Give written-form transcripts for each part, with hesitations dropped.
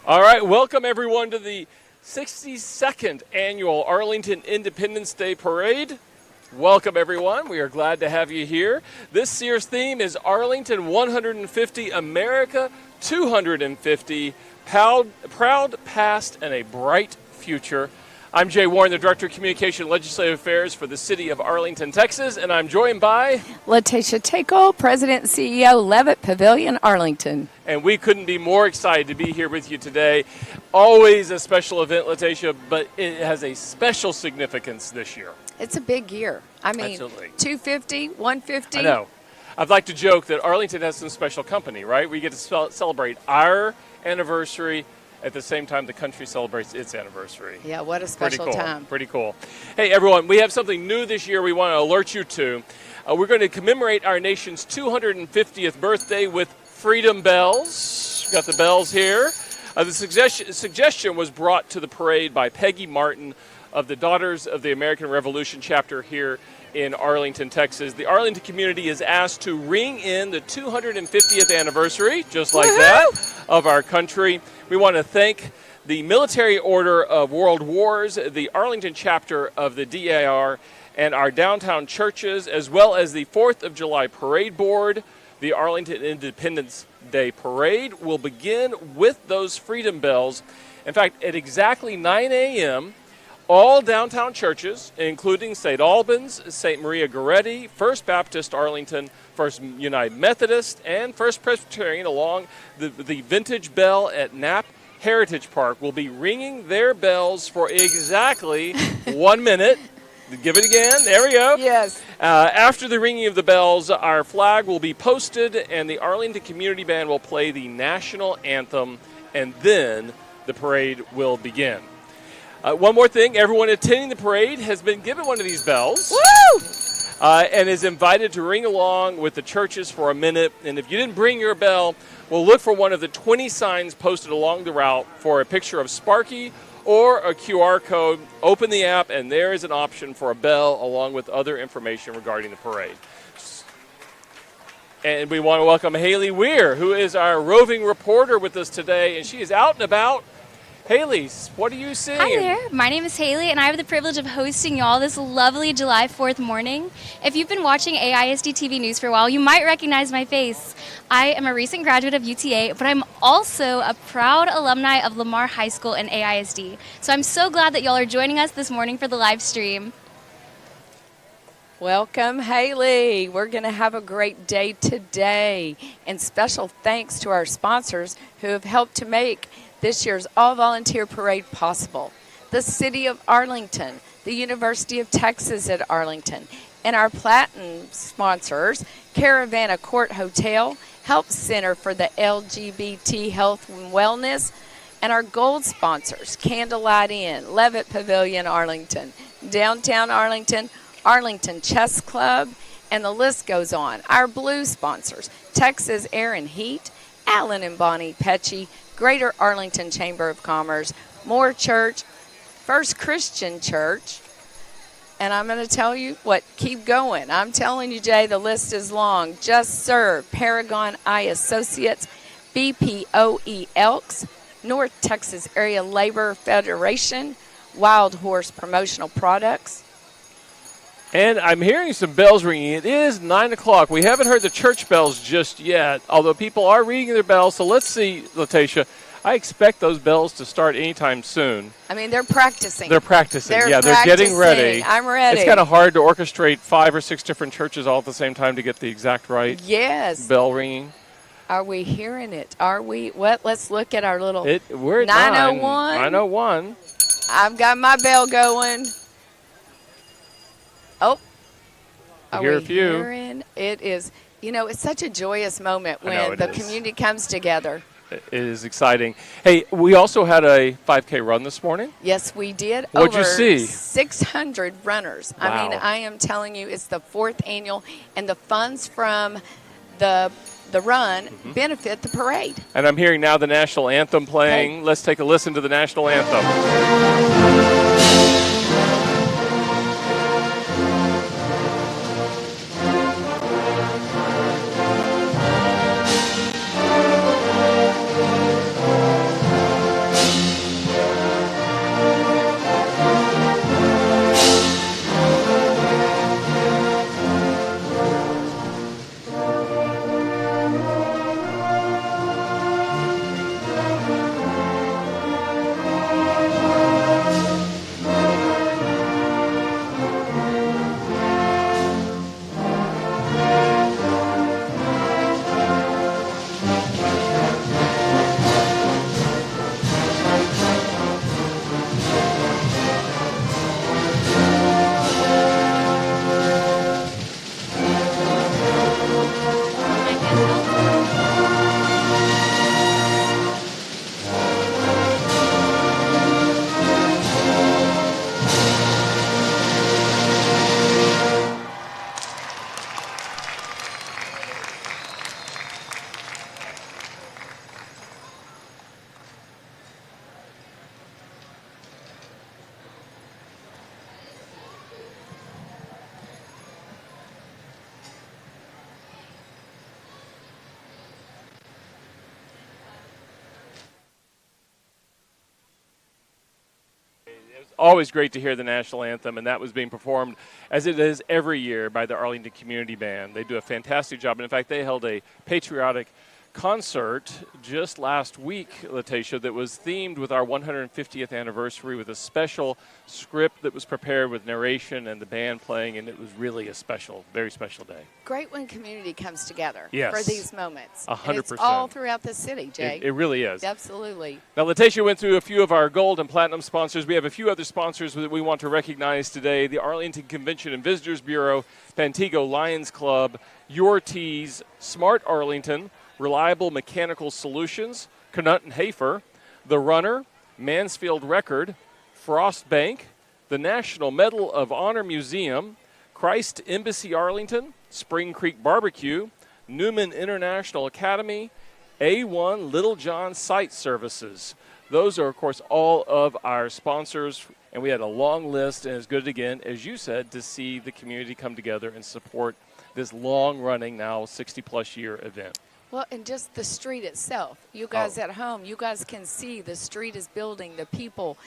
All right, welcome everyone to the 62nd annual Arlington Independence Day Parade. Welcome everyone. We are glad to have you here. This year's theme is Arlington 150, America 250, proud past and a bright future. I'm Jay Warren, the Director of Communication and Legislative Affairs for the City of Arlington, Texas, and I'm joined by Letitia Tickle, President and CEO, Levitt Pavilion, Arlington. And we couldn't be more excited to be here with you today. Always a special event, Letitia, but it has a special significance this year. It's a big year. I mean, Absolutely. 250, 150. I know. I'd like to joke that Arlington has some special company, right? We get to celebrate our anniversary at the same time the country celebrates its anniversary. Yeah, what a special time. Pretty cool. Hey, everyone, we have something new this year we want to alert you to. We're going to commemorate our nation's 250th birthday with Freedom Bells. We've got the bells here. The suggestion was brought to the parade by Peggy Martin of the Daughters of the American Revolution chapter here in Arlington, Texas. The Arlington community is asked to ring in the 250th anniversary, just like that, of our country. We want to thank the Military Order of World Wars, the Arlington chapter of the DAR, and our downtown churches, as well as the 4th of July Parade Board. The Arlington Independence Day Parade will begin with those Freedom Bells. In fact, at exactly 9 a.m., all downtown churches, including St. Albans, St. Maria Goretti, First Baptist Arlington, First United Methodist, and First Presbyterian along the Vintage Bell at Knapp Heritage Park will be ringing their bells for exactly 1 minute. Give it again. There we go. Yes. After the ringing of the bells, our flag will be posted, and the Arlington Community Band will play the national anthem, and then the parade will begin. One more thing, everyone attending the parade has been given one of these bells. Woo! And is invited to ring along with the churches for a minute. And if you didn't bring your bell, we'll look for one of the 20 signs posted along the route for a picture of Sparky or a QR code. Open the app, and there is an option for a bell along with other information regarding the parade. And we want to welcome Haley Weir, who is our roving reporter with us today, and she is out and about. Haley, what are you seeing? Hi there. My name is Haley, and I have the privilege of hosting y'all this lovely July 4th morning. If you've been watching AISD TV News for a while, you might recognize my face. I am a recent graduate of UTA, but I'm also a proud alumni of Lamar High School and AISD. So I'm so glad that y'all are joining us this morning for the live stream. Welcome, Haley. We're going to have a great day today. And special thanks to our sponsors who have helped to make this year's all-volunteer parade possible. The City of Arlington, the University of Texas at Arlington, and our platinum sponsors, Caravana Court Hotel, Help Center for the LGBT Health and Wellness, and our gold sponsors, Candlelight Inn, Levitt Pavilion Arlington, Downtown Arlington, Arlington Chess Club, and the list goes on. Our blue sponsors, Texas Air and Heat, Allen and Bonnie Pecci, Greater Arlington Chamber of Commerce, Moore Church, First Christian Church, and I'm going to tell you what, keep going. I'm telling you, Jay, the list is long. Just Serve, Paragon Eye Associates, BPOE Elks, North Texas Area Labor Federation, Wild Horse Promotional Products. And I'm hearing some bells ringing. It is 9 o'clock. We haven't heard the church bells just yet, although people are ringing their bells. So let's see, Letitia. I expect those bells to start anytime soon. I mean, they're practicing. They're getting ready. I'm ready. It's kind of hard to orchestrate 5 or 6 different churches all at the same time to get the exact right bell ringing. Are we hearing it? Are we? What? Let's look at our little we're at 901. 901. I've got my bell going. Oh, I hear a few. Hearing? It is, it's such a joyous moment when the community comes together. It is exciting. Hey, we also had a 5K run this morning. Yes, we did. What'd you see? 600 runners. Wow. I mean, I am telling you, it's the 4th annual, and the funds from the run benefit the parade. And I'm hearing now the national anthem playing. Okay. Let's take a listen to the national anthem. always great to hear the national anthem, and that was being performed, as it is every year, by the Arlington Community Band. They do a fantastic job, and in fact, they held a patriotic concert just last week, Letitia, that was themed with our 150th anniversary, with a special script that was prepared with narration and the band playing, and it was really a special, very special day. Great when community comes together Yes. for these moments. 100%. And it's all throughout the city, Jay. It really is. Absolutely. Now, Letitia went through a few of our gold and platinum sponsors. We have a few other sponsors that we want to recognize today: the Arlington Convention and Visitors Bureau, Pantego Lions Club, Your Tees, Smart Arlington, Reliable Mechanical Solutions, Knut and Hafer, The Runner, Mansfield Record, Frost Bank, the National Medal of Honor Museum, Christ Embassy Arlington, Spring Creek Barbecue, Newman International Academy, A1 Little John Site Services. Those are, of course, all of our sponsors, and we had a long list, and it's good, again, as you said, to see the community come together and support this long-running, now 60-plus year event. Well, and just the street itself. You guys at home, you guys can see the street is building, the people.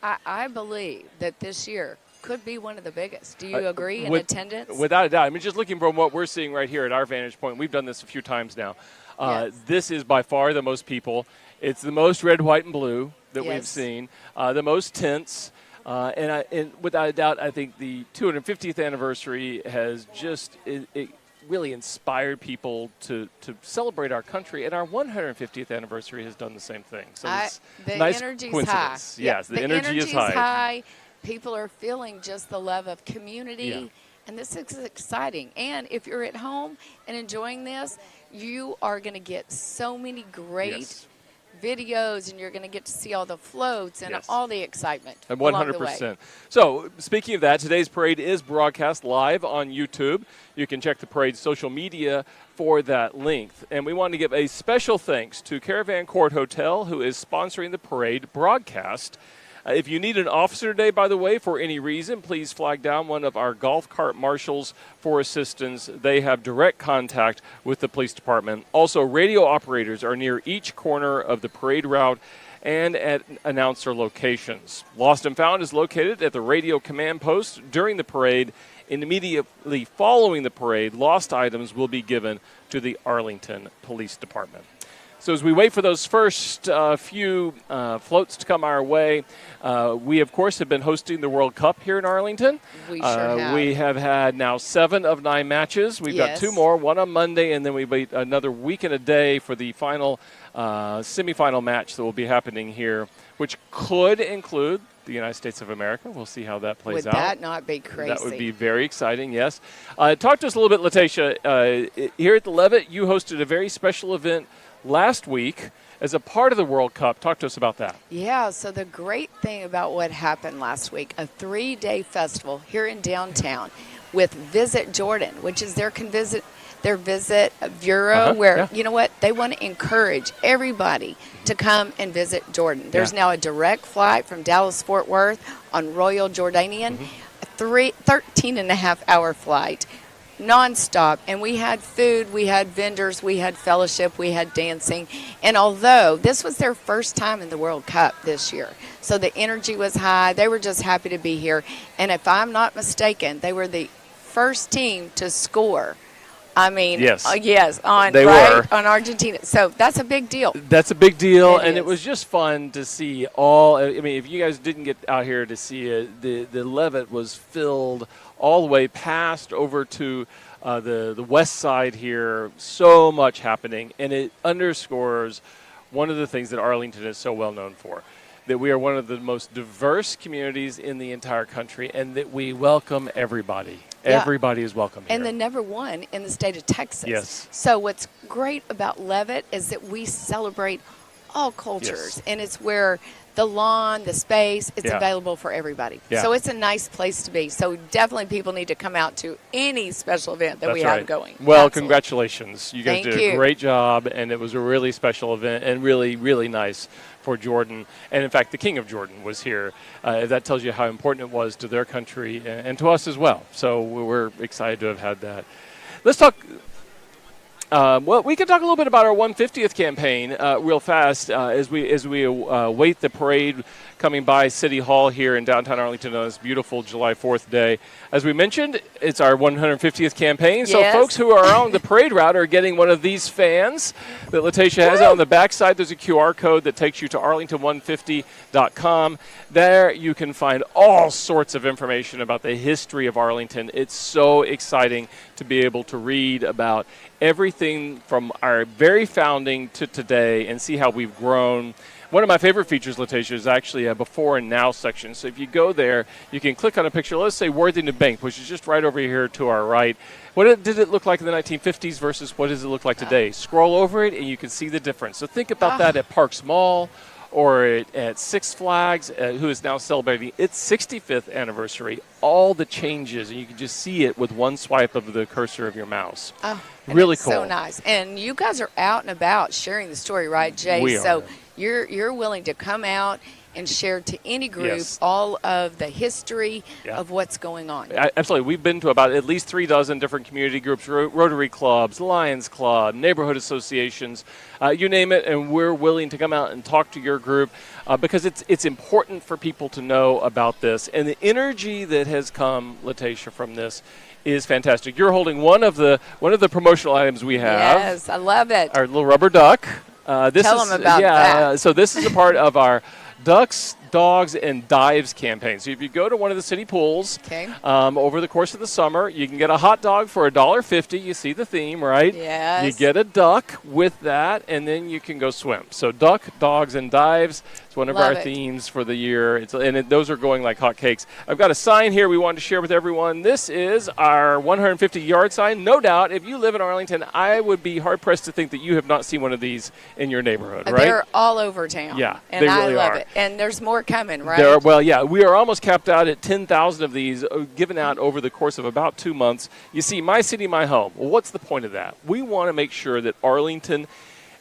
I believe that this year could be one of the biggest. Do you agree in attendance? Without a doubt. I mean, just looking from what we're seeing right here at our vantage point, we've done this a few times now. Yes. This is by far the most people. It's the most red, white, and blue that we've seen, the most tents. And without a doubt, I think the 250th anniversary has just it really inspired people to celebrate our country, and our 150th anniversary has done the same thing. So it's the nice energy's coincidence. high. Yes, the energy is high. People are feeling just the love of community, and this is exciting. And if you're at home and enjoying this, you are going to get so many great videos, and you're going to get to see all the floats and all the excitement. And 100%. So, speaking of that, today's parade is broadcast live on YouTube. You can check the parade's social media for that link. And we want to give a special thanks to Caravan Court Hotel, who is sponsoring the parade broadcast. If you need an officer today, by the way, for any reason, please flag down one of our golf cart marshals for assistance. They have direct contact with the police department. Also, radio operators are near each corner of the parade route and at announcer locations. Lost and Found is located at the radio command post during the parade. And immediately following the parade, lost items will be given to the Arlington Police Department. So as we wait for those first few floats to come our way, we, of course, have been hosting the World Cup here in Arlington. We sure have. We have had now 7 of 9 matches. We've got 2 more, one on Monday, and then we wait another week and a day for the final semifinal match that will be happening here, which could include the United States of America. We'll see how that plays out. Would that not be crazy? That would be very exciting, yes. Talk to us a little bit, Letitia. Here at the Levitt, you hosted a very special event last week as a part of the World Cup. Talk to us about that. Yeah, so the great thing about what happened last week, a 3-day festival here in downtown with Visit Jordan, which is their visit bureau where, you know what, they want to encourage everybody to come and visit Jordan. There's now a direct flight from Dallas-Fort Worth on Royal Jordanian, a 13-and-a-half-hour flight, nonstop, and we had food, we had vendors, we had fellowship, we had dancing. And although this was their first time in the World Cup this year, so the energy was high, they were just happy to be here. And if I'm not mistaken, they were the first team to score. I mean, on Argentina. So that's a big deal. That's a big deal, and it was just fun to see all. I mean, if you guys didn't get out here to see it, the Levitt was filled all the way past over to the west side here. So much happening, and it underscores one of the things that Arlington is so well known for, that we are one of the most diverse communities in the entire country, and that we welcome everybody. Yeah. Everybody is welcome here. And the number 1 in the state of Texas. Yes. So what's great about Levitt is that we celebrate all cultures, and it's where the lawn, the space, it's available for everybody. Yeah. So it's a nice place to be. So definitely people need to come out to any special event that we have going. Well, congratulations. You guys did a great job, and it was a really special event and really, really nice for Jordan. And, in fact, the King of Jordan was here. That tells you how important it was to their country and to us as well. So we're excited to have had that. Let's talk Well, we can talk a little bit about our 150th campaign real fast as we await the parade coming by City Hall here in downtown Arlington on this beautiful July 4th day. As we mentioned, it's our 150th campaign, so Yes. folks who are on the parade route are getting one of these fans that Letitia has. On the backside, there's a QR code that takes you to arlington150.com. There you can find all sorts of information about the history of Arlington. It's so exciting to be able to read about everything from our very founding to today and see how we've grown. One of my favorite features, Letitia, is actually a before and now section. So if you go there, you can click on a picture. Let's say Worthington Bank, which is just right over here to our right. Did it look like in the 1950s versus what does it look like today? Scroll over it, and you can see the difference. So think about that at Parks Mall or at Six Flags, who is now celebrating its 65th anniversary. All the changes, and you can just see it with one swipe of the cursor of your mouse. Oh, really cool. So nice. And you guys are out and about sharing the story, right, Jay? We so are. You're willing to come out and share to any group Yes. all of the history Yeah. of what's going on. Absolutely. We've been to about at least 36 different community groups, Rotary clubs, Lions Club, neighborhood associations, you name it, and we're willing to come out and talk to your group because it's important for people to know about this. And the energy that has come, Letitia, from this is fantastic. You're holding one of the promotional items we have. Yes, I love it. Our little rubber duck. Tell them about that. So this is a part of our Ducks, Dogs, and Dives campaign. So if you go to one of the city pools over the course of the summer, you can get a hot dog for $1.50. You see the theme, right? Yes. You get a duck with that, and then you can go swim. So Duck, Dogs, and Dives. It's one of Love our it. themes for the year. Those are going like hotcakes. I've got a sign here we wanted to share with everyone. This is our 150-yard sign. No doubt, if you live in Arlington, I would be hard-pressed to think that you have not seen one of these in your neighborhood, right? They're all over town. Yeah, and they I really love are. it. And there's more coming, right? We are almost capped out at 10,000 of these given out over the course of about 2 months. You see, My City, My Home. Well, what's the point of that? We want to make sure that Arlington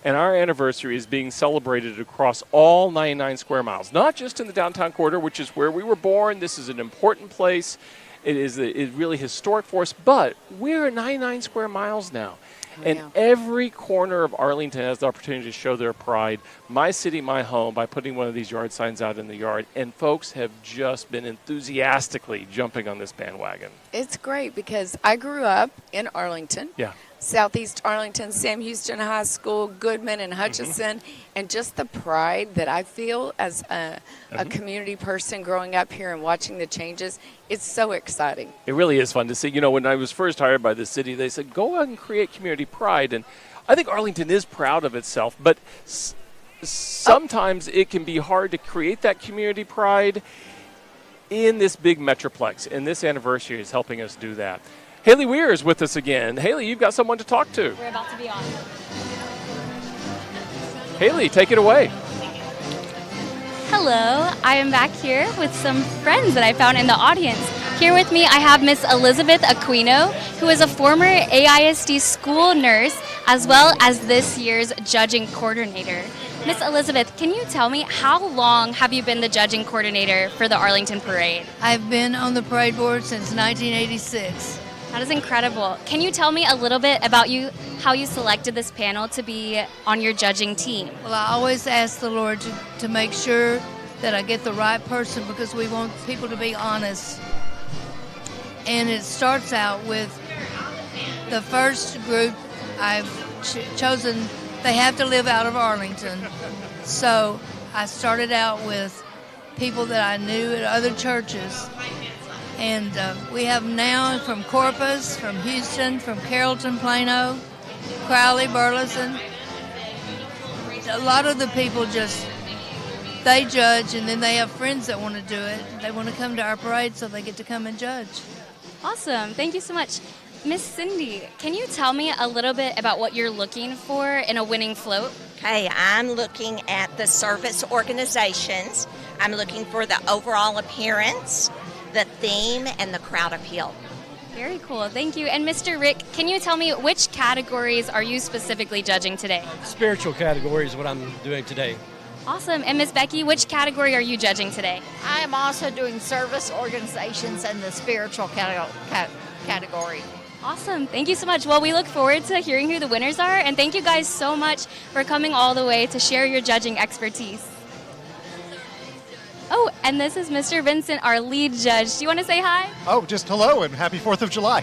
and our anniversary is being celebrated across all 99 square miles, not just in the downtown corridor, which is where we were born. This is an important place. It is really historic for us, but we're at 99 square miles now. And every corner of Arlington has the opportunity to show their pride. My City, My Home, by putting one of these yard signs out in the yard. And folks have just been enthusiastically jumping on this bandwagon. It's great because I grew up in Arlington. Yeah. Southeast Arlington, Sam Houston High School, Goodman and Hutchinson, and just the pride that I feel as a community person growing up here and watching the changes, it's so exciting. It really is fun to see. You know, when I was first hired by the city, they said, go out and create community pride. And I think Arlington is proud of itself, but sometimes it can be hard to create that community pride in this big metroplex. And this anniversary is helping us do that. Haley Weir is with us again. Haley, you've got someone to talk to. We're about to be on. Haley, take it away. Hello, I am back here with some friends that I found in the audience. Here with me, I have Miss Elizabeth Aquino, who is a former AISD school nurse, as well as this year's judging coordinator. Miss Elizabeth, can you tell me how long have you been the judging coordinator for the Arlington Parade? I've been on the parade board since 1986. That is incredible. Can you tell me a little bit about how you selected this panel to be on your judging team? Well, I always ask the Lord to make sure that I get the right person because we want people to be honest. And it starts out with the first group I've chosen. They have to live out of Arlington. So I started out with people that I knew at other churches. And we have now from Corpus, from Houston, from Carrollton, Plano, Crowley, Burleson. A lot of the people they judge, and then they have friends that want to do it. They want to come to our parade, so they get to come and judge. Awesome. Thank you so much. Miss Cindy, can you tell me a little bit about what you're looking for in a winning float? Okay, I'm looking at the service organizations. I'm looking for the overall appearance, the theme, and the crowd appeal. Very cool. Thank you. And Mr. Rick, can you tell me which categories are you specifically judging today? Spiritual category is what I'm doing today. Awesome. And Miss Becky, which category are you judging today? I am also doing service organizations and the spiritual category. Awesome. Thank you so much. Well, we look forward to hearing who the winners are, and thank you guys so much for coming all the way to share your judging expertise. Oh, and this is Mr. Vincent, our lead judge. Do you want to say hi? Oh, just hello and happy 4th of July.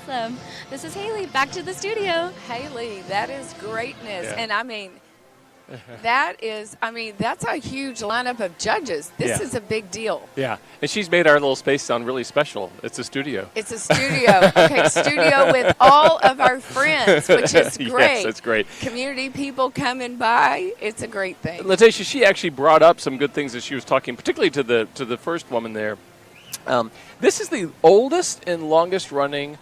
Awesome. This is Haley, back to the studio. Haley, that is greatness. Yeah. And I mean, that's a huge lineup of judges. This Yeah. is a big deal. Yeah, and she's made our little space sound really special. It's a studio. It's a studio. Okay, studio with all of our friends, which is great. Yes, that's great. Community people coming by. It's a great thing. Letitia, she actually brought up some good things as she was talking, particularly to the first woman there. This is the oldest and longest running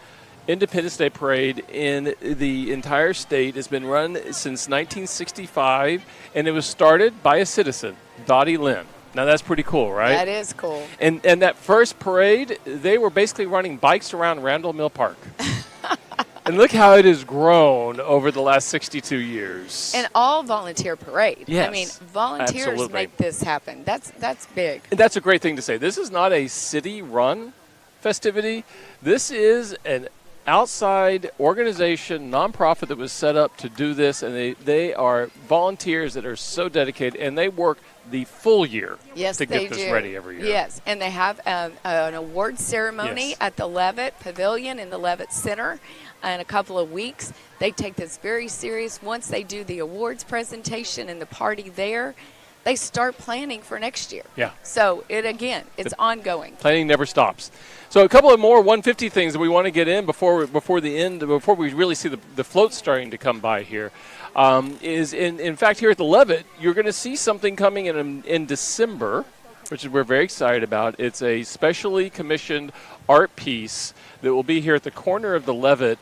Independence Day Parade in the entire state. Has been run since 1965, and it was started by a citizen, Dottie Lynn. Now that's pretty cool, right? That is cool. And that first parade, they were basically running bikes around Randall Mill Park. And look how it has grown over the last 62 years. And all volunteer parade. Yes, I mean, volunteers absolutely. make this happen. That's big. And that's a great thing to say. This is not a city-run festivity. This is an outside organization, nonprofit that was set up to do this, and they are volunteers that are so dedicated, and they work the full year Yes, to they get this do. ready every year. Yes, and they have an award ceremony Yes. at the Levitt Pavilion in the Levitt Center in a couple of weeks. They take this very serious. Once they do the awards presentation and the party there, they start planning for next year. Yeah. So it's ongoing. Planning never stops. So a couple of more 150 things that we want to get in before we really see the floats starting to come by here. Is in fact here at the Levitt, you're going to see something coming in December, which we're very excited about. It's a specially commissioned art piece that will be here at the corner of the Levitt,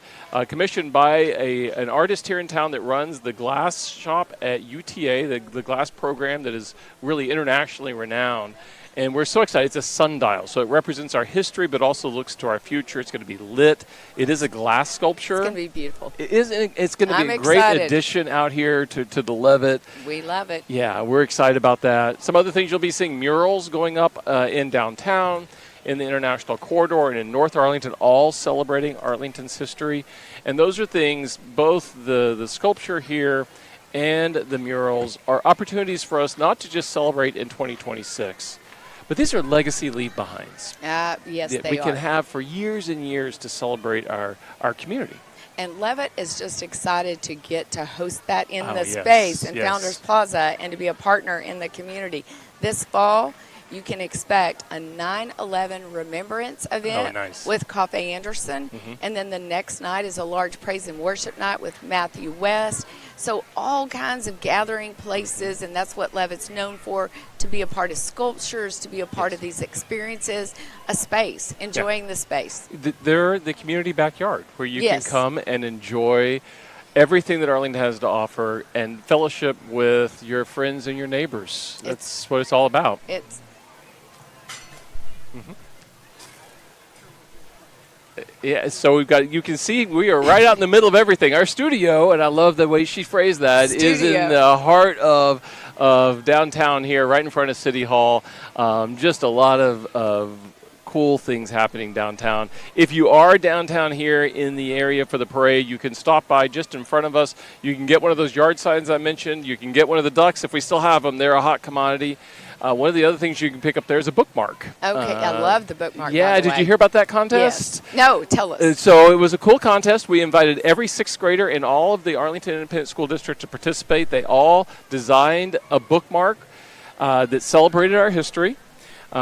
commissioned by an artist here in town that runs the glass shop at UTA, the glass program that is really internationally renowned. And we're so excited. It's a sundial, so it represents our history, but also looks to our future. It's going to be lit. It is a glass sculpture. It's going to be beautiful. It's going to be I'm a great excited. addition out here to the Levitt. We love it. Yeah, we're excited about that. Some other things, you'll be seeing murals going up in downtown, in the International Corridor, and in North Arlington, all celebrating Arlington's history. And those are things, both the sculpture here and the murals are opportunities for us not to just celebrate in 2026, but these are legacy leave-behinds Yes, that they we are. can have for years and years to celebrate our community. And Levitt is just excited to get to host that in Oh, the yes, space in yes. Founders Plaza and to be a partner in the community. This fall, you can expect a 9/11 remembrance event nice. with Cafe Anderson. And then the next night is a large praise and worship night with Matthew West. So all kinds of gathering places, and that's what Levitt's known for, to be a part of sculptures, to be a part of these experiences, a space, enjoying the space. They're the community backyard where you Yes. can come and enjoy everything that Arlington has to offer and fellowship with your friends and your neighbors. That's what it's all about. It's Yeah, so you can see we are right out in the middle of everything. Our studio, and I love the way she phrased that, is Studio. in the heart of downtown here, right in front of City Hall. Just a lot of cool things happening downtown. If you are downtown here in the area for the parade, you can stop by just in front of us. You can get one of those yard signs I mentioned. You can get one of the ducks if we still have them. They're a hot commodity. One of the other things you can pick up there is a bookmark. okay. I love the bookmark. Yeah, by the did way. you hear about that contest? Yes. No, tell us. So it was a cool contest. We invited every sixth grader in all of the Arlington Independent School District to participate. They all designed a bookmark that celebrated our history.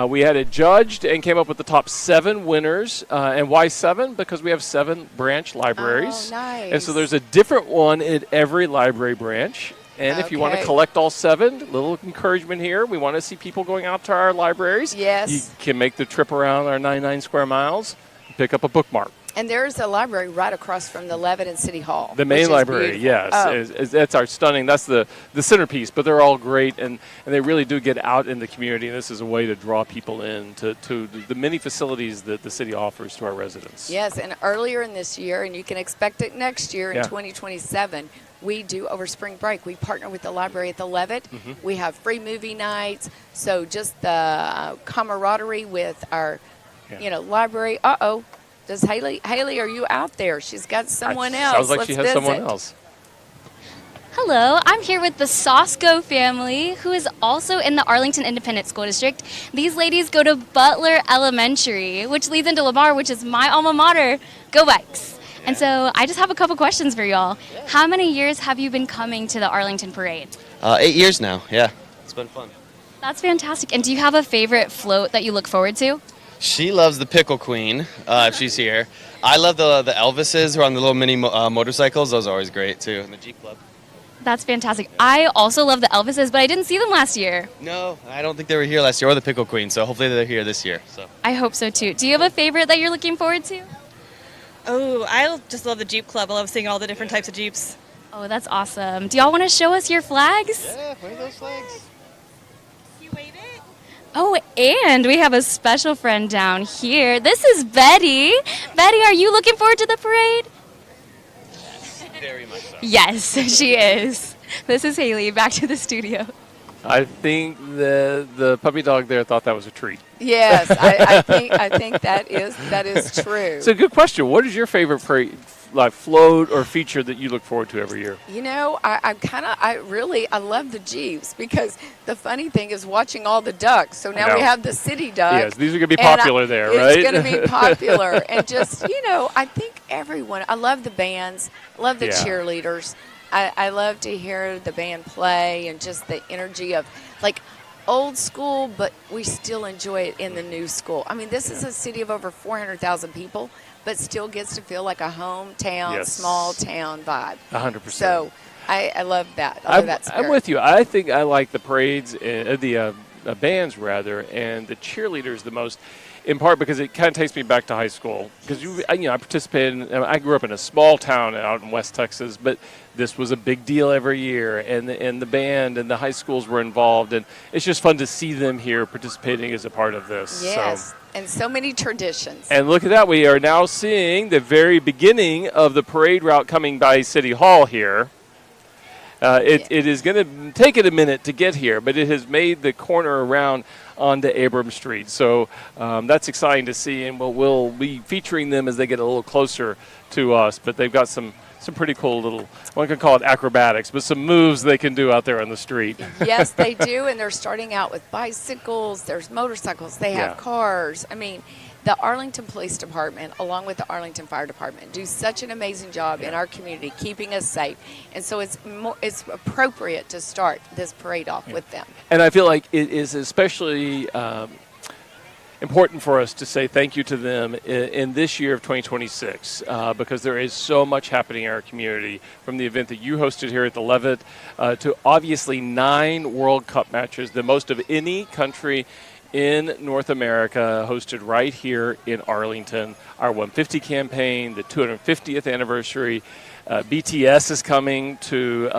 We had it judged and came up with the top 7 winners. And why 7? Because we have 7 branch libraries. Oh, nice. And so there's a different one at every library branch. And if you want to Okay. collect all 7, little encouragement here. We want to see people going out to our libraries. Yes. You can make the trip around our 99 square miles, pick up a bookmark. And there's a library right across from the Levitt and City Hall. The which main is library, beautiful. yes. Oh. That's our stunning. That's the centerpiece, but they're all great, and they really do get out in the community, and this is a way to draw people in to the many facilities that the city offers to our residents. Yes, and earlier in this year, and you can expect it next year in Yeah. 2027, we do over spring break. We partner with the library at the Levitt. Mm-hmm. We have free movie nights. So just the camaraderie with our, Yeah. library. Does Haley, are you out there? She's got someone else. Sounds like Let's she has someone visit. else. Hello, I'm here with the Sosco family, who is also in the Arlington Independent School District. These ladies go to Butler Elementary, which leads into Lamar, which is my alma mater. Go Bikes! And so I just have a couple questions for y'all. How many years have you been coming to the Arlington Parade? 8 years now, yeah. It's been fun. That's fantastic. And do you have a favorite float that you look forward to? She loves the Pickle Queen, if she's here. I love the Elvises who are on the little mini motorcycles. Those are always great, too. And the Jeep Club. That's fantastic. I also love the Elvises, but I didn't see them last year. No, I don't think they were here last year, or the Pickle Queen, so hopefully they're here this year. So I hope so, too. Do you have a favorite that you're looking forward to? Oh, I just love the Jeep Club. I love seeing all the different types of Jeeps. Oh, that's awesome. Do y'all want to show us your flags? yeah, wave those flags. You wave it? Oh, and we have a special friend down here. This is Betty. Betty, are you looking forward to the parade? Very much so. Yes, she is. This is Haley, back to the studio. I think the puppy dog there thought that was a treat. Yes, I think that is true. It's a good question. What is your favorite parade, like float or feature that you look forward to every year? You know, I love the Jeeps because the funny thing is watching all the ducks. So now we have the city duck. Yes, these are going to be popular there, right? It's going to be popular. And just, I think everyone, I love the bands, love the cheerleaders. I love to hear the band play and just the energy of like old school, but we still enjoy it in the new school. I mean, this is a city of over 400,000 people, but still gets to feel like a hometown, small town vibe. 100%. So I love that. I love that spirit. I'm with you. I think I like the parades, the bands rather, and the cheerleaders the most. In part because it kind of takes me back to high school. Because I participated. I grew up in a small town out in West Texas, but this was a big deal every year, and the band and the high schools were involved, and it's just fun to see them here participating as a part of this. Yes, and so many traditions. And look at that, we are now seeing the very beginning of the parade route coming by City Hall here. It is going to take it a minute to get here, but it has made the corner around onto Abrams Street. So that's exciting to see, and we'll be featuring them as they get a little closer to us. But they've got some pretty cool little, one can call it acrobatics, but some moves they can do out there on the street. Yes, they do, and they're starting out with bicycles. There's motorcycles. They have cars. I mean, the Arlington Police Department, along with the Arlington Fire Department, do such an amazing job in our community keeping us safe. And so it's appropriate to start this parade off with them. And I feel like it is especially important for us to say thank you to them in this year of 2026 because there is so much happening in our community, from the event that you hosted here at the Levitt to obviously 9 World Cup matches, the most of any country in North America, hosted right here in Arlington. Our 150 campaign, the 250th anniversary. BTS is coming to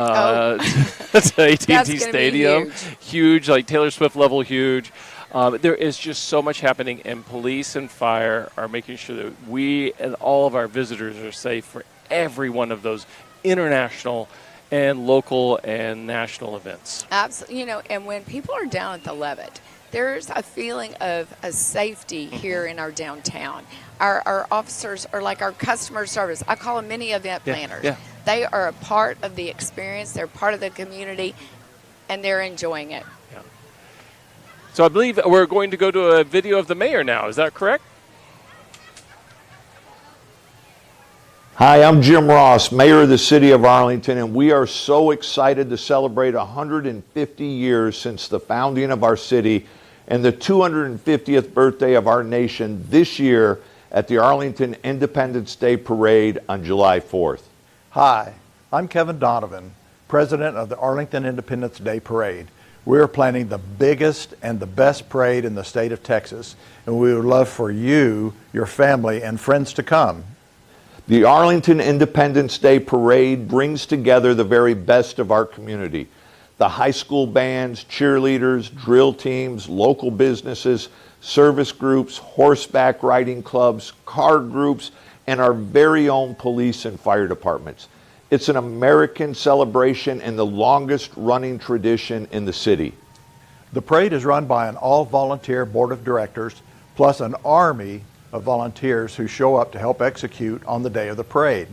AT&T Stadium. Huge, like Taylor Swift level huge. There is just so much happening, and police and fire are making sure that we and all of our visitors are safe for every one of those international and local and national events. Absolutely. And when people are down at the Levitt, there's a feeling of a safety here in our downtown. Our officers are like our customer service. I call them mini event planners. Yeah. They are a part of the experience. They're part of the community, and they're enjoying it. Yeah. So I believe we're going to go to a video of the mayor now. Is that correct? Hi, I'm Jim Ross, Mayor of the City of Arlington, and we are so excited to celebrate 150 years since the founding of our city and the 250th birthday of our nation this year at the Arlington Independence Day Parade on July 4th. Hi, I'm Kevin Donovan, President of the Arlington Independence Day Parade. We're planning the biggest and the best parade in the state of Texas, and we would love for you, your family, and friends to come. The Arlington Independence Day Parade brings together the very best of our community. The high school bands, cheerleaders, drill teams, local businesses, service groups, horseback riding clubs, car groups, and our very own police and fire departments. It's an American celebration and the longest running tradition in the city. The parade is run by an all-volunteer board of directors, plus an army of volunteers who show up to help execute on the day of the parade.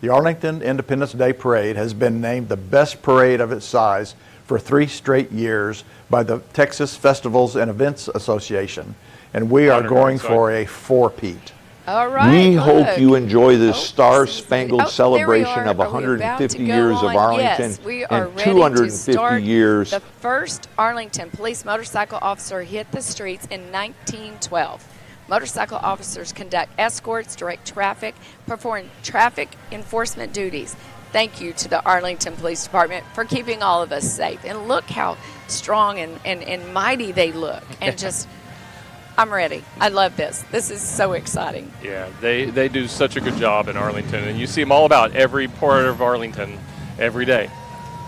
The Arlington Independence Day Parade has been named the best parade of its size for 3 straight years by the Texas Festivals and Events Association, and we are going for a 4-peat. All right. We look. hope you enjoy this Oh, star-spangled there we celebration are. of Are we about 150 to go years of on? Arlington Yes, we are and ready to 250 start. years. The first Arlington police motorcycle officer hit the streets in 1912. Motorcycle officers conduct escorts, direct traffic, perform traffic enforcement duties. Thank you to the Arlington Police Department for keeping all of us safe. And look how strong and mighty they look. And just, I'm ready. I love this. This is so exciting. Yeah, they do such a good job in Arlington, and you see them all about every part of Arlington every day.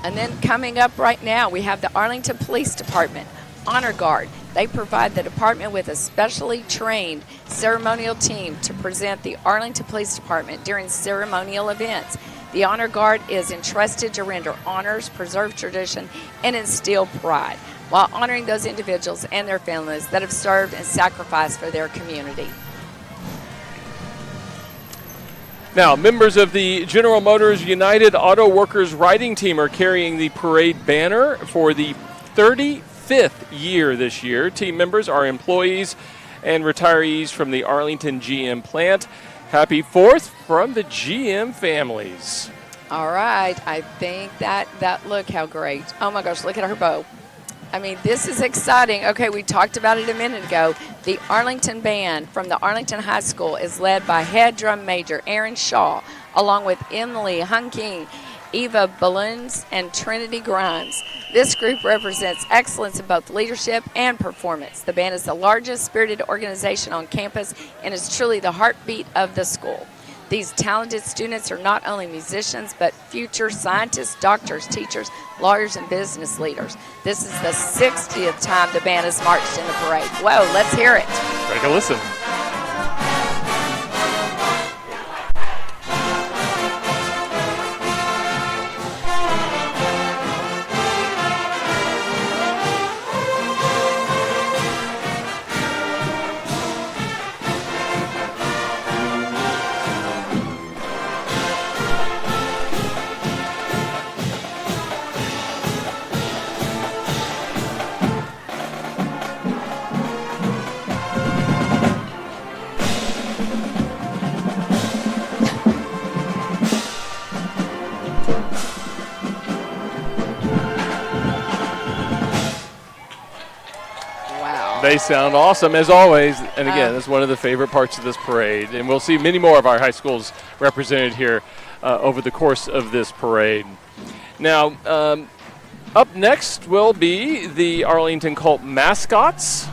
And then coming up right now, we have the Arlington Police Department Honor Guard. They provide the department with a specially trained ceremonial team to present the Arlington Police Department during ceremonial events. The Honor Guard is entrusted to render honors, preserve tradition, and instill pride, while honoring those individuals and their families that have served and sacrificed for their community. Now, members of the General Motors United Auto Workers Riding Team are carrying the parade banner for the 35th year this year. Team members are employees and retirees from the Arlington GM plant. Happy 4th from the GM families. All right, I think that look how great. Oh my gosh, look at her bow. I mean, this is exciting. Okay, we talked about it a minute ago. The Arlington Band from the Arlington High School is led by head drum major Aaron Shaw, along with Emily Hunking, Eva Balloons, and Trinity Grimes. This group represents excellence in both leadership and performance. The band is the largest spirited organization on campus and is truly the heartbeat of the school. These talented students are not only musicians, but future scientists, doctors, teachers, lawyers, and business leaders. This is the 60th time the band has marched in the parade. Whoa, let's hear it. Take a listen. They sound awesome, as always. And again, that's one of the favorite parts of this parade. And we'll see many more of our high schools represented here over the course of this parade. Now, up next will be the Arlington Colt mascots.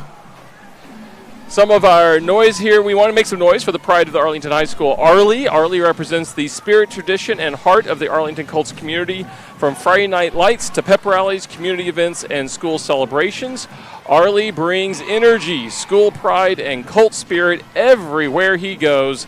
Some of our noise here, we want to make some noise for the pride of the Arlington High School. Arlie represents the spirit, tradition, and heart of the Arlington Colts community. From Friday night lights to pep rallies, community events, and school celebrations, Arlie brings energy, school pride, and Colt spirit everywhere he goes.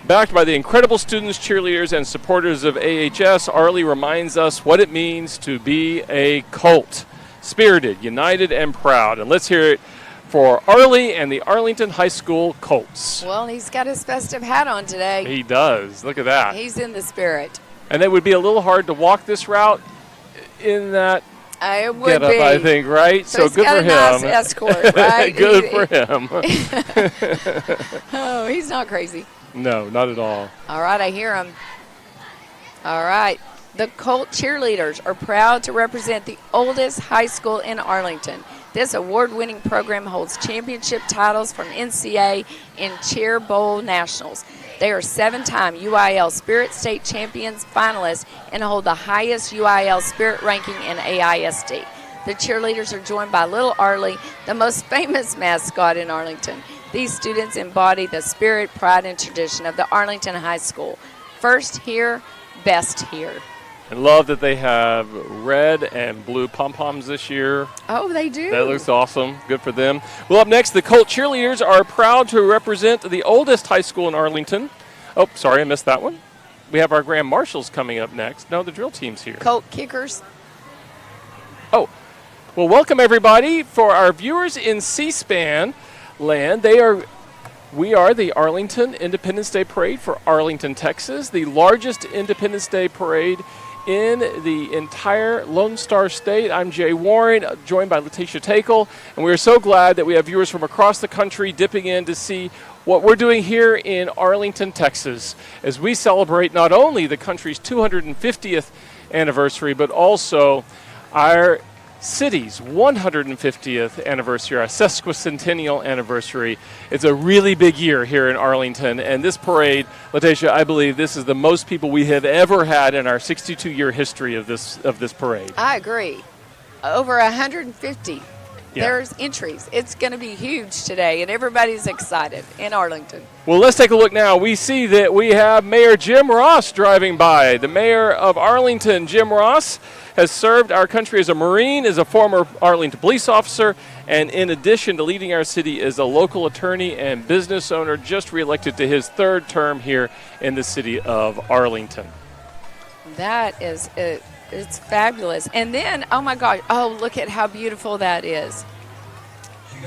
Backed by the incredible students, cheerleaders, and supporters of AHS, Arlie reminds us what it means to be a Colt. Spirited, united, and proud. And let's hear it for Arlie and the Arlington High School Colts. Well, he's got his festive hat on today. He does. Look at that. He's in the spirit. And it would be a little hard to walk this route in that it would get up, be. I think, right? So good for him. Nice escort, right? Good for him. Oh, he's not crazy. No, not at all. All right, I hear him. All right. The Colt cheerleaders are proud to represent the oldest high school in Arlington. This award-winning program holds championship titles from NCAA and Cheer Bowl Nationals. They are 7-time UIL Spirit State Champions finalists and hold the highest UIL Spirit ranking in AISD. The cheerleaders are joined by Little Arlie, the most famous mascot in Arlington. These students embody the spirit, pride, and tradition of the Arlington High School. First here, best here. I love that they have red and blue pom-poms this year. Oh, they do? That looks awesome. Good for them. Well, up next, the Colt cheerleaders are proud to represent the oldest high school in Arlington. Oh, sorry, I missed that one. We have our grand marshals coming up next. No, the drill team's here. Colt kickers. Oh, well, welcome everybody. For our viewers in C-SPAN land, they are We are the Arlington Independence Day Parade for Arlington, Texas, the largest Independence Day parade in the entire Lone Star State. I'm Jay Warren, joined by Letitia Takel, and we are so glad that we have viewers from across the country dipping in to see what we're doing here in Arlington, Texas, as we celebrate not only the country's 250th anniversary, but also our city's 150th anniversary, our sesquicentennial anniversary. It's a really big year here in Arlington, and this parade, Letitia, I believe this is the most people we have ever had in our 62-year history of this parade. I agree. Over 150. Yeah. There's entries. It's going to be huge today, and everybody's excited in Arlington. Well, let's take a look now. We see that we have Mayor Jim Ross driving by. The mayor of Arlington, Jim Ross, has served our country as a Marine, as a former Arlington police officer, and in addition to leading our city as a local attorney and business owner, just reelected to his third term here in the city of Arlington. That is, it's fabulous. And then, oh my gosh, oh, look at how beautiful that is.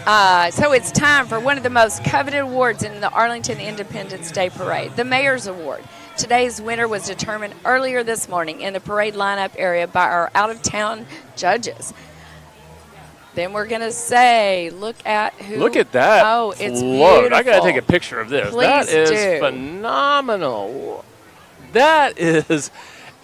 So it's time for one of the most coveted awards in the Arlington Independence Day Parade, the Mayor's Award. Today's winner was determined earlier this morning in the parade lineup area by our out-of-town judges. Then we're going to say, look at who. Look at that. Oh, it's float. beautiful. I got to take a picture of this. Please that is do. phenomenal. That is,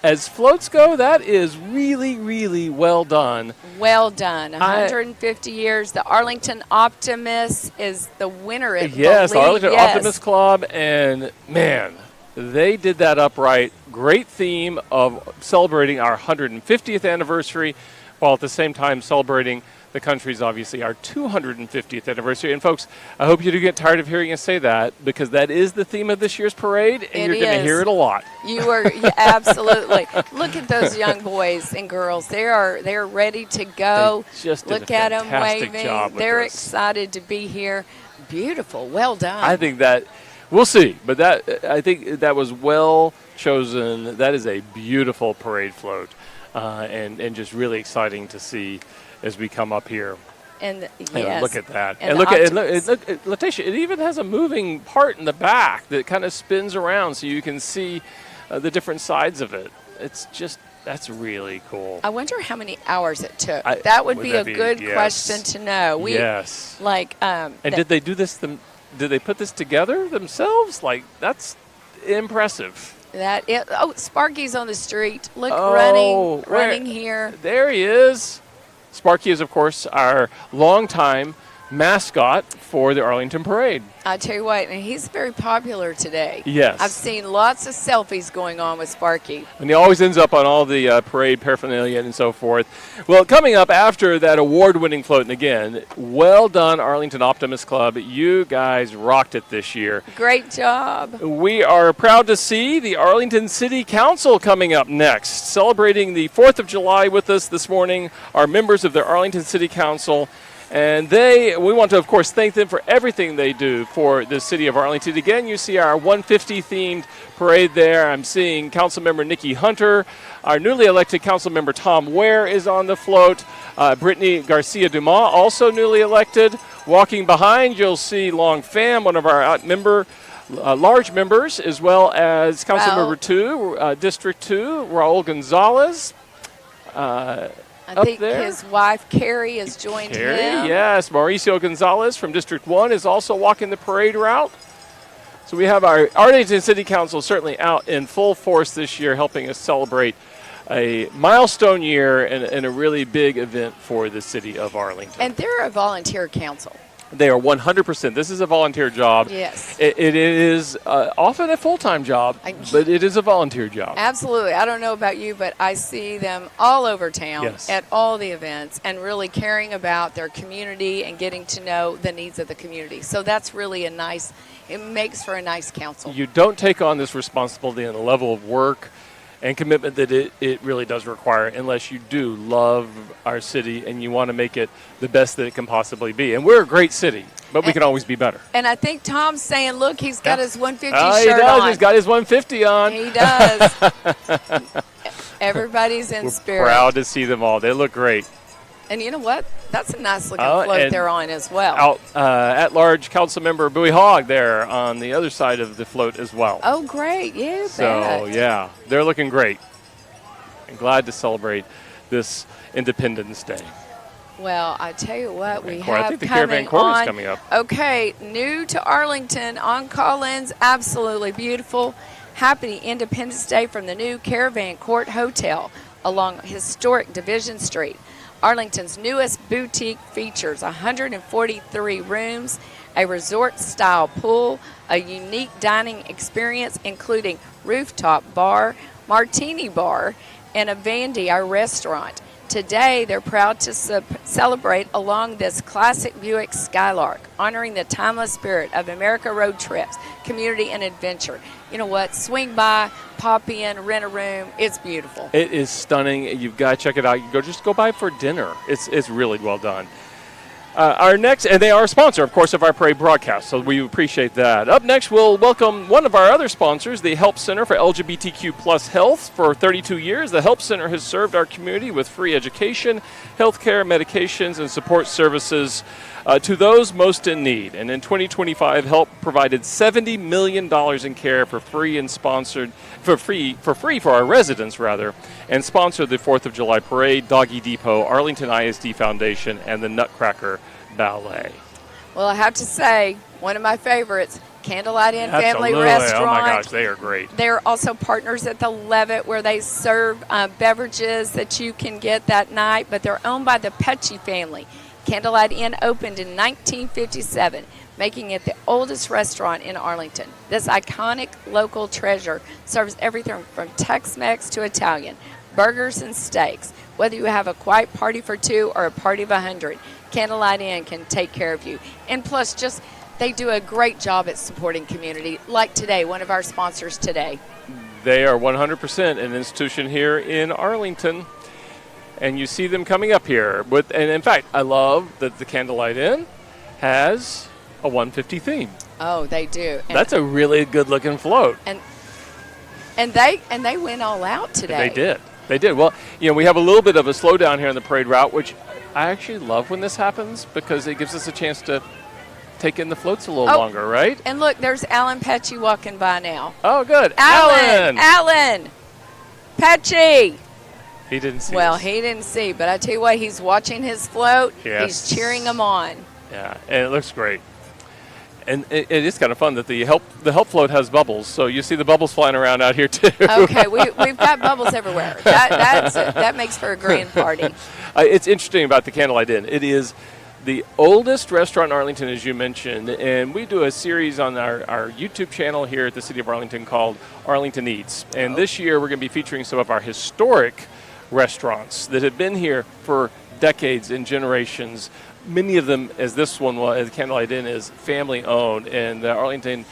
as floats go, that is really, really well done. Well done. 150 years. The Arlington Optimist is the winner. Yes, the Arlington Optimist Club, and man, they did that upright. Great theme of celebrating our 150th anniversary, while at the same time celebrating the country's, obviously, our 250th anniversary. And folks, I hope you do get tired of hearing us say that, because that is the theme of this year's parade, and you're going to hear it a lot. You are absolutely. Look at those young boys and girls. They're ready to go. They just did Look a at them fantastic waving. job with They're this. excited to be here. Beautiful. Well done. I think that we'll see, but I think that was well chosen. That is a beautiful parade float, and just really exciting to see as we come up here. And And look at that. And look the at look, Letitia, it even has a moving part in the back that kind of spins around so you can see the different sides of it. That's really cool. I wonder how many hours it took. That would be a good question to know. Yes. And did they do this? Did they put this together themselves? Like, that's impressive. Sparky's on the street. Look, Oh, running here. There he is. Sparky is, of course, our longtime mascot for the Arlington Parade. I tell you what, and he's very popular today. Yes. I've seen lots of selfies going on with Sparky. And he always ends up on all the parade paraphernalia and so forth. Well, coming up after that award-winning float, and again, well done, Arlington Optimist Club. You guys rocked it this year. Great job. We are proud to see the Arlington City Council coming up next. Celebrating the 4th of July with us this morning are members of the Arlington City Council. And we want to, of course, thank them for everything they do for the city of Arlington. Again, you see our 150-themed parade there. I'm seeing Councilmember Nikki Hunter. Our newly elected Councilmember Tom Ware is on the float. Brittany Garcia-Dumas, also newly elected. Walking behind, you'll see Long Pham, one of our large members, as well as Councilmember 2, District 2, Raul Gonzalez. I think his wife, Carrie, has joined him. Yes. Mauricio Gonzalez from District 1 is also walking the parade route. So we have our Arlington City Council certainly out in full force this year, helping us celebrate a milestone year and a really big event for the city of Arlington. And they're a volunteer council. They are 100%. This is a volunteer job. Yes. It is often a full-time job, but it is a volunteer job. Absolutely. I don't know about you, but I see them all over town Yes. at all the events and really caring about their community and getting to know the needs of the community. So that's really it makes for a nice council. You don't take on this responsibility and the level of work and commitment that it really does require unless you do love our city and you want to make it the best that it can possibly be. And we're a great city, but we can always be better. And I think Tom's saying, look, he's got his 150 he shirt does. on. He's got his 150 on. He does. Everybody's in spirit. Proud to see them all. They look great. And you know what? That's a nice looking Oh, float and they're on as well. Out at-large council member Bowie Hogg there on the other side of the float as well. Oh, great. Yeah, So, yeah, they're looking great. And glad to celebrate this Independence Day. Well, I tell you what, we Court. I have think the coming Caravan Court on. is coming up. Okay, new to Arlington on Collins, absolutely beautiful. Happy Independence Day from the new Caravan Court Hotel along historic Division Street. Arlington's newest boutique features 143 rooms, a resort-style pool, a unique dining experience including rooftop bar, martini bar, and a Vandy, our restaurant. Today, they're proud to celebrate along this classic Buick Skylark, honoring the timeless spirit of America road trips, community, and adventure. You know what? Swing by, pop in, rent a room. It's beautiful. It is stunning. You've got to check it out. You just go by for dinner. It's really well done. Our next, and they are a sponsor, of course, of our parade broadcast, so we appreciate that. Up next, we'll welcome one of our other sponsors, the Help Center for LGBTQ Plus Health. For 32 years, the Help Center has served our community with free education, healthcare, medications, and support services to those most in need. And in 2025, Help provided $70 million in care for free for our residents, and sponsored the 4th of July Parade, Doggy Depot, Arlington ISD Foundation, and the Nutcracker Ballet. Well, I have to say, one of my favorites, Candlelight Inn Family Absolutely. Restaurant. Oh my gosh, they are great. They're also partners at the Levitt, where they serve beverages that you can get that night, but they're owned by the Pecci family. Candlelight Inn opened in 1957, making it the oldest restaurant in Arlington. This iconic local treasure serves everything from Tex-Mex to Italian, burgers and steaks. Whether you have a quiet party for 2 or a party of 100, Candlelight Inn can take care of you. And plus, they do a great job at supporting community, like today, one of our sponsors today. They are 100% an institution here in Arlington. And you see them coming up here. And in fact, I love that the Candlelight Inn has a 150 theme. Oh, they do. And that's a really good-looking float. And they went all out today. They did. Well, we have a little bit of a slowdown here on the parade route, which I actually love when this happens because it gives us a chance to take in the floats a little longer, right? And look, there's Alan Pecci walking by now. Oh, good. Alan! Pecci! He didn't see Well, us. he didn't see, but I tell you what, he's watching his float. Yes. He's cheering them on. Yeah, and it looks great. And it is kind of fun that the help float has bubbles, so you see the bubbles flying around out here too. Okay, we've got bubbles everywhere. That makes for a grand party. It's interesting about the Candlelight Inn. It is the oldest restaurant in Arlington, as you mentioned, and we do a series on our YouTube channel here at the City of Arlington called Arlington Eats. And this year we're going to be featuring some of our historic restaurants that have been here for decades and generations. Many of them, as this one was, Candlelight Inn, is family owned, and Arlington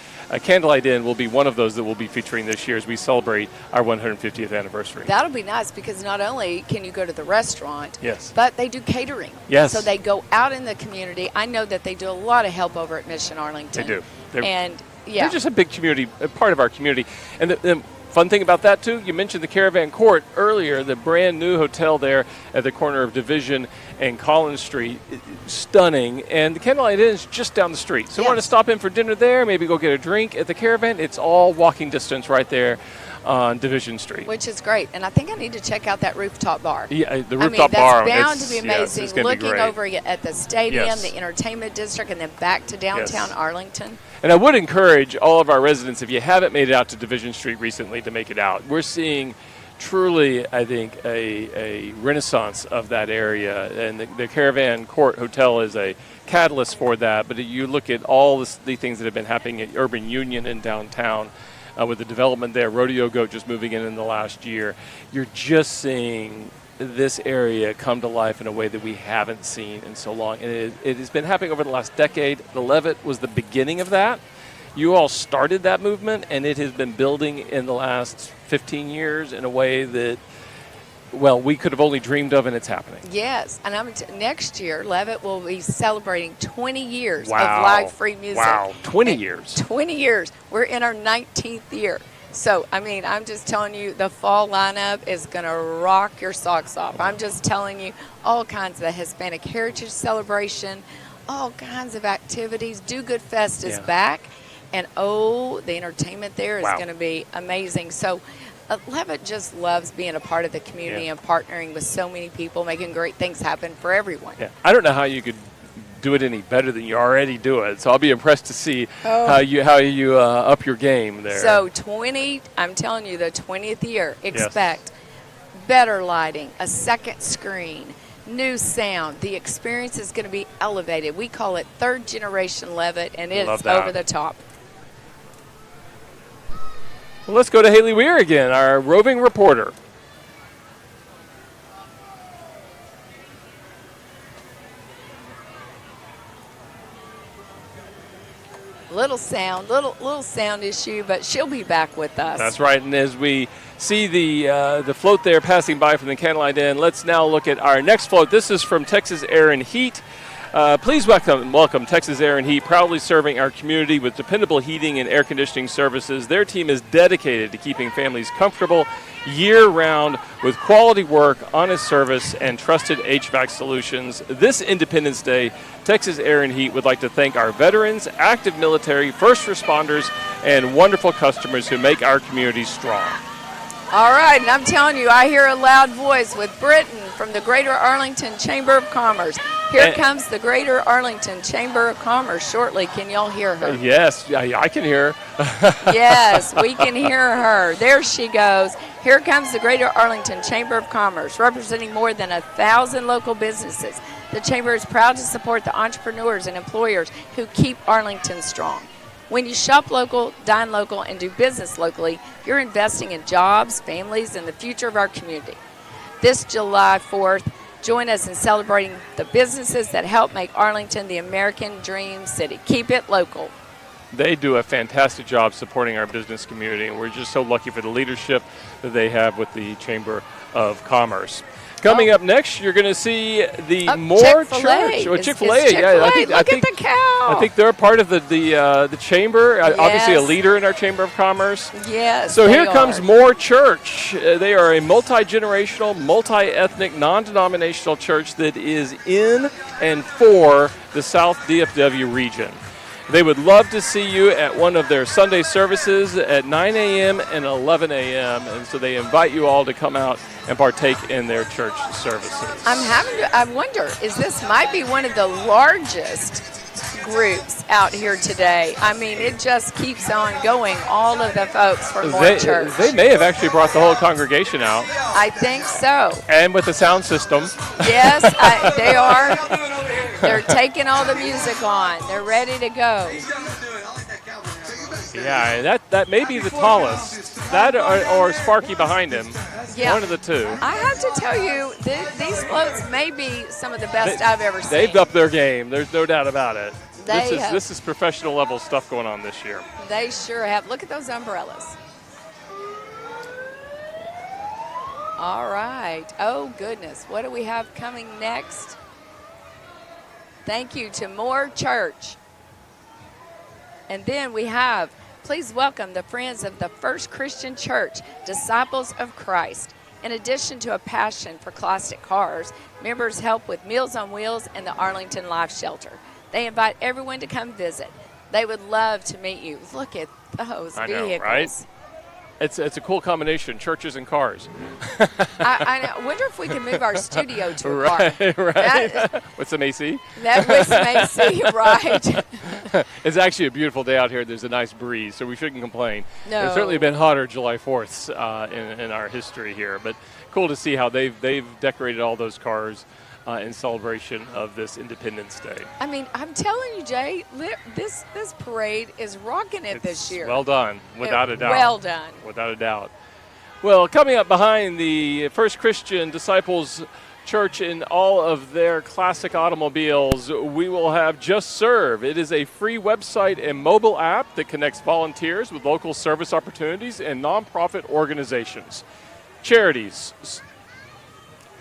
Candlelight Inn will be one of those that we'll be featuring this year as we celebrate our 150th anniversary. That'll be nice because not only can you go to the restaurant, yes, but they do catering. Yes. So they go out in the community. I know that they do a lot of help over at Mission Arlington. They do. They're just a big community, a part of our community. And the fun thing about that, too, you mentioned the Caravan Court earlier, the brand new hotel there at the corner of Division and Collins Street. Stunning. And the Candlelight Inn is just down the street. So want to stop in for dinner there, maybe go get a drink at the Caravan. It's all walking distance right there on Division Street. Which is great. And I think I need to check out that rooftop bar. Yeah, the rooftop bar. That's bound to be amazing. It's gonna be Looking great. over at the stadium, Yes. the entertainment district, and then back to downtown Arlington. And I would encourage all of our residents, if you haven't made it out to Division Street recently, to make it out. We're seeing truly, I think, a renaissance of that area. And the Caravan Court Hotel is a catalyst for that. But you look at all the things that have been happening at Urban Union in downtown with the development there, Rodeo Goat just moving in the last year. You're just seeing this area come to life in a way that we haven't seen in so long. And it has been happening over the last decade. The Levitt was the beginning of that. You all started that movement, and it has been building in the last 15 years in a way that, well, we could have only dreamed of, and it's happening. Yes, and next year, Levitt will be celebrating 20 years Wow. of live free music. Wow, 20 years. 20 years. We're in our 19th year. So, I mean, I'm just telling you, the fall lineup is going to rock your socks off. I'm just telling you, all kinds of the Hispanic Heritage Celebration, all kinds of activities. Do Good Fest is back, and the entertainment there is going to be amazing. So, Levitt just loves being a part of the community and partnering with so many people, making great things happen for everyone. Yeah. I don't know how you could do it any better than you already do it. So I'll be impressed to see how you up your game there. So I'm telling you, the 20th year, expect better lighting, a second screen, new sound. The experience is going to be elevated. We call it third generation Levitt, and it's over the top. Well, let's go to Haley Weir again, our roving reporter. Little sound issue, but she'll be back with us. That's right. And as we see the float there passing by from the Candlelight Inn, let's now look at our next float. This is from Texas Air and Heat. Please welcome Texas Air and Heat, proudly serving our community with dependable heating and air conditioning services. Their team is dedicated to keeping families comfortable year-round with quality work, honest service, and trusted HVAC solutions. This Independence Day, Texas Air and Heat would like to thank our veterans, active military, first responders, and wonderful customers who make our community strong. All right, and I'm telling you, I hear a loud voice with Britton from the Greater Arlington Chamber of Commerce. Here comes the Greater Arlington Chamber of Commerce shortly. Can y'all hear her? Yes, I can hear her. Yes, we can hear her. There she goes. Here comes the Greater Arlington Chamber of Commerce, representing more than 1,000 local businesses. The Chamber is proud to support the entrepreneurs and employers who keep Arlington strong. When you shop local, dine local, and do business locally, you're investing in jobs, families, and the future of our community. This July 4th, join us in celebrating the businesses that help make Arlington the American dream city. Keep it local. They do a fantastic job supporting our business community, and we're just so lucky for the leadership that they have with the Chamber of Commerce. Coming up next, you're going to see the Moore Church. Or Chick-fil-A, yeah. I think the cow. I think they're part of the chamber, obviously a leader in our Chamber of Commerce. Yes, so here comes Moore Church. They are a multi-generational, multi-ethnic, non-denominational church that is in and for the South DFW region. They would love to see you at one of their Sunday services at 9 a.m. and 11 a.m. And so they invite you all to come out and partake in their church services. I wonder, this might be one of the largest groups out here today. I mean, it just keeps on going, all of the folks from Moore Church. They may have actually brought the whole congregation out. I think so. And with the sound system. Yes, they are. They're taking all the music on. They're ready to go. Yeah, that may be the tallest. That or Sparky behind him. Yeah. One of the two. I have to tell you, these floats may be some of the best I've ever seen. They've upped their game. There's no doubt about it. This is professional level stuff going on this year. They sure have. Look at those umbrellas. All right. Oh, goodness. What do we have coming next? Thank you to Moore Church. And then we have, please welcome the Friends of the First Christian Church, Disciples of Christ. In addition to a passion for classic cars, members help with Meals on Wheels and the Arlington Life Shelter. They invite everyone to come visit. They would love to meet you. Look at those vehicles. I know, right? It's a cool combination, churches and cars. I wonder if we can move our studio to a car. Right. With some AC? That with some AC, right. It's actually a beautiful day out here. There's a nice breeze, so we shouldn't complain. No. It's certainly been hotter July 4th in our history here, but cool to see how they've decorated all those cars in celebration of this Independence Day. I mean, I'm telling you, Jay, this parade is rocking it this year. Well done, without a doubt. Well done. Without a doubt. Well, coming up behind the First Christian Disciples Church in all of their classic automobiles, we will have Just Serve. It is a free website and mobile app that connects volunteers with local service opportunities and nonprofit organizations. Charities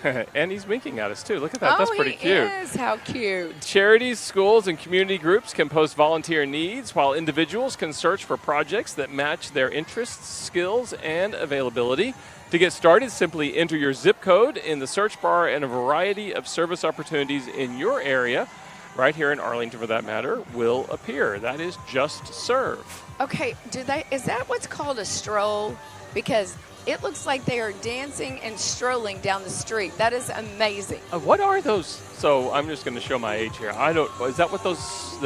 And he's winking at us, too. Look at that. That's pretty cute. He is. How cute. Charities, schools, and community groups can post volunteer needs, while individuals can search for projects that match their interests, skills, and availability. To get started, simply enter your zip code in the search bar, and a variety of service opportunities in your area, right here in Arlington for that matter, will appear. That is Just Serve. Okay, is that what's called a stroll? Because it looks like they are dancing and strolling down the street. That is amazing. What are those? So I'm just going to show my age here. Is that what the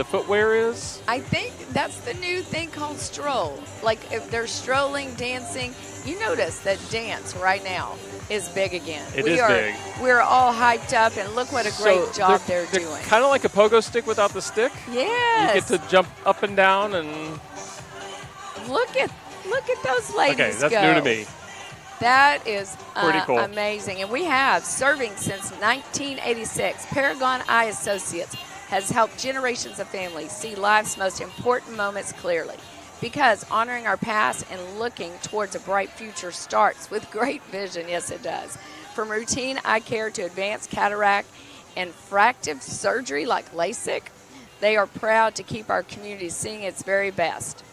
footwear is? I think that's the new thing called stroll. Like if they're strolling, dancing. You notice that dance right now is big again. It is big. We're all hyped up, and look what a great job they're doing. Kind of like a pogo stick without the stick. Yes. You get to jump up and down and. Look at those ladies Okay, that's go. new to me. That is pretty cool. Amazing. And we have, serving since 1986, Paragon Eye Associates has helped generations of families see life's most important moments clearly. Because honoring our past and looking towards a bright future starts with great vision. Yes, it does. From routine eye care to advanced cataract and refractive surgery like LASIK, they are proud to keep our community seeing its very best.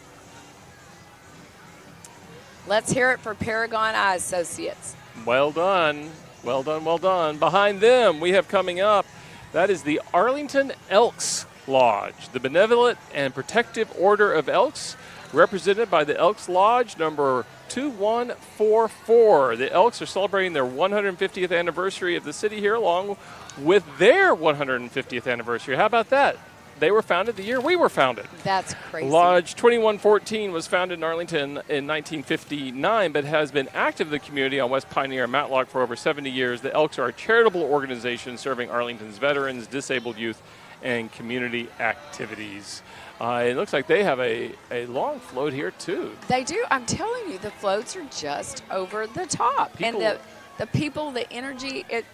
Let's hear it for Paragon Eye Associates. Well done. Well done, well done. Behind them, we have coming up, that is the Arlington Elks Lodge, the Benevolent and Protective Order of Elks, represented by the Elks Lodge number 2144. The Elks are celebrating their 150th anniversary of the city here, along with their 150th anniversary. How about that? They were founded the year we were founded. That's crazy. Lodge 2114 was founded in Arlington in 1959, but has been active in the community on West Pioneer and Matlock for over 70 years. The Elks are a charitable organization serving Arlington's veterans, disabled youth, and community activities. It looks like they have a long float here, too. They do. I'm telling you, the floats are just over the top. And the people, the energy, it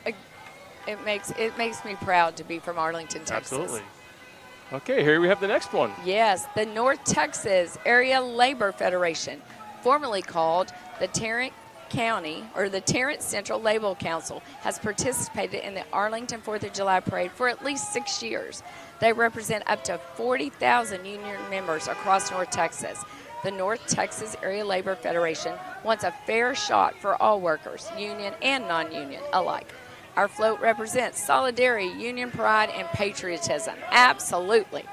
makes me proud to be from Arlington, Texas. Absolutely. Okay, here we have the next one. Yes, the North Texas Area Labor Federation, formerly called the Tarrant County or the Tarrant Central Labor Council, has participated in the Arlington 4th of July Parade for at least 6 years. They represent up to 40,000 union members across North Texas. The North Texas Area Labor Federation wants a fair shot for all workers, union and non-union alike. Our float represents solidarity, union pride, and patriotism. Absolutely.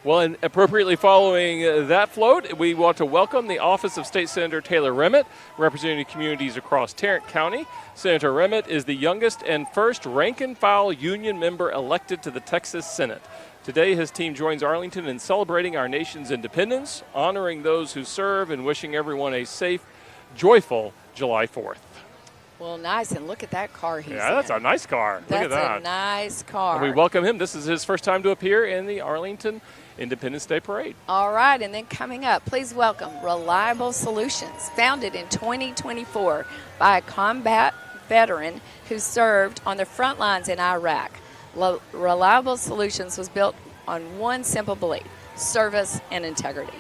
Well, and appropriately following that float, we want to welcome the Office of State Senator Taylor Remmett, representing communities across Tarrant County. Senator Remmett is the youngest and first rank-and-file union member elected to the Texas Senate. Today, his team joins Arlington in celebrating our nation's independence, honoring those who serve, and wishing everyone a safe, joyful July 4th. Well, nice, and look at that car he's in. Yeah, that's a nice car. Look at that. That's a nice car. And we welcome him. This is his first time to appear in the Arlington Independence Day Parade. All right, and then coming up, please welcome Reliable Solutions, founded in 2024 by a combat veteran who served on the front lines in Iraq. Reliable Solutions was built on one simple belief: service and integrity.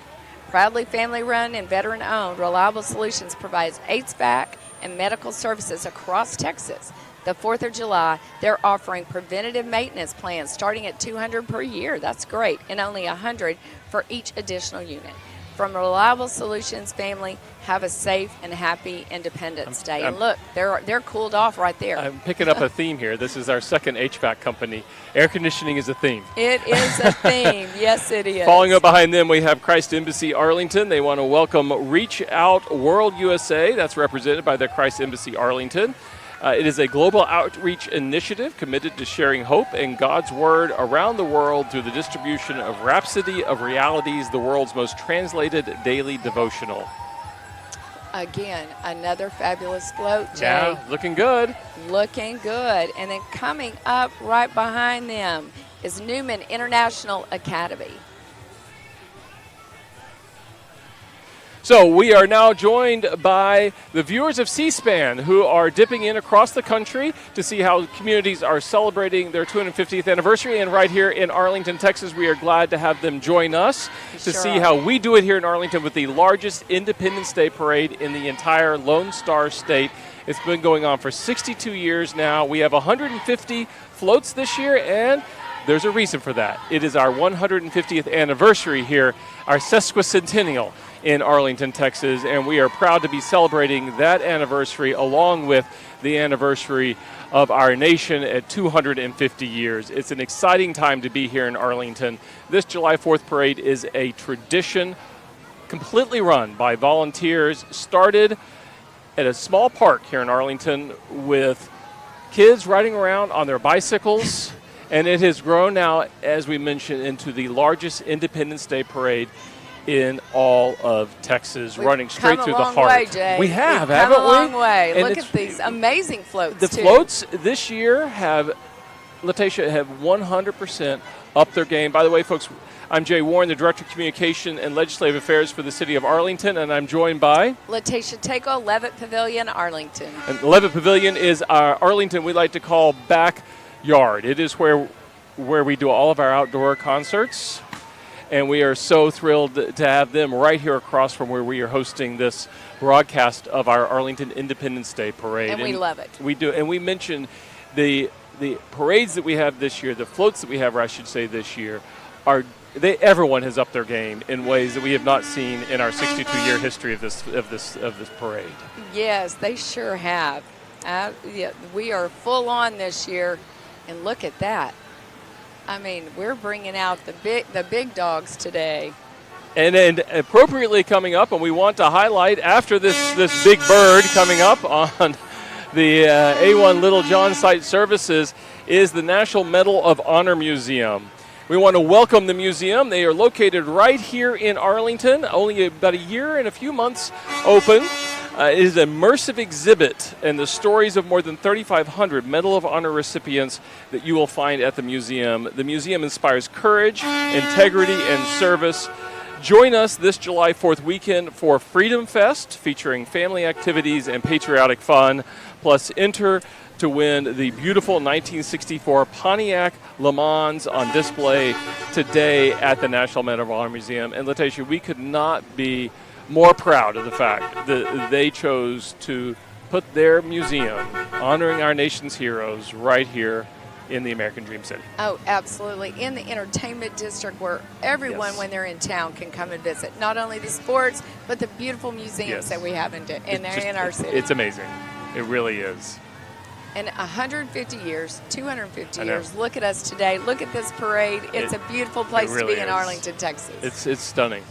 Proudly family-run and veteran-owned, Reliable Solutions provides HVAC and medical services across Texas. The 4th of July, they're offering preventative maintenance plans starting at $200 per year. That's great, and only $100 for each additional unit. From Reliable Solutions family, have a safe and happy Independence Day. And look, they're cooled off right there. I'm picking up a theme here. This is our second HVAC company. Air conditioning is a theme. It is a theme. Yes, it is. Following up behind them, we have Christ Embassy Arlington. They want to welcome Reach Out World USA. That's represented by the Christ Embassy Arlington. It is a global outreach initiative committed to sharing hope and God's Word around the world through the distribution of Rhapsody of Realities, the world's most translated daily devotional. Again, another fabulous float, Jay. Yeah, looking good. Looking good. And then coming up right behind them is Newman International Academy. So we are now joined by the viewers of C-SPAN who are dipping in across the country to see how communities are celebrating their 250th anniversary. And right here in Arlington, Texas, we are glad to have them join us to see how we do it here in Arlington with the largest Independence Day parade in the entire Lone Star State. It's been going on for 62 years now. We have 150 floats this year, and there's a reason for that. It is our 150th anniversary here, our sesquicentennial in Arlington, Texas, and we are proud to be celebrating that anniversary along with the anniversary of our nation at 250 years. It's an exciting time to be here in Arlington. This July 4th parade is a tradition completely run by volunteers, started at a small park here in Arlington with kids riding around on their bicycles, and it has grown now, as we mentioned, into the largest Independence Day parade in all of Texas, running straight through the heart. Way, Jay. We have, We've haven't come a long way. And look at these amazing floats. The floats this year have, Latasha, have 100% upped their game. By the way, folks, I'm Jay Warren, the Director of Communication and Legislative Affairs for the City of Arlington, and I'm joined by Latasha Tako, Levitt Pavilion, Arlington. And Levitt Pavilion is our Arlington we like to call backyard. It is where we do all of our outdoor concerts, and we are so thrilled to have them right here across from where we are hosting this broadcast of our Arlington Independence Day Parade. And we love it. We do, and we mentioned the parades that we have this year, the floats that we have, or I should say this year, everyone has upped their game in ways that we have not seen in our 62-year history of this parade. Yes, they sure have. Yeah, we are full on this year, and look at that. I mean, we're bringing out the big dogs today. And appropriately coming up, and we want to highlight after this big bird coming up on the A1 Little John Site Services is the National Medal of Honor Museum. We want to welcome the museum. They are located right here in Arlington, only about a year and a few months open. It is an immersive exhibit and the stories of more than 3,500 Medal of Honor recipients that you will find at the museum. The museum inspires courage, integrity, and service. Join us this July 4th weekend for Freedom Fest, featuring family activities and patriotic fun. Plus, enter to win the beautiful 1964 Pontiac Le Mans on display today at the National Medal of Honor Museum. And Latasha, we could not be more proud of the fact that they chose to put their museum honoring our nation's heroes right here in the American Dream City. Oh, absolutely. In the entertainment district where everyone, Yes. when they're in town, can come and visit. Not only the sports, but the beautiful museums Yes. that we have in our city. It's amazing. It really is. And 150 years, 250 I know. years. Look at us today. Look at this parade. It's a beautiful place really to be in is. Arlington, Texas. It's stunning.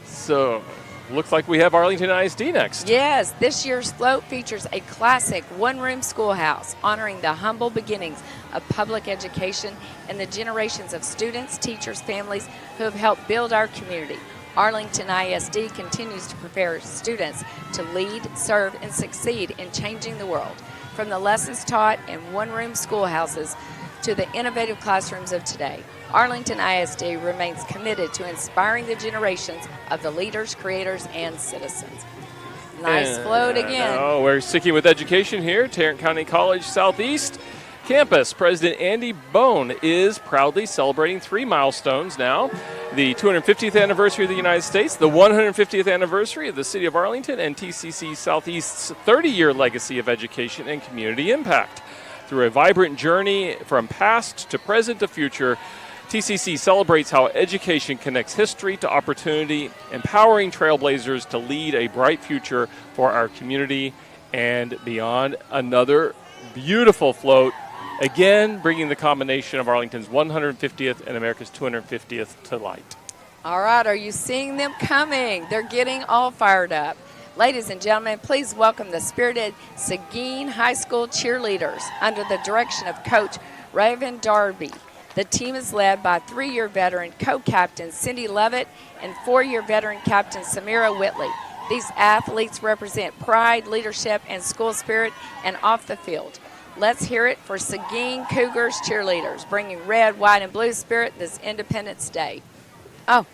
So, looks like we have Arlington ISD next. Yes, this year's float features a classic one-room schoolhouse honoring the humble beginnings of public education and the generations of students, teachers, families who have helped build our community. Arlington ISD continues to prepare students to lead, serve, and succeed in changing the world. From the lessons taught in one-room schoolhouses to the innovative classrooms of today, Arlington ISD remains committed to inspiring the generations of the leaders, creators, and citizens. Nice float again. Oh, we're sticking with education here. Tarrant County College Southeast Campus President Andy Bone is proudly celebrating 3 milestones now. The 250th anniversary of the United States, the 150th anniversary of the City of Arlington, and TCC Southeast's 30-year legacy of education and community impact. Through a vibrant journey from past to present to future, TCC celebrates how education connects history to opportunity, empowering trailblazers to lead a bright future for our community and beyond. Another beautiful float, again bringing the combination of Arlington's 150th and America's 250th to light. All right, are you seeing them coming? They're getting all fired up. Ladies and gentlemen, please welcome the spirited Seguin High School cheerleaders under the direction of Coach Raven Darby. The team is led by 3-year veteran co-captain Cindy Levitt and 4-year veteran captain Samira Whitley. These athletes represent pride, leadership, and school spirit and off the field. Let's hear it for Seguin Cougars cheerleaders, bringing red, white, and blue spirit this Independence Day. Oh,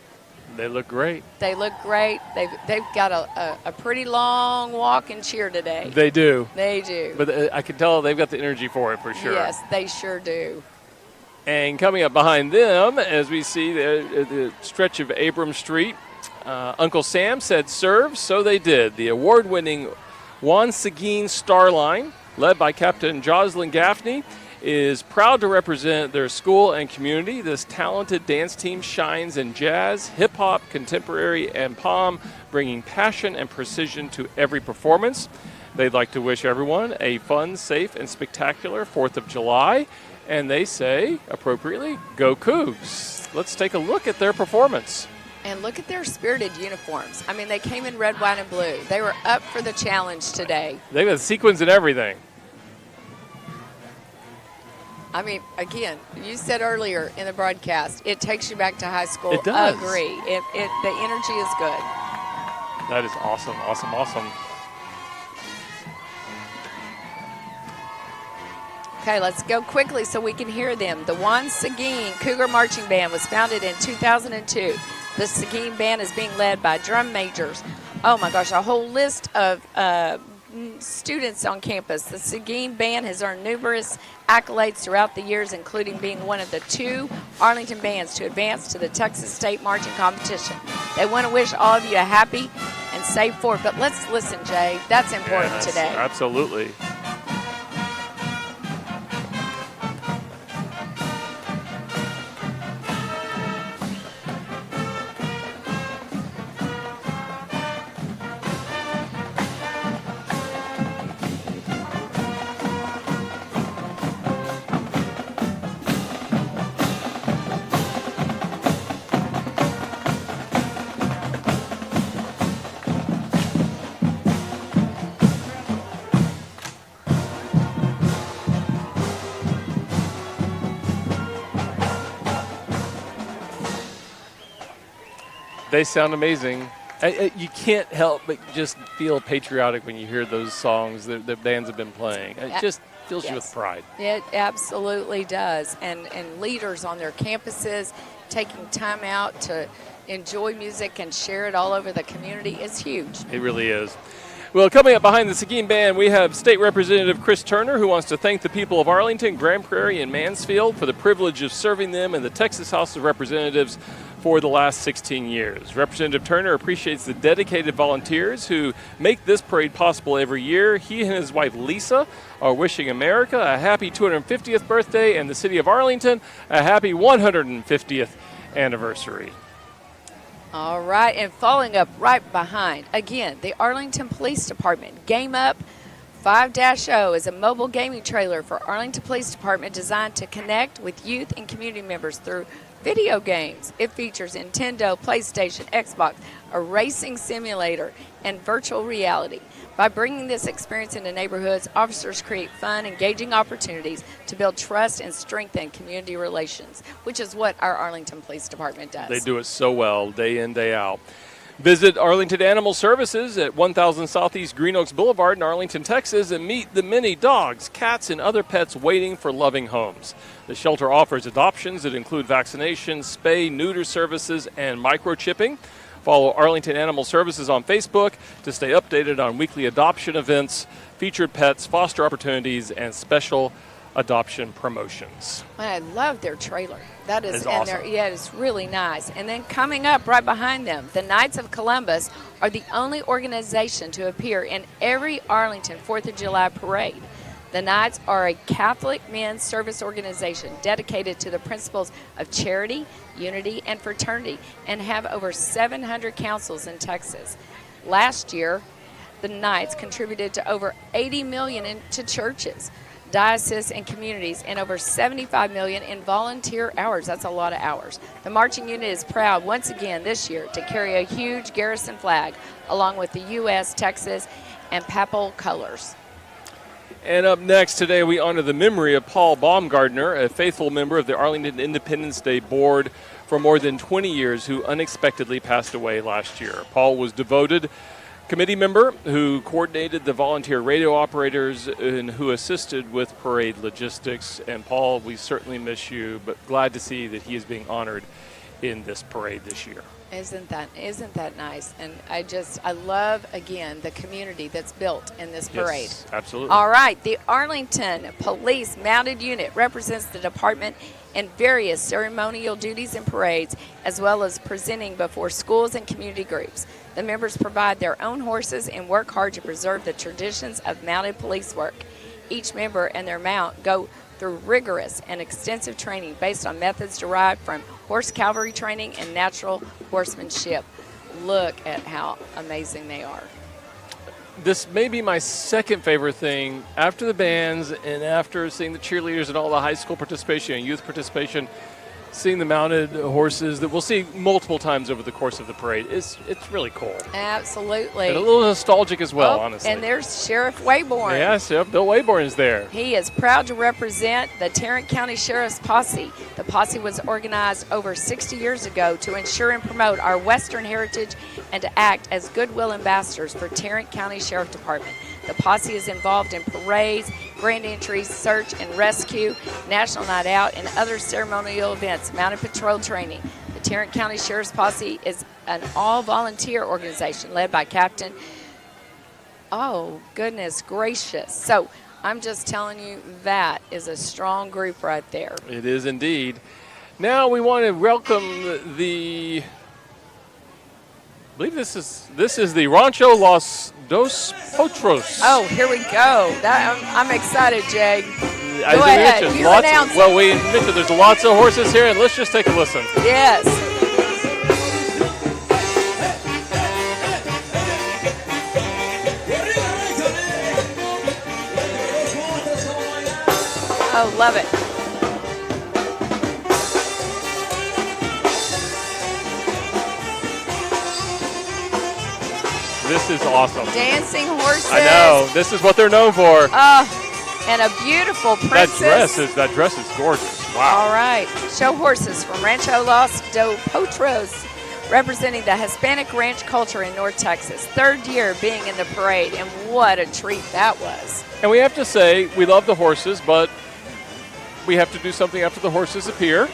They look great. they look great. They've got a pretty long walk and cheer today. They do. They do. But I can tell they've got the energy for it for sure. Yes, they sure do. And coming up behind them, as we see the stretch of Abram Street, Uncle Sam said serve, so they did. The award-winning Juan Seguin Starline, led by Captain Jocelyn Gaffney, is proud to represent their school and community. This talented dance team shines in jazz, hip-hop, contemporary, and pom, bringing passion and precision to every performance. They'd like to wish everyone a fun, safe, and spectacular 4th of July. And they say, appropriately, go Cougs. Let's take a look at their performance. And look at their spirited uniforms. I mean, they came in red, white, and blue. They were up for the challenge today. They got sequins and everything. I mean, again, you said earlier in the broadcast, it takes you back to high school. It does. Agree. The energy is good. That is awesome, awesome, awesome. Okay, let's go quickly so we can hear them. The Juan Seguin Cougar Marching Band was founded in 2002. The Seguin Band is being led by drum majors. Oh my gosh, a whole list of students on campus. The Seguin Band has earned numerous accolades throughout the years, including being one of the 2 Arlington bands to advance to the Texas State Marching Competition. They want to wish all of you a happy and safe 4th. But let's listen, Jay. That's important today. Absolutely. They sound amazing. You can't help but just feel patriotic when you hear those songs that the bands have been playing. It just fills you with pride. It absolutely does. And leaders on their campuses taking time out to enjoy music and share it all over the community is huge. It really is. Well, coming up behind the Seguin Band, we have State Representative Chris Turner, who wants to thank the people of Arlington, Grand Prairie, and Mansfield for the privilege of serving them in the Texas House of Representatives for the last 16 years. Representative Turner appreciates the dedicated volunteers who make this parade possible every year. He and his wife Lisa are wishing America a happy 250th birthday and the city of Arlington a happy 150th anniversary. All right, and following up right behind, again, the Arlington Police Department. Game Up 5-0 is a mobile gaming trailer for Arlington Police Department designed to connect with youth and community members through video games. It features Nintendo, PlayStation, Xbox, a racing simulator, and virtual reality. By bringing this experience into neighborhoods, officers create fun, engaging opportunities to build trust and strengthen community relations, which is what our Arlington Police Department does. They do it so well, day in, day out. Visit Arlington Animal Services at 1000 Southeast Green Oaks Boulevard in Arlington, Texas, and meet the many dogs, cats, and other pets waiting for loving homes. The shelter offers adoptions that include vaccinations, spay, neuter services, and microchipping. Follow Arlington Animal Services on Facebook to stay updated on weekly adoption events, featured pets, foster opportunities, and special adoption promotions. I love their trailer. That is awesome. Yeah, it's really nice. And then coming up right behind them, the Knights of Columbus are the only organization to appear in every Arlington 4th of July parade. The Knights are a Catholic men's service organization dedicated to the principles of charity, unity, and fraternity, and have over 700 councils in Texas. Last year, the Knights contributed to over $80 million into churches, dioceses, and communities, and over $75 million in volunteer hours. That's a lot of hours. The marching unit is proud once again this year to carry a huge garrison flag along with the U.S., Texas, and papal colors. And up next today, we honor the memory of Paul Baumgardner, a faithful member of the Arlington Independence Day Board for more than 20 years, who unexpectedly passed away last year. Paul was devoted committee member who coordinated the volunteer radio operators and who assisted with parade logistics. And Paul, we certainly miss you, but glad to see that he is being honored in this parade this year. Isn't that nice? And I love, again, the community that's built in this parade. Yes, absolutely. All right, the Arlington Police Mounted Unit represents the department in various ceremonial duties and parades, as well as presenting before schools and community groups. The members provide their own horses and work hard to preserve the traditions of mounted police work. Each member and their mount go through rigorous and extensive training based on methods derived from horse cavalry training and natural horsemanship. Look at how amazing they are. This may be my second favorite thing after the bands and after seeing the cheerleaders and all the high school participation and youth participation. Seeing the mounted horses that we'll see multiple times over the course of the parade. It's really cool. Absolutely. And a little nostalgic as well, honestly. And there's Sheriff Wayborn. Yes, Bill Wayborn is there. He is proud to represent the Tarrant County Sheriff's Posse. The posse was organized over 60 years ago to ensure and promote our Western heritage and to act as goodwill ambassadors for Tarrant County Sheriff Department. The posse is involved in parades, grand entries, search and rescue, National Night Out, and other ceremonial events, mounted patrol training. The Tarrant County Sheriff's Posse is an all-volunteer organization led by Captain. Oh, goodness gracious. So I'm just telling you, that is a strong group right there. It is indeed. Now we want to welcome the, I believe this is the Rancho Los Dos Potros. Oh, here we go. I'm excited, Jay. Go As ahead. mentioned, You announce it. we mentioned there's lots of horses here, and let's just take a listen. Yes. Oh, love it. This is awesome. Dancing horses. I know. This is what they're known for. And a beautiful princess. That dress is gorgeous. Wow. All right. Show horses from Rancho Los Dos Potros, representing the Hispanic ranch culture in North Texas. Third year being in the parade, and what a treat that was. And we have to say, we love the horses, but we have to do something after the horses appear.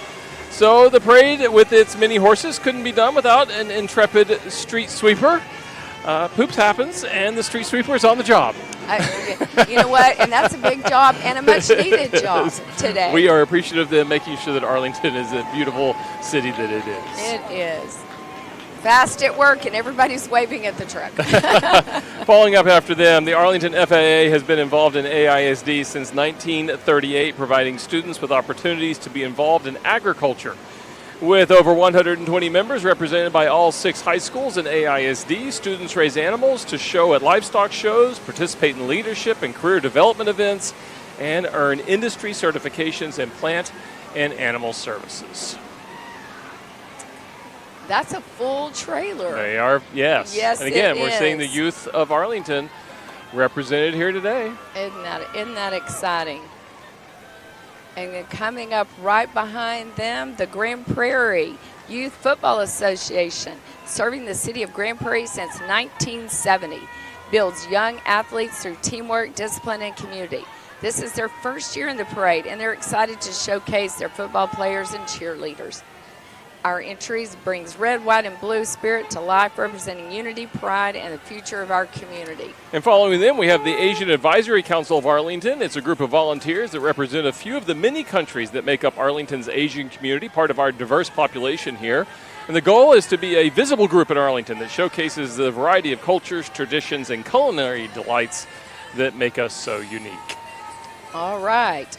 So the parade with its many horses couldn't be done without an intrepid street sweeper. Poops happens, and the street sweeper is on the job. You know what? And that's a big job and a much-needed job today. We are appreciative of them making sure that Arlington is a beautiful city that it is. It is. Fast at work, and everybody's waving at the truck. Following up after them, the Arlington FAA has been involved in AISD since 1938, providing students with opportunities to be involved in agriculture. With over 120 members represented by all 6 high schools in AISD, students raise animals to show at livestock shows, participate in leadership and career development events, and earn industry certifications in plant and animal services. That's a full trailer. They are, yes. Yes, and again, it we're seeing the is. youth of Arlington represented here today. Isn't that exciting? And then coming up right behind them, the Grand Prairie Youth Football Association, serving the city of Grand Prairie since 1970, builds young athletes through teamwork, discipline, and community. This is their first year in the parade, and they're excited to showcase their football players and cheerleaders. Our entries brings red, white, and blue spirit to life, representing unity, pride, and the future of our community. And following them, we have the Asian Advisory Council of Arlington. It's a group of volunteers that represent a few of the many countries that make up Arlington's Asian community, part of our diverse population here. And the goal is to be a visible group in Arlington that showcases the variety of cultures, traditions, and culinary delights that make us so unique. All right.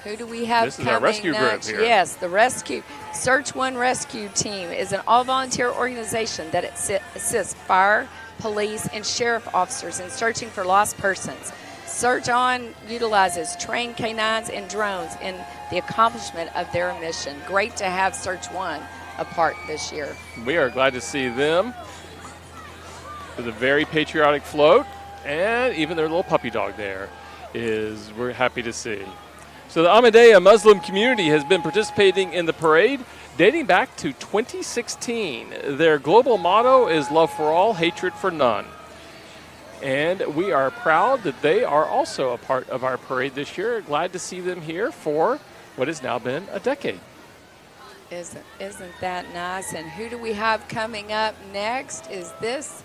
Who do we have This is coming our rescue group next? here. Yes, the rescue. Search One Rescue Team is an all-volunteer organization that assists fire, police, and sheriff officers in searching for lost persons. Search On utilizes trained canines and drones in the accomplishment of their mission. Great to have Search One a part this year. We are glad to see them with a very patriotic float, and even their little puppy dog there we're happy to see. So the Ahmadiyya Muslim community has been participating in the parade dating back to 2016. Their global motto is love for all, hatred for none. And we are proud that they are also a part of our parade this year. Glad to see them here for what has now been a decade. Isn't that nice? And who do we have coming up next? Is this?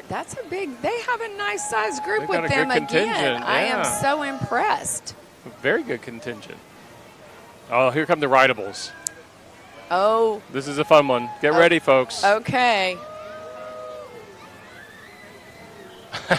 That's a big. They have a nice sized group They've got with a them good again. contingent, I am yeah. so impressed. Very good contingent. Oh, here come the rideables. Oh. This is a fun one. Get ready, folks. Okay.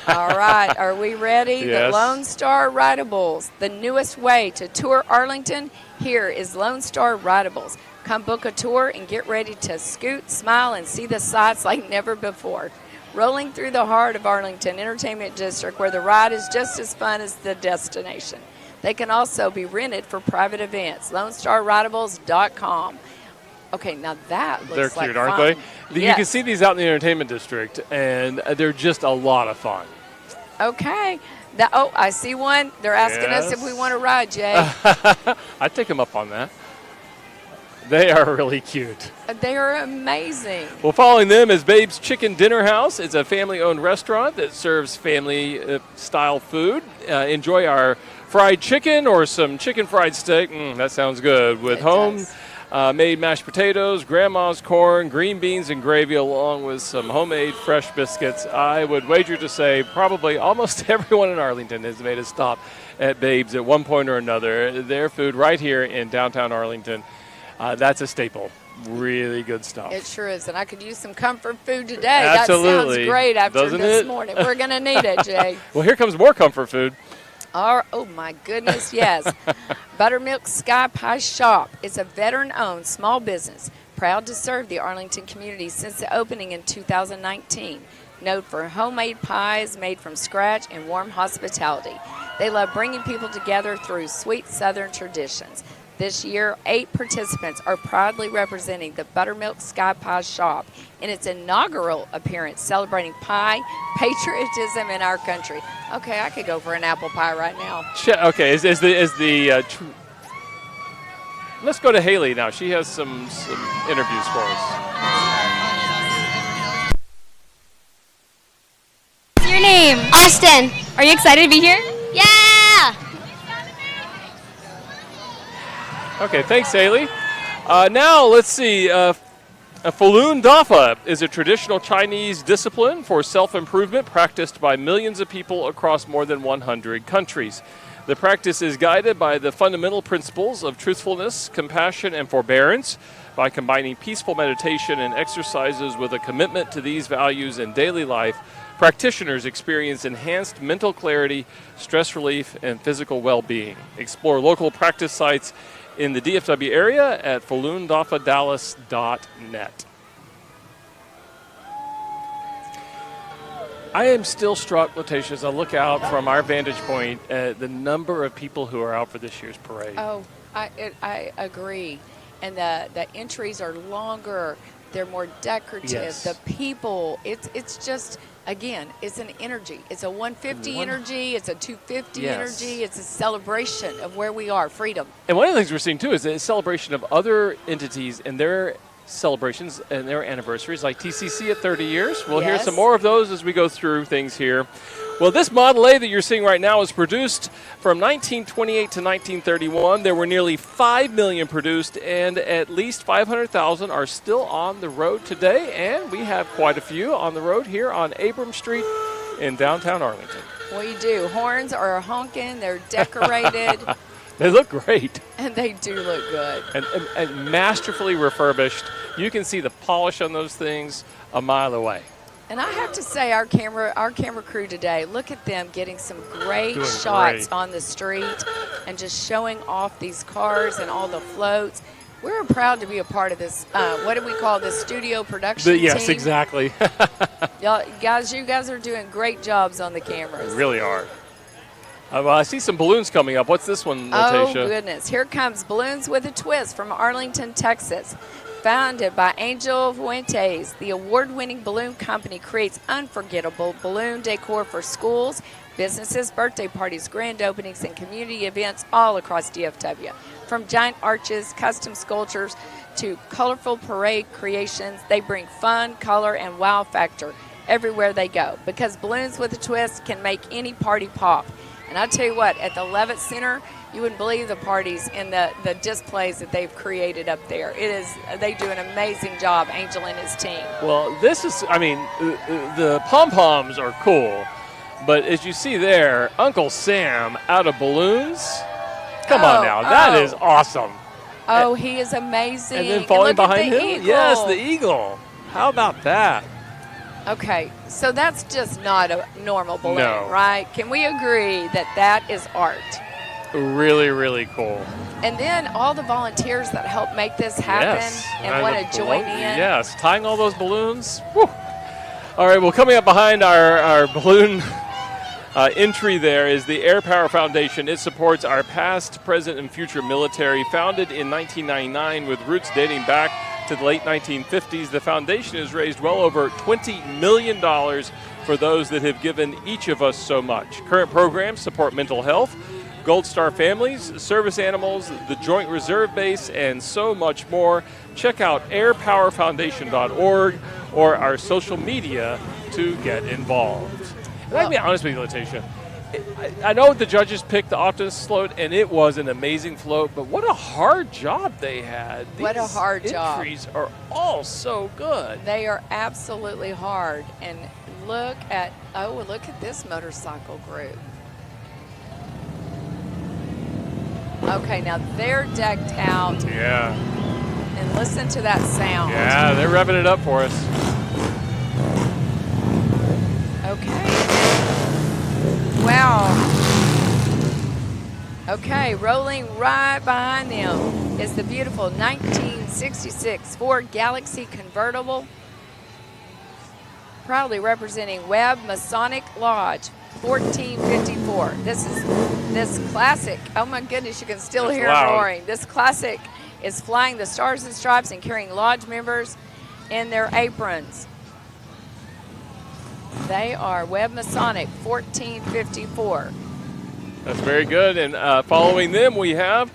All right, are we ready? Yes. The Lone Star Rideables, the newest way to tour Arlington. Here is Lone Star Rideables. Come book a tour and get ready to scoot, smile, and see the sights like never before. Rolling through the heart of Arlington Entertainment District, where the ride is just as fun as the destination. They can also be rented for private events. LoneStarRideables.com. Okay, now that looks They're like cute, aren't fun. they? You Yes. can see these out in the entertainment district, and they're just a lot of fun. Okay. I see one. They're asking us if we want to ride, Jay. I'd take them up on that. They are really cute. They are amazing. Well, following them is Babe's Chicken Dinner House. It's a family-owned restaurant that serves family-style food. Enjoy our fried chicken or some chicken fried steak. That sounds good. With home-made mashed potatoes, grandma's corn, green beans, and gravy, along with some homemade fresh biscuits. I would wager to say probably almost everyone in Arlington has made a stop at Babe's at one point or another. Their food right here in downtown Arlington. That's a staple. Really good stuff. It sure is, and I could use some comfort food today. Absolutely. That sounds great after Doesn't this it? morning. We're going to need it, Jay. Well, here comes more comfort food. Oh, my goodness, yes. Buttermilk Sky Pie Shop. It's a veteran-owned small business, proud to serve the Arlington community since the opening in 2019. Known for homemade pies made from scratch and warm hospitality. They love bringing people together through sweet Southern traditions. This year, 8 participants are proudly representing the Buttermilk Sky Pie Shop in its inaugural appearance, celebrating pie patriotism in our country. Okay, I could go for an apple pie right now. Okay, let's go to Haley now. She has some interviews for us. What's your name? Austin. Are you excited to be here? Yeah. Okay, thanks, Haley. Now, let's see. Falun Dafa is a traditional Chinese discipline for self-improvement practiced by millions of people across more than 100 countries. The practice is guided by the fundamental principles of truthfulness, compassion, and forbearance. By combining peaceful meditation and exercises with a commitment to these values in daily life, practitioners experience enhanced mental clarity, stress relief, and physical well-being. Explore local practice sites in the DFW area at falundafadallas.net. I am still struck, Latasha, as I look out from our vantage point at the number of people who are out for this year's parade. Oh, I agree. And the entries are longer. They're more decorative. Yes. The people, it's just, again, it's an energy. It's a 150 energy. It's a 250 Yes. energy. It's a celebration of where we are, freedom. And one of the things we're seeing, too, is a celebration of other entities and their celebrations and their anniversaries, like TCC at 30 years. We'll hear Yes. some more of those as we go through things here. Well, this Model A that you're seeing right now was produced from 1928 to 1931. There were nearly 5 million produced, and at least 500,000 are still on the road today, and we have quite a few on the road here on Abram Street in downtown Arlington. We do. Horns are honking. They're decorated. They look great. And they do look good. And masterfully refurbished. You can see the polish on those things a mile away. And I have to say, our camera crew today, look at them getting some great Doing shots great. on the street and just showing off these cars and all the floats. We're proud to be a part of this. What do we call this? Studio production team. Yes, exactly. You guys are doing great jobs on the cameras. Really are. Well, I see some balloons coming up. What's this one, Latasha? Oh, goodness. Here comes Balloons with a Twist from Arlington, Texas. Founded by Angel Fuentes, the award-winning balloon company creates unforgettable balloon decor for schools, businesses, birthday parties, grand openings, and community events all across DFW. From giant arches, custom sculptures, to colorful parade creations, they bring fun, color, and wow factor everywhere they go, because Balloons with a Twist can make any party pop. And I tell you what, at the Levitt Center, you wouldn't believe the parties and the displays that they've created up there. They do an amazing job, Angel and his team. Well, this is, I mean, the pom-poms are cool, but as you see there, Uncle Sam out of balloons. Come on now, that is awesome. Oh, he is amazing. And then falling behind him? Eagle. Yes, the eagle. How about that? Okay, so that's just not a normal balloon, No. right? Can we agree that that is art? Really, really cool. And then all the volunteers that help make this happen and want to join in. Yes, tying all those balloons. Whew. All right, well, coming up behind our balloon entry there is the Air Power Foundation. It supports our past, present, and future military. Founded in 1999 with roots dating back to the late 1950s, the foundation has raised well over $20 million for those that have given each of us so much. Current programs support mental health, Gold Star families, service animals, the Joint Reserve Base, and so much more. Check out airpowerfoundation.org or our social media to get involved. And I can be honest with you, Letitia. I know the judges picked the optimist float, and it was an amazing float, but what a hard job they had. What a hard job. These entries are all so good. They are absolutely hard. And look at this motorcycle group. Okay, now they're decked out. Yeah. And listen to that sound. Yeah, they're revving it up for us. Okay. Wow. Okay, rolling right behind them is the beautiful 1966 Ford Galaxy convertible, proudly representing Webb Masonic Lodge, 1454. This classic. Oh my goodness, you can still That's hear loud. it roaring. This classic is flying the stars and stripes and carrying lodge members in their aprons. They are Webb Masonic 1454. That's very good. And following them, we have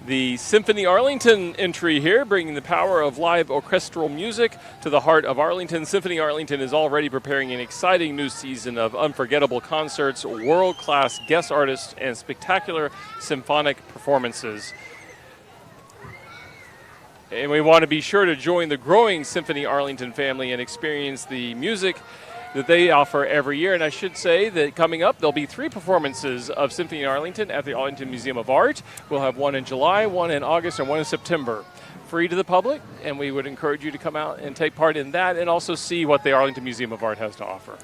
the Symphony Arlington entry here, bringing the power of live orchestral music to the heart of Arlington. Symphony Arlington is already preparing an exciting new season of unforgettable concerts, world-class guest artists, and spectacular symphonic performances. And we want to be sure to join the growing Symphony Arlington family and experience the music that they offer every year. And I should say that coming up, there'll be 3 performances of Symphony Arlington at the Arlington Museum of Art. We'll have one in July, one in August, and one in September. Free to the public, and we would encourage you to come out and take part in that and also see what the Arlington Museum of Art has to offer.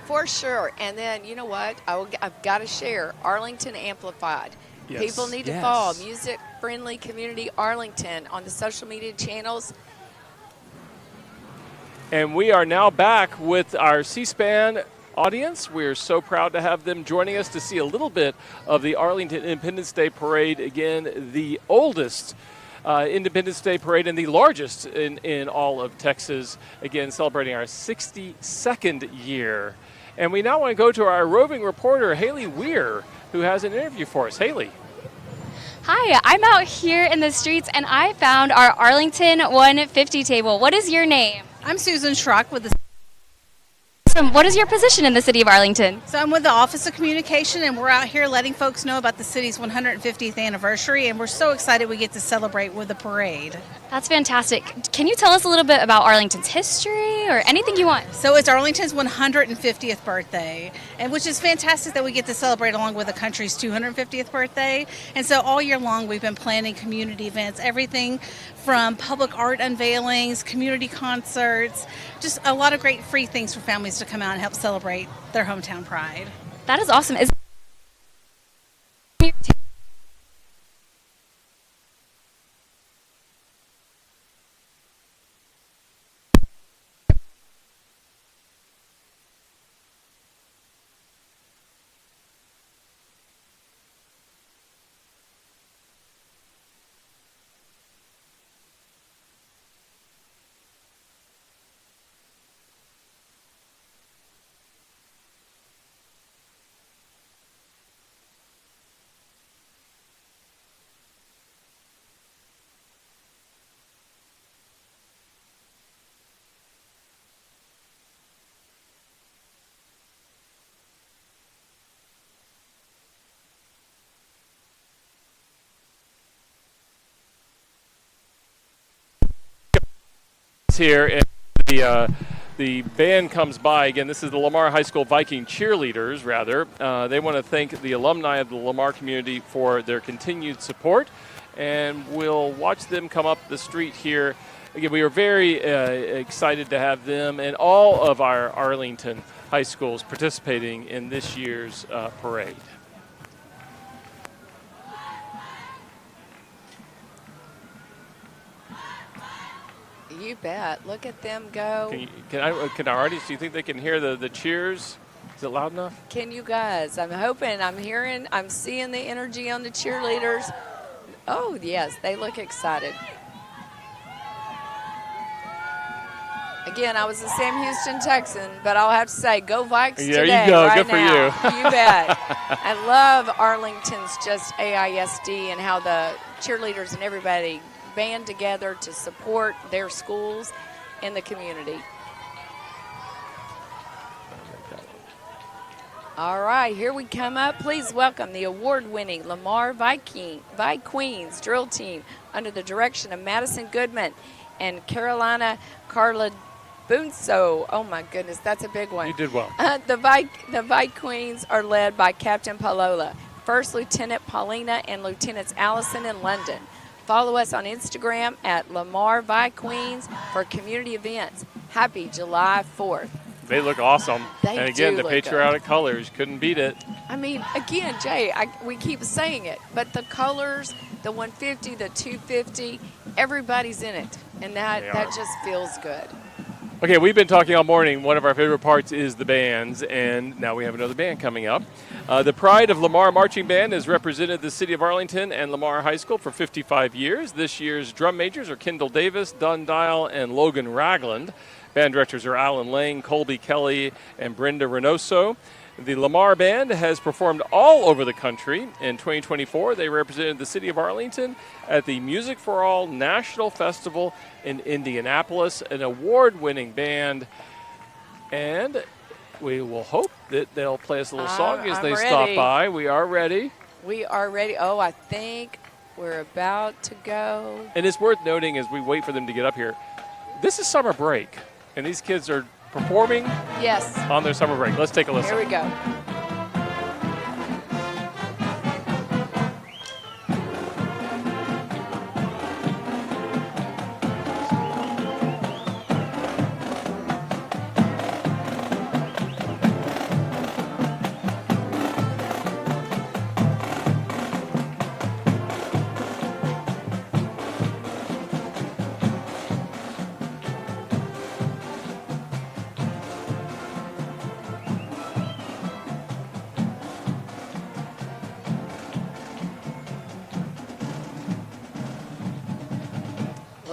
For sure. And then, you know what? I've got to share Arlington Amplified. Yes. People need to follow Music Friendly Community Arlington on the social media channels. And we are now back with our C-SPAN audience. We're so proud to have them joining us to see a little bit of the Arlington Independence Day Parade. Again, the oldest Independence Day Parade and the largest in all of Texas. Again, celebrating our 62nd year. And we now want to go to our roving reporter, Haley Weir, who has an interview for us. Haley. Hi, I'm out here in the streets and I found our Arlington 150 table. What is your name? I'm Susan Schrock with the. What is your position in the city of Arlington? So I'm with the Office of Communication, and we're out here letting folks know about the city's 150th anniversary, and we're so excited we get to celebrate with a parade. That's fantastic. Can you tell us a little bit about Arlington's history or anything you want? So it's Arlington's 150th birthday, and which is fantastic that we get to celebrate along with the country's 250th birthday. And so all year long we've been planning community events, everything from public art unveilings, community concerts, just a lot of great free things for families to come out and help celebrate their hometown pride. That is awesome. here, and the band comes by. Again, this is the Lamar High School Viking cheerleaders, rather. They want to thank the alumni of the Lamar community for their continued support, and we'll watch them come up the street here. Again, we are very excited to have them and all of our Arlington high schools participating in this year's parade. You bet. Look at them go. Can our audience, do you think they can hear the cheers? Is it loud enough? Can you guys? I'm hoping, I'm seeing the energy on the cheerleaders. Oh, yes, they look excited. Again, I was a Sam Houston Texan, but I'll have to say, go Vikes today. There you go. Right Good for now. you. You bet. I love Arlington's just AISD and how the cheerleaders and everybody band together to support their schools and the community. All right, here we come up. Please welcome the award-winning Lamar Vikings drill team under the direction of Madison Goodman and Carolina Carla Bunso. Oh my goodness, that's a big one. You did well. The Vikings are led by Captain Palola, First Lieutenant Paulina, and Lieutenants Allison and London. Follow us on Instagram at Lamar Vikings for community events. Happy July 4th. They look awesome. They and again, do the look patriotic colors, couldn't beat it. I mean, again, Jay, we keep saying it, but the colors, the 150, the 250, everybody's in it, and that just feels good. Okay, we've been talking all morning. One of our favorite parts is the bands, and now we have another band coming up. The Pride of Lamar Marching Band has represented the city of Arlington and Lamar High School for 55 years. This year's drum majors are Kendall Davis, Dunn Dial, and Logan Ragland. Band directors are Alan Lang, Colby Kelly, and Brenda Reynoso. The Lamar Band has performed all over the country. In 2024, they represented the city of Arlington at the Music for All National Festival in Indianapolis, an award-winning band. And we will hope that they'll play us a little song as they stop by. We are ready. We are ready. Oh, I think we're about to go. And it's worth noting as we wait for them to get up here, this is summer break, and these kids are performing on their summer break. Let's take a listen. Here we go.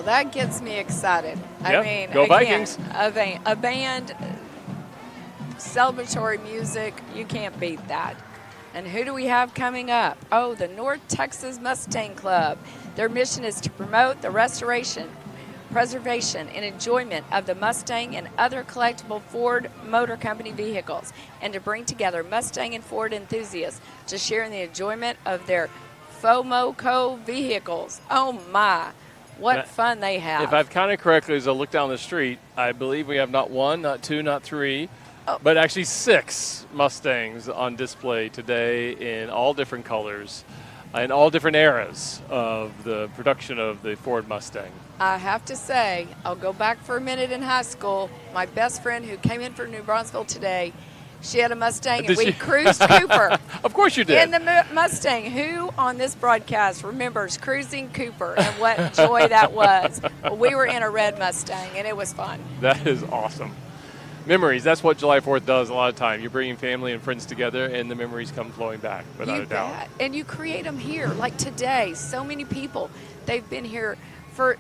That gets me excited. Yep. I mean, Go again, Vikings. a band, celebratory music, you can't beat that. And who do we have coming up? Oh, the North Texas Mustang Club. Their mission is to promote the restoration, preservation, and enjoyment of the Mustang and other collectible Ford Motor Company vehicles, and to bring together Mustang and Ford enthusiasts to share in the enjoyment of their FOMOCO vehicles. Oh my. What fun they have. If I've counted correctly, as I look down the street, I believe we have not one, not two, not three, but actually 6 Mustangs on display today in all different colors, in all different eras of the production of the Ford Mustang. I have to say, I'll go back for a minute in high school. My best friend who came in for New Braunfels today, she had a Mustang, and we cruised Cooper. Of course you did. In the Mustang. Who on this broadcast remembers cruising Cooper and what joy that was? Well, we were in a red Mustang, and it was fun. That is awesome. Memories, that's what July 4th does a lot of time. You're bringing family and friends together, and the memories come flowing back, without a doubt. Bet. And you create them here. Like today, so many people, they've been here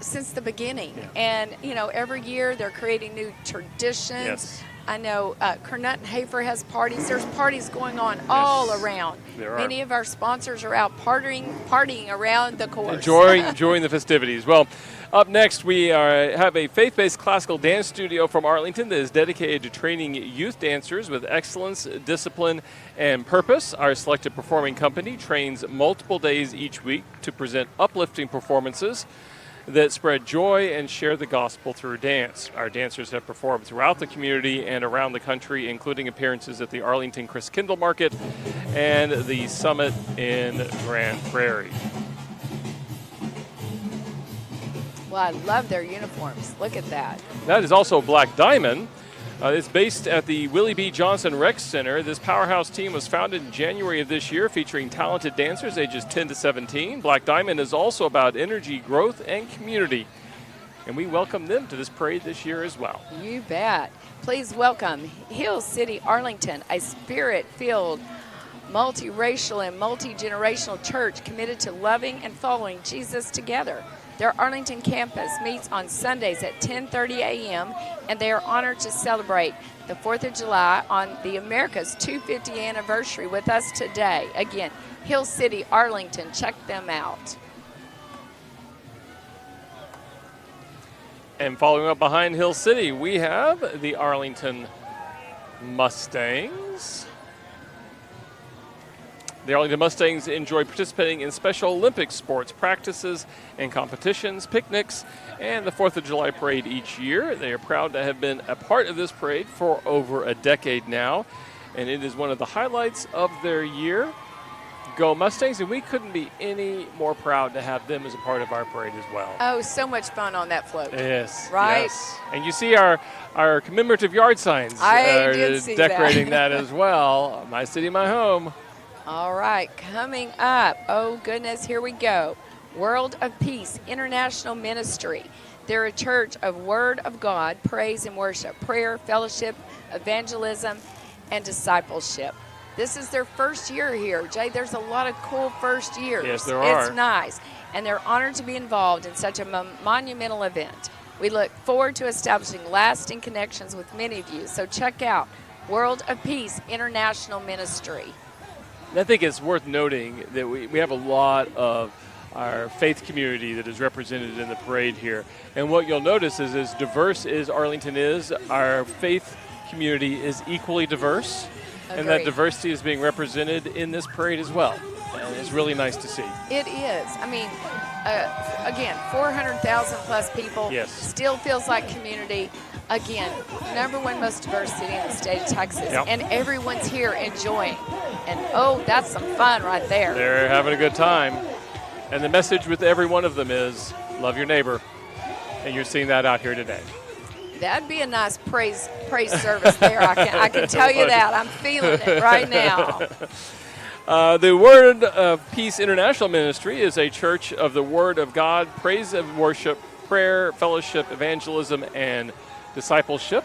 since the beginning. Yeah. And, every year they're creating new traditions. Yes. I know Kernut and Hafer has parties. There's parties going on all around. There are. Many of our sponsors are out partying around the course. Enjoying the festivities. Well, up next, we have a faith-based classical dance studio from Arlington that is dedicated to training youth dancers with excellence, discipline, and purpose. Our selected performing company trains multiple days each week to present uplifting performances. that spread joy and share the gospel through dance. Our dancers have performed throughout the community and around the country, including appearances at the Arlington Christkindl Market and the Summit in Grand Prairie. Well, I love their uniforms. Look at that. That is also Black Diamond. It's based at the Willie B. Johnson Rec Center. This powerhouse team was founded in January of this year, featuring talented dancers ages 10 to 17. Black Diamond is also about energy, growth, and community. And we welcome them to this parade this year as well. You bet. Please welcome Hill City, Arlington, a spirit-filled, multiracial, and multi-generational church committed to loving and following Jesus together. Their Arlington campus meets on Sundays at 10:30 a.m., and they are honored to celebrate the 4th of July on the America's 250th anniversary with us today. Again, Hill City, Arlington, check them out. And following up behind Hill City, we have the Arlington Mustangs. The Arlington Mustangs enjoy participating in Special Olympics sports practices and competitions, picnics, and the 4th of July parade each year. They are proud to have been a part of this parade for over a decade now, and it is one of the highlights of their year. Go Mustangs, and we couldn't be any more proud to have them as a part of our parade as well. Oh, so much fun on that float. Yes. Right? Yes. And you see our commemorative yard signs I did see decorating that as well. My city, my home. All right, coming up, oh goodness, here we go. World of Peace International Ministry. They're a church of Word of God, praise and worship, prayer, fellowship, evangelism, and discipleship. This is their first year here. Jay, there's a lot of cool first years. Yes, there are. It's nice, and they're honored to be involved in such a monumental event. We look forward to establishing lasting connections with many of you, so check out World of Peace International Ministry. I think it's worth noting that we have a lot of our faith community that is represented in the parade here. And what you'll notice is, as diverse as Arlington is, our faith community is equally diverse. Agreed. And that diversity is being represented in this parade as well. And it's really nice to see. It is. I mean, again, 400,000 plus people. Yes. Still feels like community. Again, #1 most diverse city in the state of Texas. Yep. And everyone's here enjoying. And oh, that's some fun right there. They're having a good time. And the message with every one of them is, love your neighbor. And you're seeing that out here today. That'd be a nice praise service there. I can tell you that. I'm feeling it right now. The Word of Peace International Ministry is a church of the Word of God, praise and worship, prayer, fellowship, evangelism, and discipleship,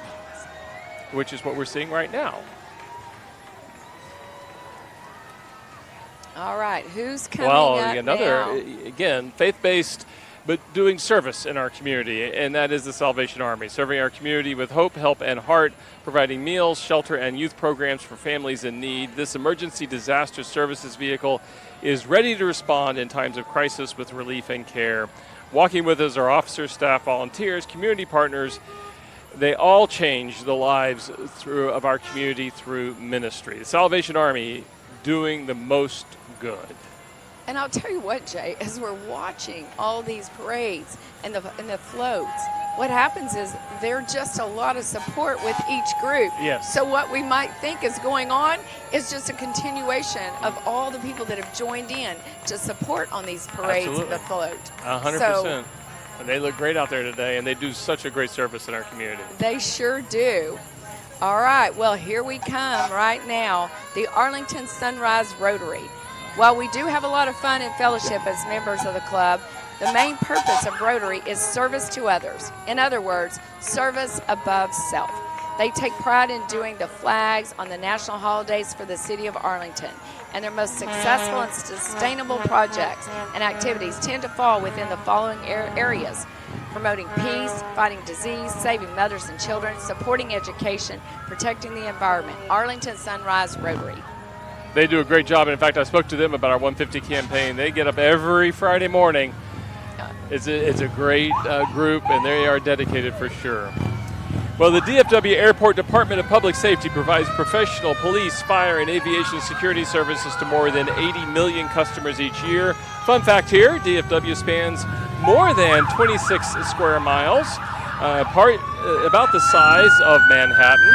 which is what we're seeing right now. All right, who's coming well, up another, now? again, faith-based, but doing service in our community, and that is the Salvation Army, serving our community with hope, help, and heart, providing meals, shelter, and youth programs for families in need. This emergency disaster services vehicle is ready to respond in times of crisis with relief and care. Walking with us are officers, staff, volunteers, community partners. They all change the lives of our community through ministry. The Salvation Army doing the most good. And I'll tell you what, Jay, as we're watching all these parades and the floats, what happens is there's just a lot of support with each group. Yes. So what we might think is going on is just a continuation of all the people that have joined in to support on these parades and the float. 100%. So, and they look great out there today, and they do such a great service in our community. they sure do. All right, well, here we come right now, the Arlington Sunrise Rotary. While we do have a lot of fun and fellowship as members of the club, the main purpose of Rotary is service to others. In other words, service above self. They take pride in doing the flags on the national holidays for the city of Arlington, and their most successful and sustainable projects and activities tend to fall within the following areas: promoting peace, fighting disease, saving mothers and children, supporting education, protecting the environment. Arlington Sunrise Rotary. They do a great job, and in fact, I spoke to them about our 150 campaign. They get up every Friday morning. It's a great group, and they are dedicated for sure. Well, the DFW Airport Department of Public Safety provides professional police, fire, and aviation security services to more than 80 million customers each year. Fun fact here, DFW spans more than 26 square miles, about the size of Manhattan.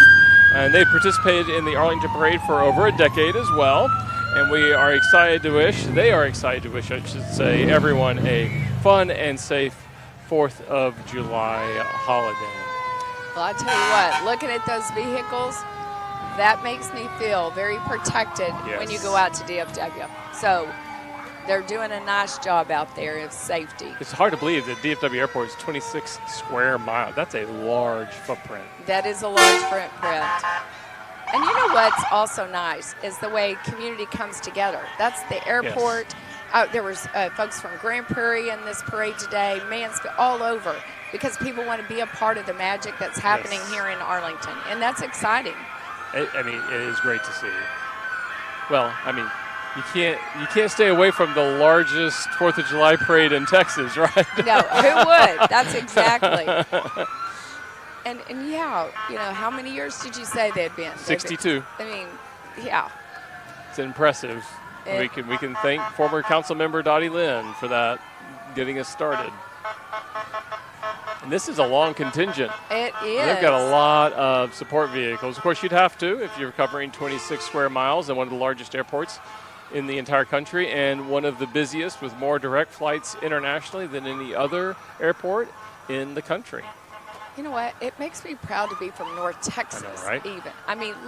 And they participated in the Arlington Parade for over a decade as well. And they are excited to wish, I should say, everyone a fun and safe 4th of July holiday. Well, I tell you what, looking at those vehicles, that makes me feel very protected when you go out to DFW. So they're doing a nice job out there of safety. It's hard to believe that DFW Airport is 26 square miles. That's a large footprint. That is a large footprint. And you know what's also nice is the way community comes together. That's the airport. Yes. There was folks from Grand Prairie in this parade today, Mansfield, all over, because people want to be a part of the magic that's happening here in Arlington, and that's exciting. It is great to see. Well, you can't stay away from the largest 4th of July parade in Texas, right? No, who would? That's exactly. And yeah, how many years did you say they'd been? 62. Yeah. It's impressive. We can thank former council member Dottie Lynn for that, getting us started. And this is a long contingent. It is. They've got a lot of support vehicles. Of course, you'd have to if you're covering 26 square miles and one of the largest airports in the entire country and one of the busiest with more direct flights internationally than any other airport in the country. You know what? It makes me proud to be from North Texas, right? even.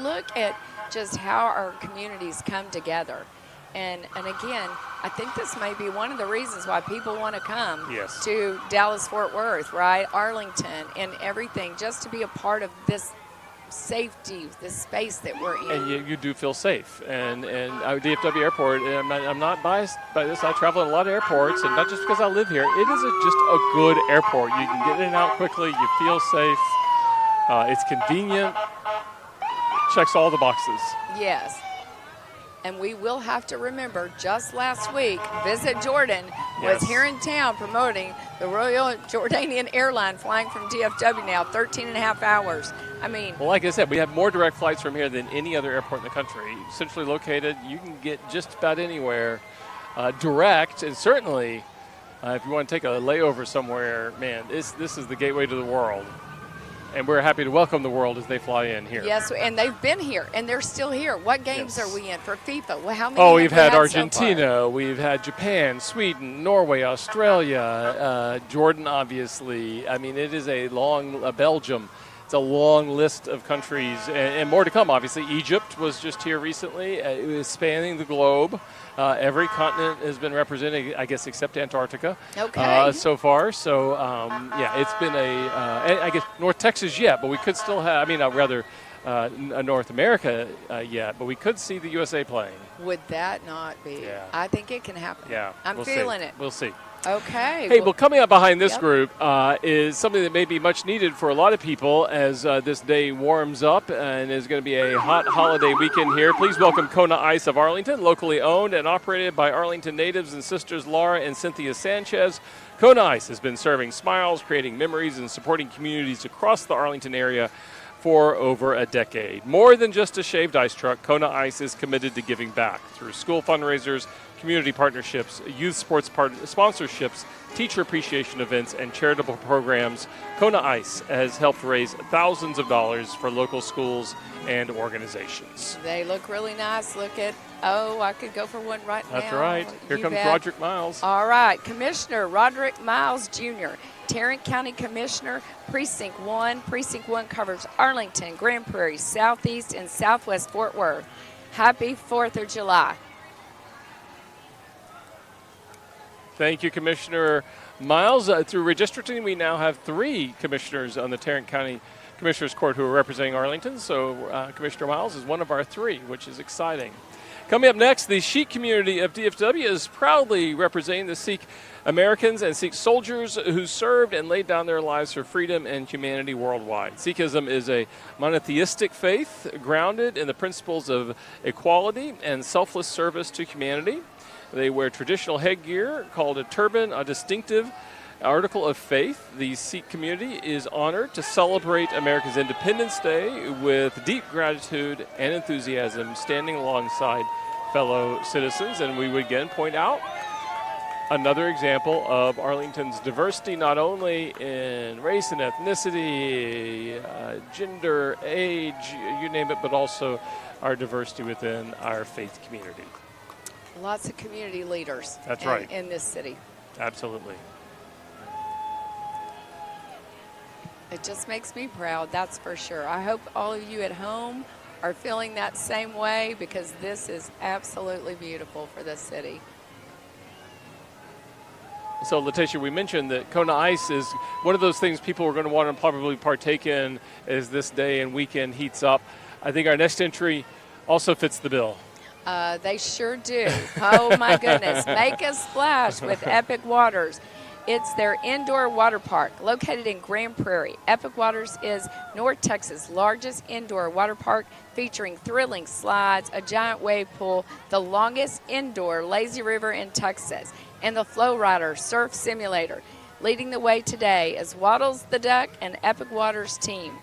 Look at just how our communities come together. And again, I think this may be one of the reasons why people want to come to Dallas-Fort Worth, right? Arlington and everything, just to be a part of this safety, this space that we're in. And you do feel safe. And DFW Airport, and I'm not biased by this. I travel in a lot of airports, and not just because I live here. It is just a good airport. You can get in and out quickly. You feel safe. It's convenient. Checks all the boxes. Yes. And we will have to remember, just last week, Visit Jordan was here in town promoting the Royal Jordanian Airline flying from DFW now, 13 and a half hours. Well, like I said, we have more direct flights from here than any other airport in the country. Centrally located, you can get just about anywhere direct. And certainly, if you want to take a layover somewhere, man, this is the gateway to the world. And we're happy to welcome the world as they fly in here. Yes, and they've been here, and they're still here. What games are we in for FIFA? Well, how many? We've had Argentina, we've had Japan, Sweden, Norway, Australia, Jordan, obviously. It is a long Belgium. It's a long list of countries, and more to come, obviously. Egypt was just here recently. It was spanning the globe. Every continent has been represented, I guess, except Antarctica so far. So, it's been I guess North Texas yet, but we could still have, North America yet, but we could see the USA playing. Would that not be? Yeah. I think it can happen. Yeah. I'm feeling it. We'll see. Okay. Hey, well, coming up behind this group is something that may be much needed for a lot of people as this day warms up and is going to be a hot holiday weekend here. Please welcome Kona Ice of Arlington, locally owned and operated by Arlington natives and sisters Laura and Cynthia Sanchez. Kona Ice has been serving smiles, creating memories, and supporting communities across the Arlington area for over a decade. More than just a shaved ice truck, Kona Ice is committed to giving back through school fundraisers, community partnerships, youth sports sponsorships, teacher appreciation events, and charitable programs. Kona Ice has helped raise thousands of dollars for local schools and organizations. They look really nice. Look at, I could go for one right now. That's right. Here comes Roderick Miles. All right. Commissioner Roderick Miles, Jr., Tarrant County Commissioner, Precinct 1. Precinct 1 covers Arlington, Grand Prairie, Southeast, and Southwest Fort Worth. Happy 4th of July. Thank you, Commissioner Miles. Through redistricting, we now have 3 commissioners on the Tarrant County Commissioners Court who are representing Arlington. So Commissioner Miles is one of our 3, which is exciting. Coming up next, the Sikh community of DFW is proudly representing the Sikh Americans and Sikh soldiers who served and laid down their lives for freedom and humanity worldwide. Sikhism is a monotheistic faith grounded in the principles of equality and selfless service to humanity. They wear traditional headgear called a turban, a distinctive article of faith. The Sikh community is honored to celebrate America's Independence Day with deep gratitude and enthusiasm, standing alongside fellow citizens. And we would again point out another example of Arlington's diversity, not only in race and ethnicity, gender, age, you name it, but also our diversity within our faith community. Lots of community leaders. That's right. In this city. Absolutely. It just makes me proud, that's for sure. I hope all of you at home are feeling that same way, because this is absolutely beautiful for the city. So, Letitia, we mentioned that Kona Ice is one of those things people are going to want to probably partake in as this day and weekend heats up. I think our next entry also fits the bill. They sure do. Oh, my goodness. Make a splash with Epic Waters. It's their indoor water park located in Grand Prairie. Epic Waters is North Texas' largest indoor water park, featuring thrilling slides, a giant wave pool, the longest indoor lazy river in Texas, and the Flow Rider Surf Simulator. Leading the way today is Waddles the Duck and Epic Waters team.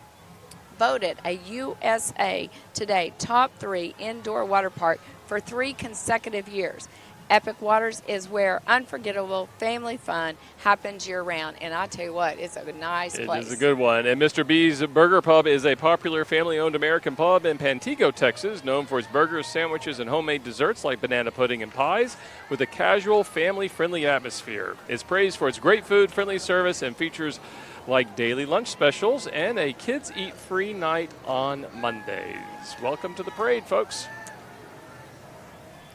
Voted a USA Today Top 3 indoor water park for 3 consecutive years. Epic Waters is where unforgettable family fun happens year-round. And I tell you what, it's a nice place. It is a good one. And Mr. B's Burger Pub is a popular family-owned American pub in Pantego, Texas, known for its burgers, sandwiches, and homemade desserts like banana pudding and pies, with a casual, family-friendly atmosphere. It's praised for its great food, friendly service, and features like daily lunch specials and a kids eat free night on Mondays. Welcome to the parade, folks.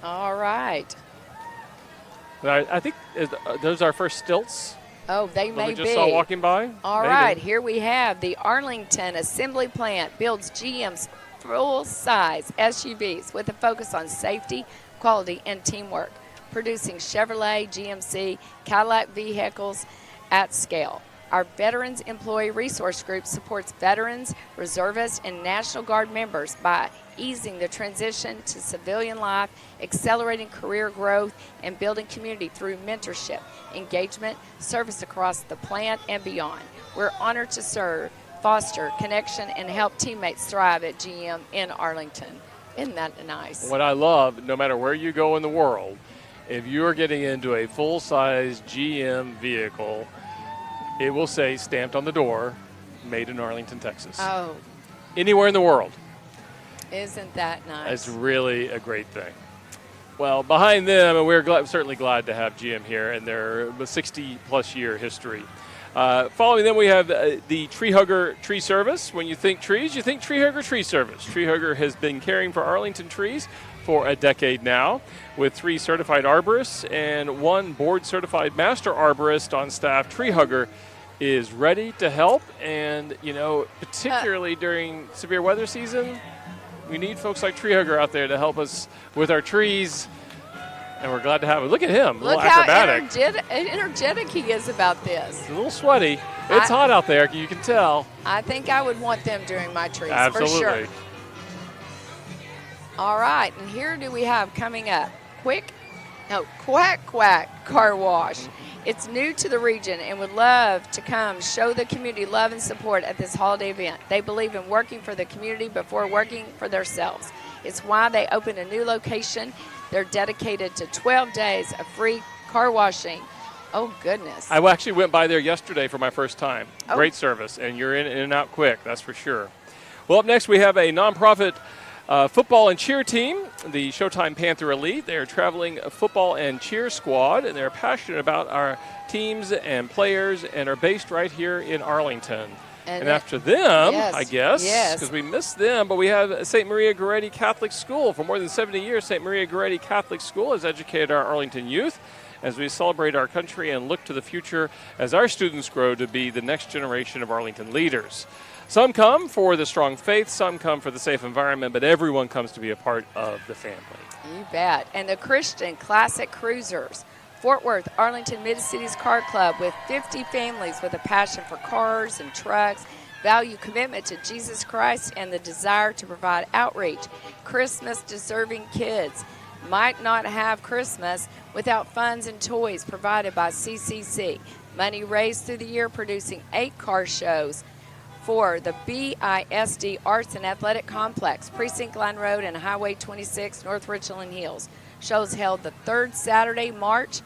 All right. I think those are our first stilts. Oh, they may be. We just saw walking by. All right, here we have the Arlington Assembly Plant builds GM's full-size SUVs with a focus on safety, quality, and teamwork, producing Chevrolet, GMC, Cadillac vehicles at scale. Our Veterans Employee Resource Group supports veterans, reservists, and National Guard members by easing the transition to civilian life, accelerating career growth, and building community through mentorship, engagement, service across the plant, and beyond. We're honored to serve, foster connection, and help teammates thrive at GM in Arlington. Isn't that nice? What I love, no matter where you go in the world, if you're getting into a full-size GM vehicle, it will say, stamped on the door, made in Arlington, Texas. Oh. Anywhere in the world. Isn't that nice? It's really a great thing. Well, behind them, and we're certainly glad to have GM here and their 60-plus year history. Following them, we have the Tree Hugger Tree Service. When you think trees, you think Tree Hugger Tree Service. Tree Hugger has been caring for Arlington trees for a decade now, with 3 certified arborists and 1 board-certified master arborist on staff. Tree Hugger is ready to help, and, you know, particularly during severe weather season, we need folks like Tree Hugger out there to help us with our trees, and we're glad to have him. Look at him, a Look little acrobatic. how energetic he is about this. He's a little sweaty. It's hot out there, you can tell. I think I would want them doing my trees, Absolutely. for sure. All right, and here do we have coming up, Quack Quack Car Wash. It's new to the region and would love to come show the community love and support at this holiday event. They believe in working for the community before working for themselves. It's why they opened a new location. They're dedicated to 12 days of free car washing. Oh, goodness. I actually went by there yesterday for my first time. Oh. Great service, and you're in and out quick, that's for sure. Well, up next we have a nonprofit football and cheer team, the Showtime Panther Elite. They're traveling football and cheer squad, and they're passionate about our teams and players and are based right here in Arlington. And after them, yes, I guess, yes. because we missed them, but we have St. Maria Goretti Catholic School. For more than 70 years, St. Maria Goretti Catholic School has educated our Arlington youth as we celebrate our country and look to the future as our students grow to be the next generation of Arlington leaders. Some come for the strong faith, some come for the safe environment, but everyone comes to be a part of the family. You bet. And the Christian Classic Cruisers, Fort Worth, Arlington Mid-Cities Car Club, with 50 families with a passion for cars and trucks, value, commitment to Jesus Christ, and the desire to provide outreach. Christmas-deserving kids might not have Christmas without funds and toys provided by CCC. Money raised through the year producing 8 car shows for the BISD Arts and Athletic Complex, Precinct Line Road and Highway 26, North Richland Hills. Shows held the 3rd Saturday, March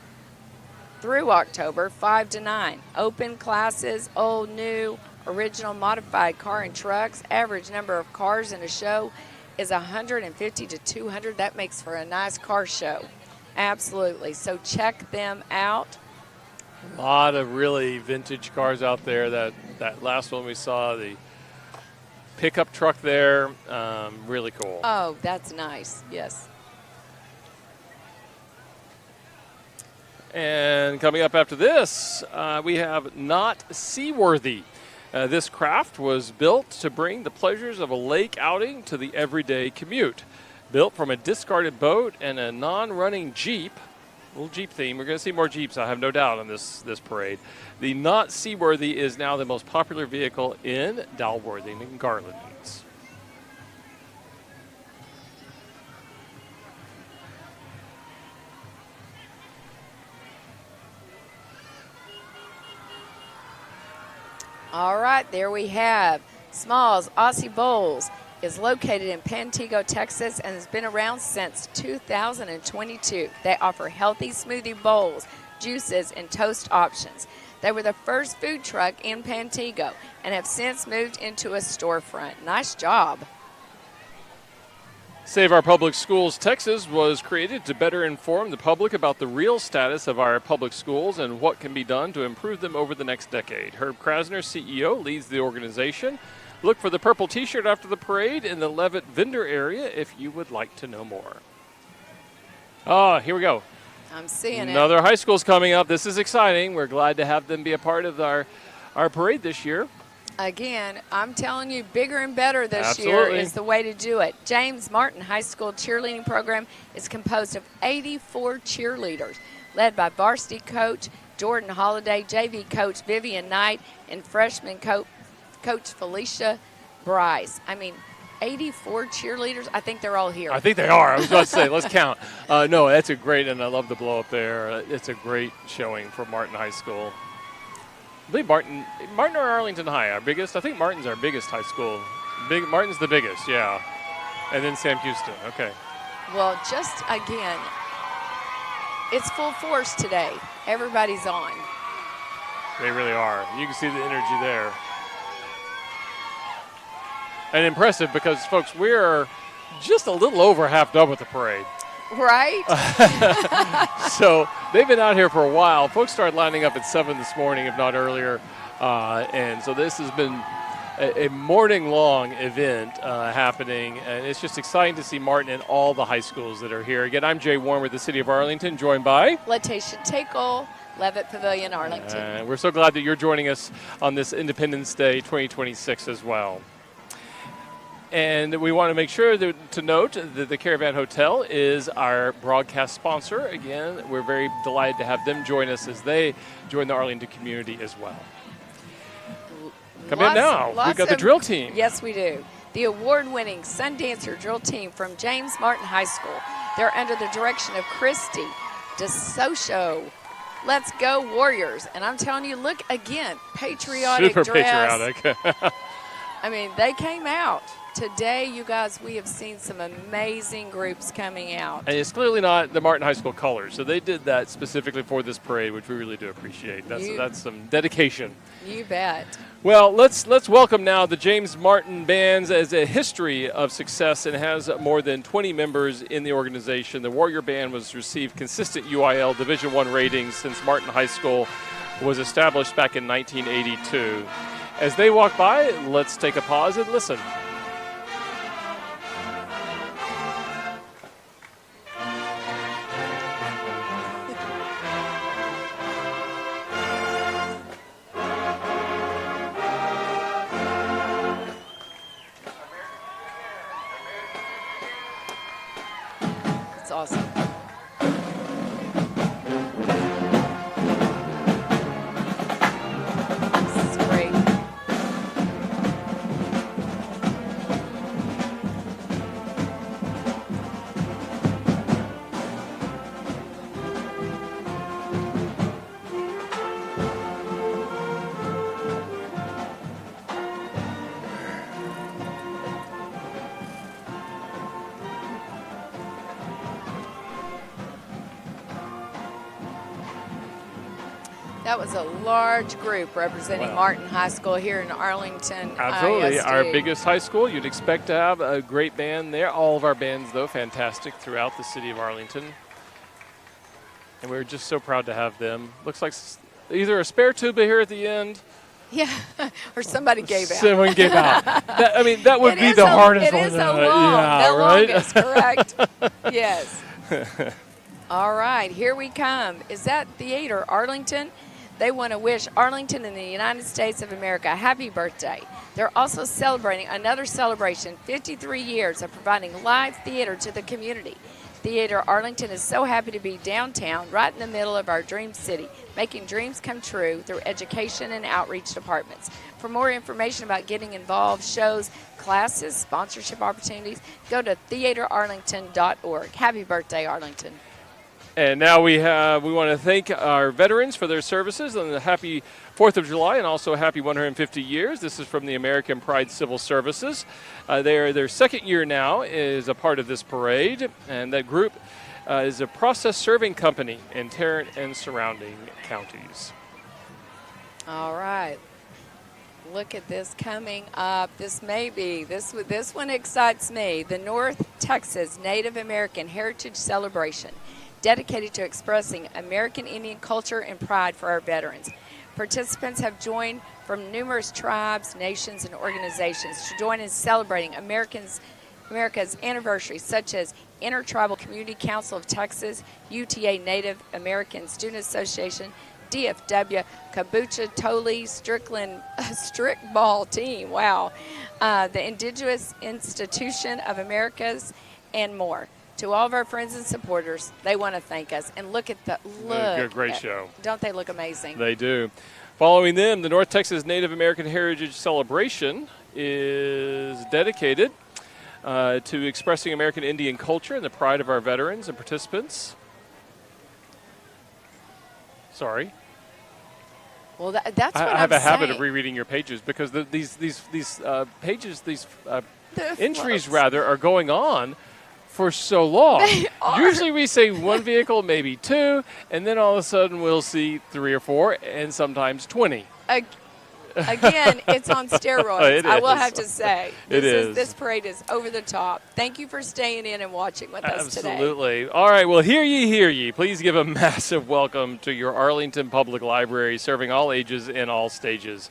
through October, 5 to 9. Open classes, old, new, original, modified car and trucks. Average number of cars in a show is 150 to 200. That makes for a nice car show. Absolutely. So check them out. A lot of really vintage cars out there. That last one we saw, the pickup truck there, really cool. Oh, that's nice. Yes. And coming up after this, we have Not Seaworthy. This craft was built to bring the pleasures of a lake outing to the everyday commute. Built from a discarded boat and a non-running Jeep, little Jeep theme. We're going to see more Jeeps, I have no doubt, on this parade. The Not Seaworthy is now the most popular vehicle in Dalworthing and Garland's. All right, there we have Smalls Aussie Bowls is located in Pantego, Texas, and has been around since 2022. They offer healthy smoothie bowls, juices, and toast options. They were the first food truck in Pantego and have since moved into a storefront. Nice job. Save Our Public Schools Texas was created to better inform the public about the real status of our public schools and what can be done to improve them over the next decade. Herb Krasner, CEO, leads the organization. Look for the purple T-shirt after the parade in the Levitt vendor area if you would like to know more. Oh, here we go. I'm seeing it. Another high school's coming up. This is exciting. We're glad to have them be a part of our parade this year. Again, I'm telling you, bigger and better this Absolutely. year is the way to do it. James Martin High School cheerleading program is composed of 84 cheerleaders, led by varsity coach Jordan Holliday, JV coach Vivian Knight, and freshman coach Felicia Bryce. I mean, 84 cheerleaders. I think they're all here. I think they are. I was about to say, let's count. No, that's a great, and I love the blow up there. It's a great showing for Martin High School. I believe Martin or Arlington High, our biggest. I think Martin's our biggest high school. Martin's the biggest, yeah. And then Sam Houston. Okay. Well, just again, it's full force today. Everybody's on. They really are. You can see the energy there. And impressive because, folks, we're just a little over half done with the parade. Right? So they've been out here for a while. Folks started lining up at 7 this morning, if not earlier. And so this has been a morning-long event happening. And it's just exciting to see Martin and all the high schools that are here. Again, I'm Jay Warren with the City of Arlington, joined by Letitia Tickle, Levitt Pavilion, Arlington. We're so glad that you're joining us on this Independence Day 2026 as well. And we want to make sure to note that the Caravan Hotel is our broadcast sponsor. Again, we're very delighted to have them join us as they join the Arlington community as well. Come in now. We've got the drill team. Yes, we do. The award-winning Sundancer drill team from James Martin High School. They're under the direction of Christy DeSocio. Let's go Warriors. And I'm telling you, look again, patriotic Super dress. patriotic. I mean, they came out. Today, you guys, we have seen some amazing groups coming out. And it's clearly not the Martin High School colors. So they did that specifically for this parade, which we really do appreciate. That's some dedication. You bet. Well, let's welcome now the James Martin Bands as a history of success and has more than 20 members in the organization. The Warrior Band was received consistent UIL Division I ratings since Martin High School was established back in 1982. As they walk by, let's take a pause and listen. It's awesome. This is great. That was a large group representing Martin High School here in Arlington. Absolutely. ISD. Our biggest high school. You'd expect to have a great band there. All of our bands, though, fantastic throughout the city of Arlington. And we're just so proud to have them. Looks like either a spare tuba here at the end. Yeah, or somebody gave out. Someone gave out. That would be the hardest one. It is a long, the right? longest, correct? Yes. All right, here we come. Is that Theater Arlington? They want to wish Arlington and the United States of America a happy birthday. They're also celebrating another celebration, 53 years of providing live theater to the community. Theater Arlington is so happy to be downtown, right in the middle of our dream city, making dreams come true through education and outreach departments. For more information about getting involved, shows, classes, sponsorship opportunities, go to theaterarlington.org. Happy birthday, Arlington. And now we want to thank our veterans for their services and a happy 4th of July and also a happy 150 years. This is from the American Pride Civil Services. Their second year now is a part of this parade, and that group is a process serving company in Tarrant and surrounding counties. All right. Look at this coming up. This one excites me. The North Texas Native American Heritage Celebration, dedicated to expressing American Indian culture and pride for our veterans. Participants have joined from numerous tribes, nations, and organizations to join in celebrating America's anniversaries, such as Intertribal Community Council of Texas, UTA Native American Student Association, DFW, Kabucha Tole Strickball Team, wow, the Indigenous Institution of Americas, and more. To all of our friends and supporters, they want to thank us. And look at Great show. Don't they look amazing? They do. Following them, the North Texas Native American Heritage Celebration is dedicated to expressing American Indian culture and the pride of our veterans and participants. Sorry. Well, that's what I have a habit of saying. rereading your pages because these pages, The entries flows. rather, are going on for so long. They are. Usually we say one vehicle, maybe two, and then all of a sudden we'll see 3 or 4, and sometimes 20. Again, it's on steroids. It I will is. have to say. It is. This parade is over the top. Thank you for staying in and watching with us today. Absolutely. All right, well, hear ye, hear ye. Please give a massive welcome to your Arlington Public Library, serving all ages and all stages.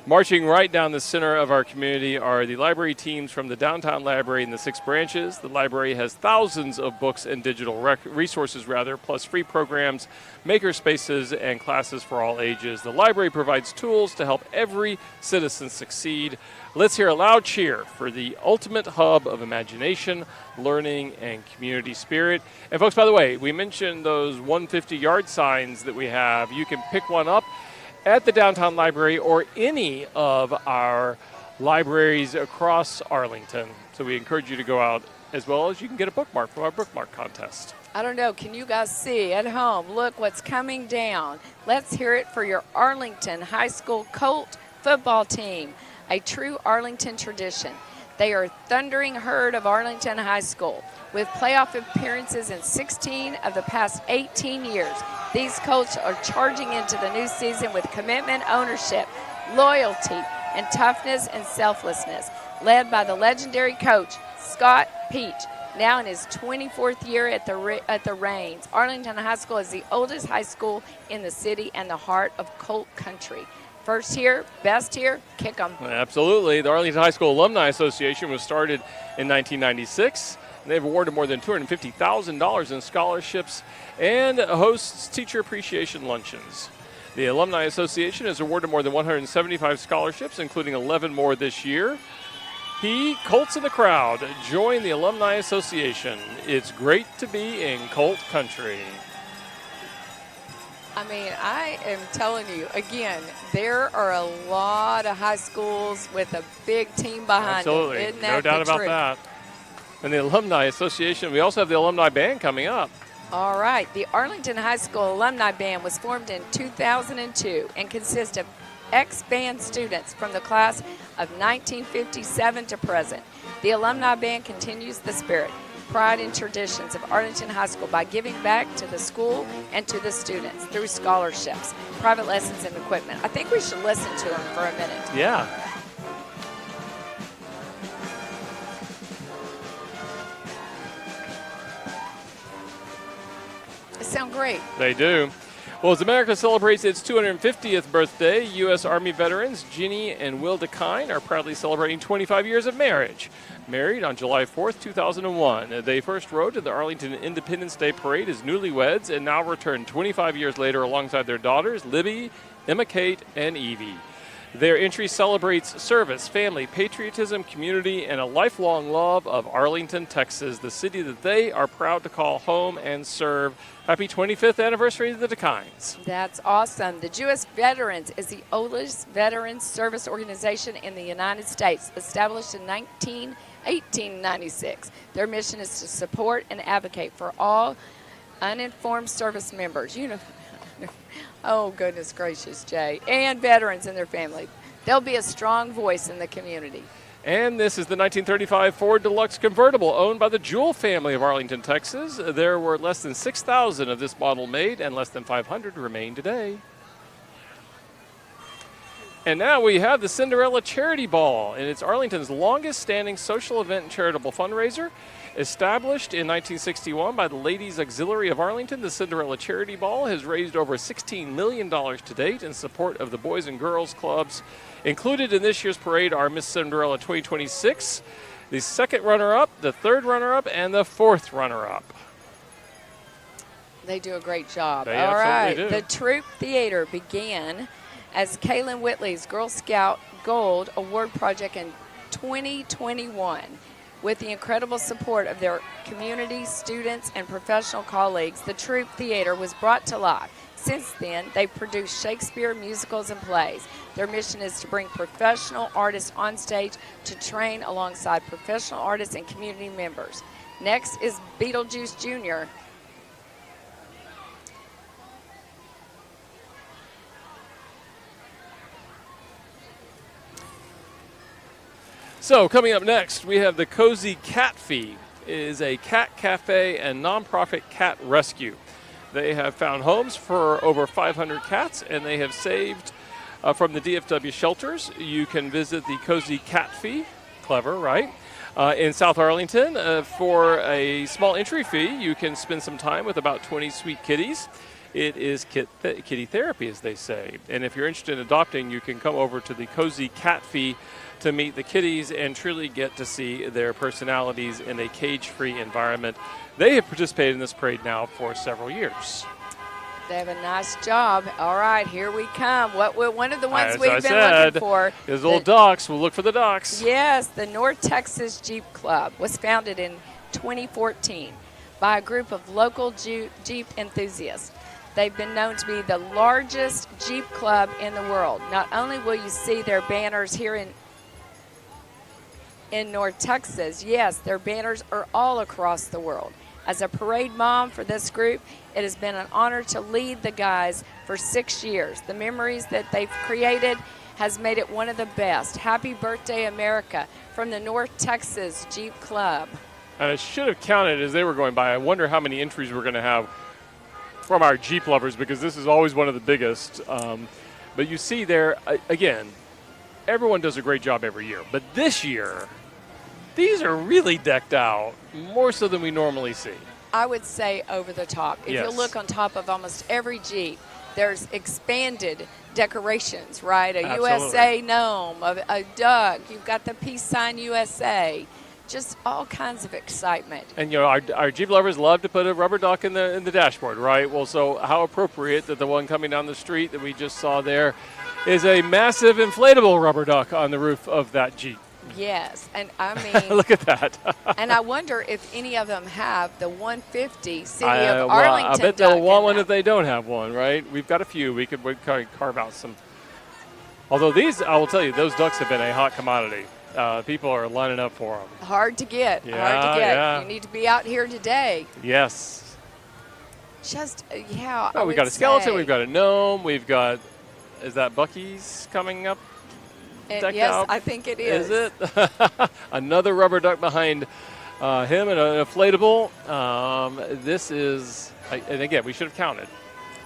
Marching right down the center of our community are the library teams from the Downtown Library and the 6 branches. The library has thousands of books and digital resources, plus free programs, maker spaces, and classes for all ages. The library provides tools to help every citizen succeed. Let's hear a loud cheer for the ultimate hub of imagination, learning, and community spirit. And folks, by the way, we mentioned those 150-yard signs that we have. You can pick one up at the Downtown Library or any of our libraries across Arlington. So we encourage you to go out, as well as you can get a bookmark from our bookmark contest. I don't know. Can you guys see at home? Look what's coming down. Let's hear it for your Arlington High School Colt football team, a true Arlington tradition. They are a thundering herd of Arlington High School. With playoff appearances in 16 of the past 18 years, these Colts are charging into the new season with commitment, ownership, loyalty, and toughness and selflessness. Led by the legendary coach, Scott Peach, now in his 24th year at the reins. Arlington High School is the oldest high school in the city and the heart of Colt country. First here, best here, kick 'em. Absolutely. The Arlington High School Alumni Association was started in 1996. They've awarded more than $250,000 in scholarships and hosts teacher appreciation luncheons. The Alumni Association has awarded more than 175 scholarships, including 11 more this year. Colts in the crowd, join the Alumni Association. It's great to be in Colt country. I mean, I am telling you, again, there are a lot of high schools with a big team behind Absolutely. them. Isn't that No doubt the about truth? that. And the Alumni Association, we also have the Alumni Band coming up. All right. The Arlington High School Alumni Band was formed in 2002 and consists of ex-band students from the class of 1957 to present. The Alumni Band continues the spirit. pride and traditions of Arlington High School by giving back to the school and to the students through scholarships, private lessons, and equipment. I think we should listen to them for a minute. Yeah. They sound great. They do. Well, as America celebrates its 250th birthday, U.S. Army veterans Ginny and Will DeKine are proudly celebrating 25 years of marriage. Married on July 4th, 2001, they first rode to the Arlington Independence Day Parade as newlyweds and now return 25 years later alongside their daughters, Libby, Emma Kate, and Evie. Their entry celebrates service, family, patriotism, community, and a lifelong love of Arlington, Texas, the city that they are proud to call home and serve. Happy 25th anniversary to the DeKines. That's awesome. The Jewish Veterans is the oldest veterans service organization in the United States, established in 1896. Their mission is to support and advocate for all uninformed service members. Oh, goodness gracious, Jay. And veterans and their family. They'll be a strong voice in the community. And this is the 1935 Ford Deluxe convertible owned by the Jewell family of Arlington, Texas. There were less than 6,000 of this model made, and less than 500 remain today. And now we have the Cinderella Charity Ball, and it's Arlington's longest-standing social event and charitable fundraiser. Established in 1961 by the Ladies Auxiliary of Arlington, the Cinderella Charity Ball has raised over $16 million to date in support of the Boys and Girls Clubs. Included in this year's parade are Miss Cinderella 2026, the second runner-up, the third runner-up, and the fourth runner-up. They do a great job. They All right. absolutely do. The Troop Theater began as Kaylin Whitley's Girl Scout Gold Award Project in 2021. With the incredible support of their community, students, and professional colleagues, the Troop Theater was brought to life. Since then, they've produced Shakespeare musicals and plays. Their mission is to bring professional artists on stage to train alongside professional artists and community members. Next is Beetlejuice Jr. So coming up next, we have the Cozy Cat Fee. It is a cat cafe and nonprofit cat rescue. They have found homes for over 500 cats, and they have saved from the DFW shelters. You can visit the Cozy Cat Fee, clever, right? In South Arlington. For a small entry fee, you can spend some time with about 20 sweet kitties. It is kitty therapy, as they say. And if you're interested in adopting, you can come over to the Cozy Cat Fee to meet the kitties and truly get to see their personalities in a cage-free environment. They have participated in this parade now for several years. They have a nice job. All right, here we come. One of the ones As we've I been said, looking for. is little ducks. We'll look for the ducks. Yes, the North Texas Jeep Club was founded in 2014 by a group of local Jeep enthusiasts. They've been known to be the largest Jeep club in the world. Not only will you see their banners here in North Texas, yes, their banners are all across the world. As a parade mom for this group, it has been an honor to lead the guys for 6 years. The memories that they've created has made it one of the best. Happy birthday, America, from the North Texas Jeep Club. And I should have counted as they were going by. I wonder how many entries we're going to have from our Jeep lovers, because this is always one of the biggest. But you see there, again, everyone does a great job every year. But this year, these are really decked out, more so than we normally see. I would say over the top. If Yes. you look on top of almost every Jeep, there's expanded decorations, right? A Absolutely. USA gnome, a duck. You've got the peace sign USA. Just all kinds of excitement. And our Jeep lovers love to put a rubber duck in the dashboard, right? Well, so how appropriate that the one coming down the street that we just saw there is a massive inflatable rubber duck on the roof of that Jeep. Yes, and I mean, Look at that. and I wonder if any of them have the 150 City of Well, Arlington I bet duck they'll in want one them. if they don't have one, right? We've got a few. We could carve out some. Although these, I will tell you, those ducks have been a hot commodity. People are lining up for them. Hard to get. Yeah, hard to get. yeah. You need to be out here today. Yes. Just, yeah. Oh, I we've would got a skeleton. say. We've got a gnome. We've got, is that Bucky's coming up? And decked yes, out? I think it is. Is it? Another rubber duck behind him and an inflatable. This is, and again, we should have counted.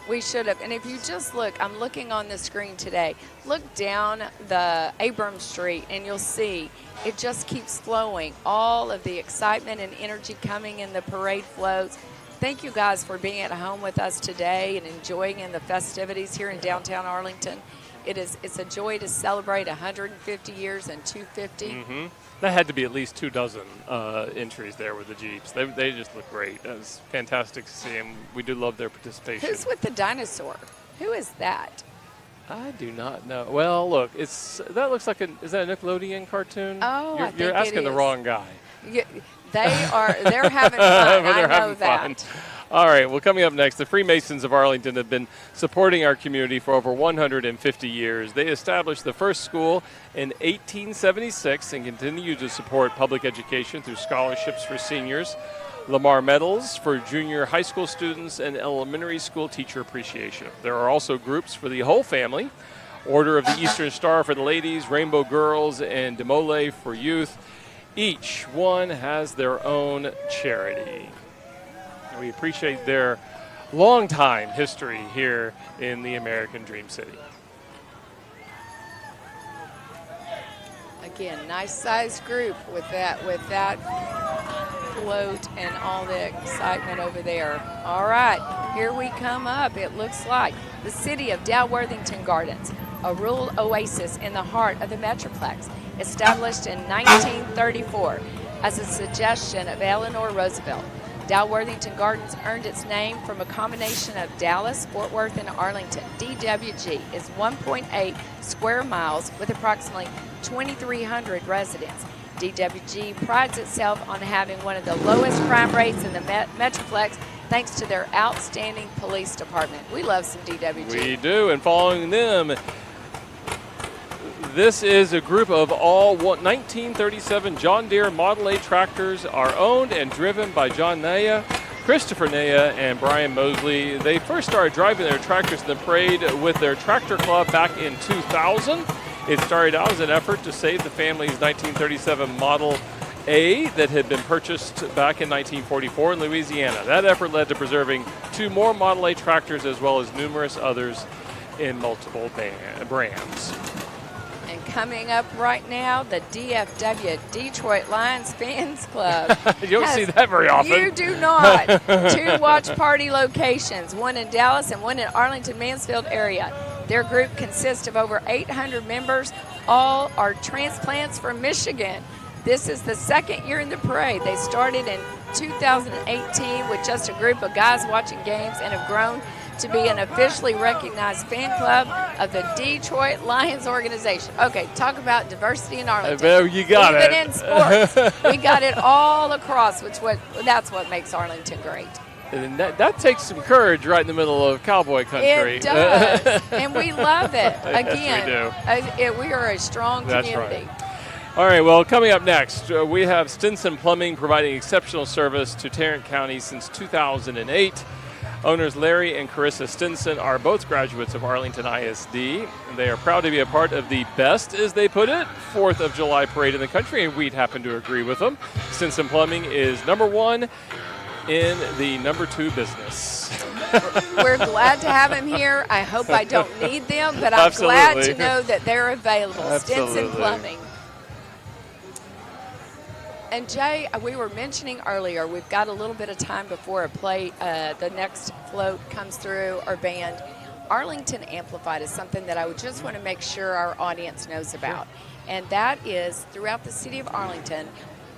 We should have. And if you just look, I'm looking on the screen today. Look down the Abram Street and you'll see it just keeps flowing. All of the excitement and energy coming in the parade floats. Thank you guys for being at home with us today and enjoying in the festivities here in downtown Arlington. It's a joy to celebrate 150 years and 250. Mm-hmm. That had to be at least 2 dozen entries there with the Jeeps. They just look great. It was fantastic to see them. We do love their participation. Who's with the dinosaur? Who is that? I do not know. Well, look, that looks like is that a Nickelodeon cartoon? Oh, I think you're asking the wrong guy. They're having fun. I know that. Fun. All right, well, coming up next, the Freemasons of Arlington have been supporting our community for over 150 years. They established the first school in 1876 and continue to support public education through scholarships for seniors, Lamar Medals for junior high school students, and elementary school teacher appreciation. There are also groups for the whole family, Order of the Eastern Star for the ladies, Rainbow Girls, and Demole for youth. Each one has their own charity. We appreciate their long-time history here in the American Dream City. Again, nice-sized group with that float and all the excitement over there. All right, here we come up. It looks like the city of Dalworthington Gardens, a rural oasis in the heart of the Metroplex, established in 1934 as a suggestion of Eleanor Roosevelt. Dalworthington Gardens earned its name from a combination of Dallas, Fort Worth, and Arlington. DWG is 1.8 square miles with approximately 2,300 residents. DWG prides itself on having one of the lowest crime rates in the Metroplex thanks to their outstanding police department. We love some DWG. We do, and following them, this is a group of all 1937 John Deere Model A tractors are owned and driven by John Naya, Christopher Naya, and Brian Mosley. They first started driving their tractors in the parade with their tractor club back in 2000. It started out as an effort to save the family's 1937 Model A that had been purchased back in 1944 in Louisiana. That effort led to preserving 2 more Model A tractors as well as numerous others in multiple brands. And coming up right now, the DFW Detroit Lions Fans Club. You don't see that very often. You do not. 2 watch party locations, one in Dallas and one in Arlington, Mansfield area. Their group consists of over 800 members. All are transplants from Michigan. This is the second year in the parade. They started in 2018 with just a group of guys watching games and have grown to be an officially recognized fan club of the Detroit Lions organization. Okay, talk about diversity in Arlington. You got Even it. in sports, we got it all across, that's what makes Arlington great. And that takes some courage right in the middle of cowboy country. It does, and we love it. Again, yes, we do. We are a strong community. That's right. All right, well, coming up next, we have Stinson Plumbing providing exceptional service to Tarrant County since 2008. Owners Larry and Carissa Stinson are both graduates of Arlington ISD. And they are proud to be a part of the best, as they put it, 4th of July parade in the country, and we'd happen to agree with them. Stinson Plumbing is #1 in the #2 business. We're glad to have them here. I hope I don't need them, but I'm glad to know that they're available. Stinson Plumbing. And Jay, we were mentioning earlier, we've got a little bit of time before the next float comes through our band. Arlington Amplified is something that I would just want to make sure our audience knows about. And that is throughout the city of Arlington,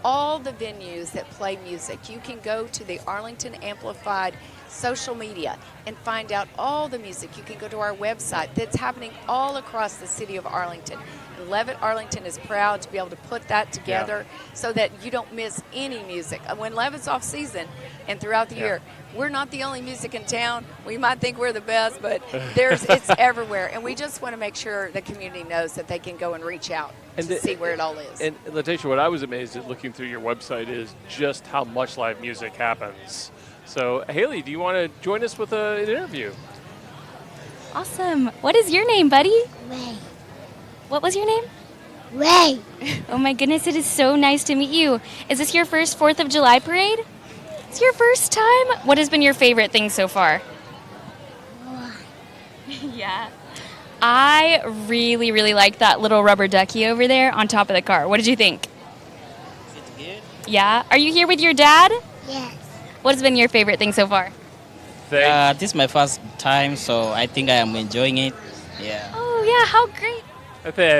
all the venues that play music. You can go to the Arlington Amplified social media and find out all the music. You can go to our website. That's happening all across the city of Arlington. And Levitt Arlington is proud to be able to put that together so that you don't miss any music. When Levitt's off season and throughout the year, we're not the only music in town. We might think we're the best, but it's everywhere. And we just want to make sure the community knows that they can go and reach out to see where it all is. And Letitia, what I was amazed at looking through your website is just how much live music happens. So, Haley, do you want to join us with an interview? Awesome. What is your name, buddy? Ray. What was your name? Ray. Oh my goodness, it is so nice to meet you. Is this your first 4th of July parade? It's your first time? What has been your favorite thing so far? Yeah. I really, really like that little rubber ducky over there on top of the car. What did you think? Is it good? Yeah. Are you here with your dad? Yes. What has been your favorite thing so far? This is my first time, so I think I am enjoying it. Yeah. Oh, yeah. How great.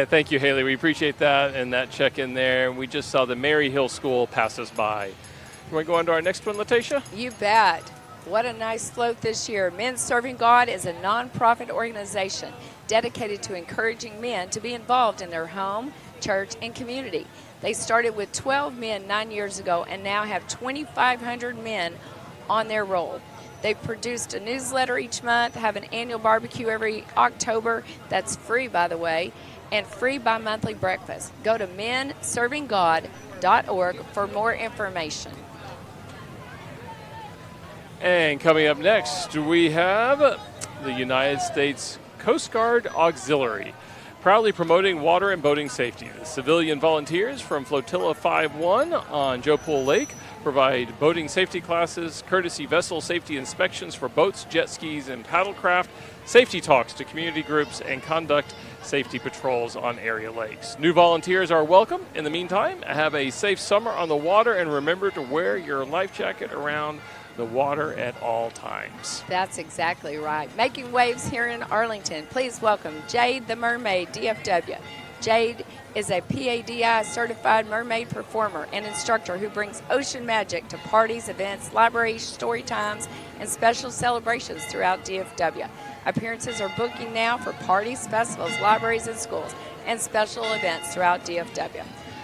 Thank you, Haley. We appreciate that and that check-in there. We just saw the Mary Hill School pass us by. You want to go on to our next one, Letitia? You bet. What a nice float this year. Men Serving God is a nonprofit organization dedicated to encouraging men to be involved in their home, church, and community. They started with 12 men 9 years ago and now have 2,500 men on their roll. They've produced a newsletter each month, have an annual barbecue every October. That's free, by the way, and free bi-monthly breakfast. Go to menservinggod.org for more information. And coming up next, we have the United States Coast Guard Auxiliary, proudly promoting water and boating safety. The civilian volunteers from Flotilla 5-1 on Joe Pool Lake provide boating safety classes, courtesy vessel safety inspections for boats, jet skis, and paddlecraft, safety talks to community groups, and conduct safety patrols on area lakes. New volunteers are welcome. In the meantime, have a safe summer on the water, and remember to wear your life jacket around the water at all times. That's exactly right. Making waves here in Arlington. Please welcome Jade the Mermaid, DFW. Jade is a PADI certified mermaid performer and instructor who brings ocean magic to parties, events, libraries, story times, and special celebrations throughout DFW. Appearances are booking now for parties, festivals, libraries, and schools, and special events throughout DFW.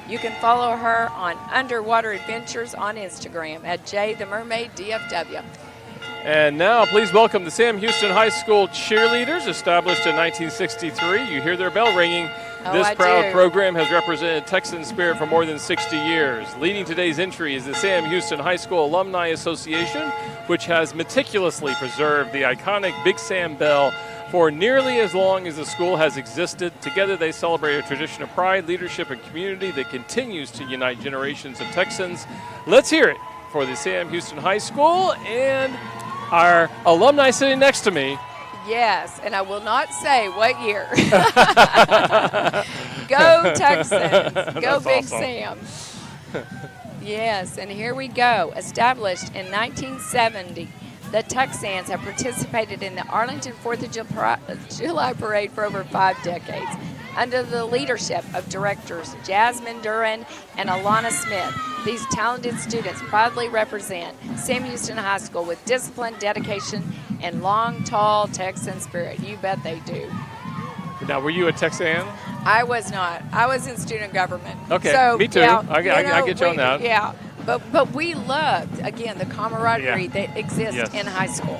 You can follow her on Underwater Adventures on Instagram at Jade the Mermaid DFW. And now, please welcome the Sam Houston High School cheerleaders, established in 1963. You hear their bell ringing. This proud program has represented Texan spirit for more than 60 years. Leading today's entry is the Sam Houston High School Alumni Association, which has meticulously preserved the iconic Big Sam bell for nearly as long as the school has existed. Together they celebrate a tradition of pride, leadership, and community that continues to unite generations of Texans. Let's hear it for the Sam Houston High School and our alumni sitting next to me. Yes, and I will not say what year. Go Texans. Go That's Big awesome. Sam. Yes, and here we go. Established in 1970, the Texans have participated in the Arlington 4th of July Parade for over 5 decades. Under the leadership of directors Jasmine Duran and Alana Smith, these talented students proudly represent Sam Houston High School with discipline, dedication, and long, tall Texan spirit. You bet they do. Now, were you a Texan? I was not. I was in student government. Okay, so, me too. Yeah, I get you on that. Yeah, but we loved, again, the camaraderie that exists in high school.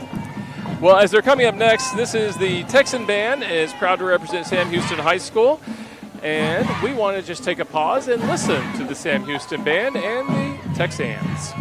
Well, as they're coming up next, this is the Texan Band, and is proud to represent Sam Houston High School. And we want to just take a pause and listen to the Sam Houston Band and the Texans.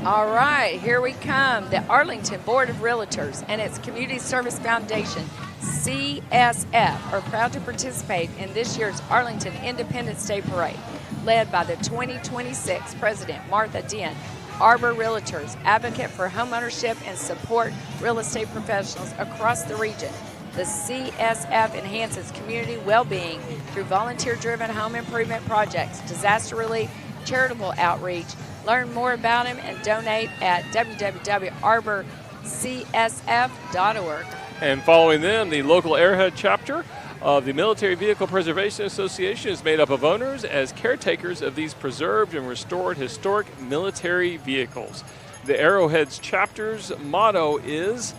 All right, here we come. The Arlington Board of Realtors and its Community Service Foundation, CSF, are proud to participate in this year's Arlington Independence Day Parade, led by the 2026 President Martha Dent. Arbor Realtors, advocate for homeownership and support real estate professionals across the region. The CSF enhances community well-being through volunteer-driven home improvement projects, disaster relief, charitable outreach. Learn more about him and donate at www.arborcsf.org. And following them, the local Airhead chapter of the Military Vehicle Preservation Association is made up of owners as caretakers of these preserved and restored historic military vehicles. The Arrowheads chapter's motto is,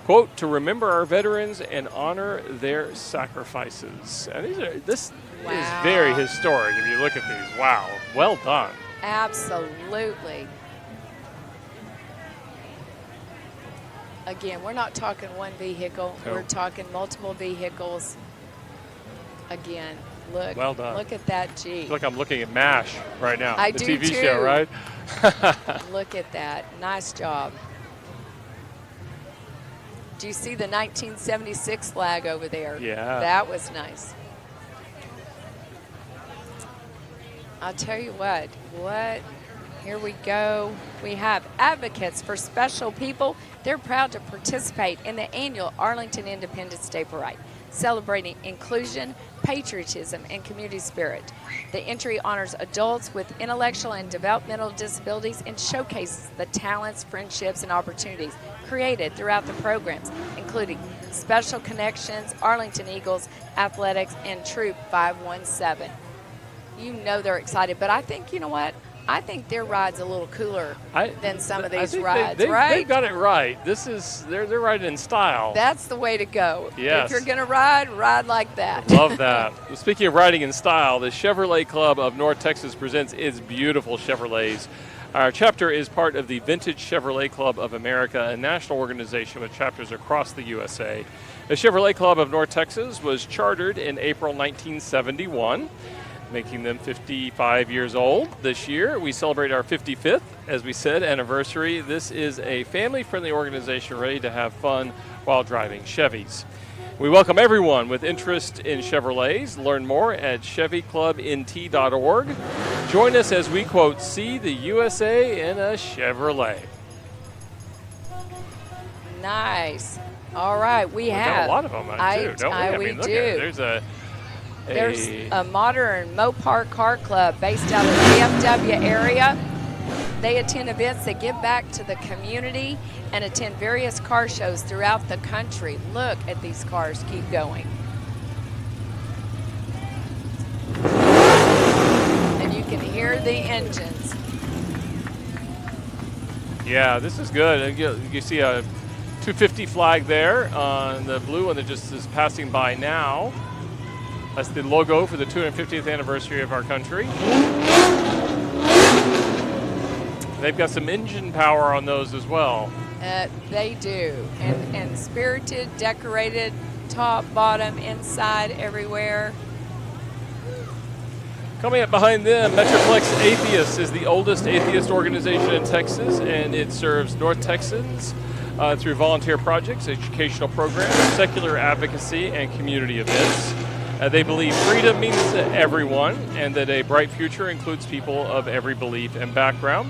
quote, to remember our veterans and honor their sacrifices. And this is very historic if you look at these. Wow, well done. Absolutely. Again, we're not talking one vehicle. No. We're talking multiple vehicles. Again, look. Well done. Look at that I Jeep. feel like I'm looking at MASH right now. I the do TV too. show, right? Look at that. Nice job. Do you see the 1976 flag over there? Yeah. That was nice. I'll tell you what, here we go. We have advocates for special people. They're proud to participate in the annual Arlington Independence Day Parade, celebrating inclusion, patriotism, and community spirit. The entry honors adults with intellectual and developmental disabilities and showcases the talents, friendships, and opportunities created throughout the programs, including Special Connections, Arlington Eagles, Athletics, and Troop 517. You know they're excited, but I think, you know what? I think their ride's a little cooler than some of these rides, right? They've got it right. They're riding in style. That's the way to go. Yes. If you're going to ride like that. Love that. Speaking of riding in style, the Chevrolet Club of North Texas presents its beautiful Chevrolets. Our chapter is part of the Vintage Chevrolet Club of America, a national organization with chapters across the USA. The Chevrolet Club of North Texas was chartered in April 1971. Making them 55 years old this year. We celebrate our 55th, as we said, anniversary. This is a family-friendly organization ready to have fun while driving Chevys. We welcome everyone with interest in Chevrolets. Learn more at ChevyClubNT.org. Join us as we, quote, see the USA in a Chevrolet. Nice. All right, we have. Got a lot of them, too, don't we? I mean, look do. at it. There's a modern Mopar Car Club based out of the DFW area. They attend events that give back to the community and attend various car shows throughout the country. Look at these cars keep going. And you can hear the engines. Yeah, this is good. You see a 250 flag there on the blue one that just is passing by now. That's the logo for the 250th anniversary of our country. They've got some engine power on those as well. They do. And spirited, decorated, top, bottom, inside, everywhere. Coming up behind them, Metroplex Atheists is the oldest atheist organization in Texas, and it serves North Texans through volunteer projects, educational programs, secular advocacy, and community events. They believe freedom means to everyone and that a bright future includes people of every belief and background.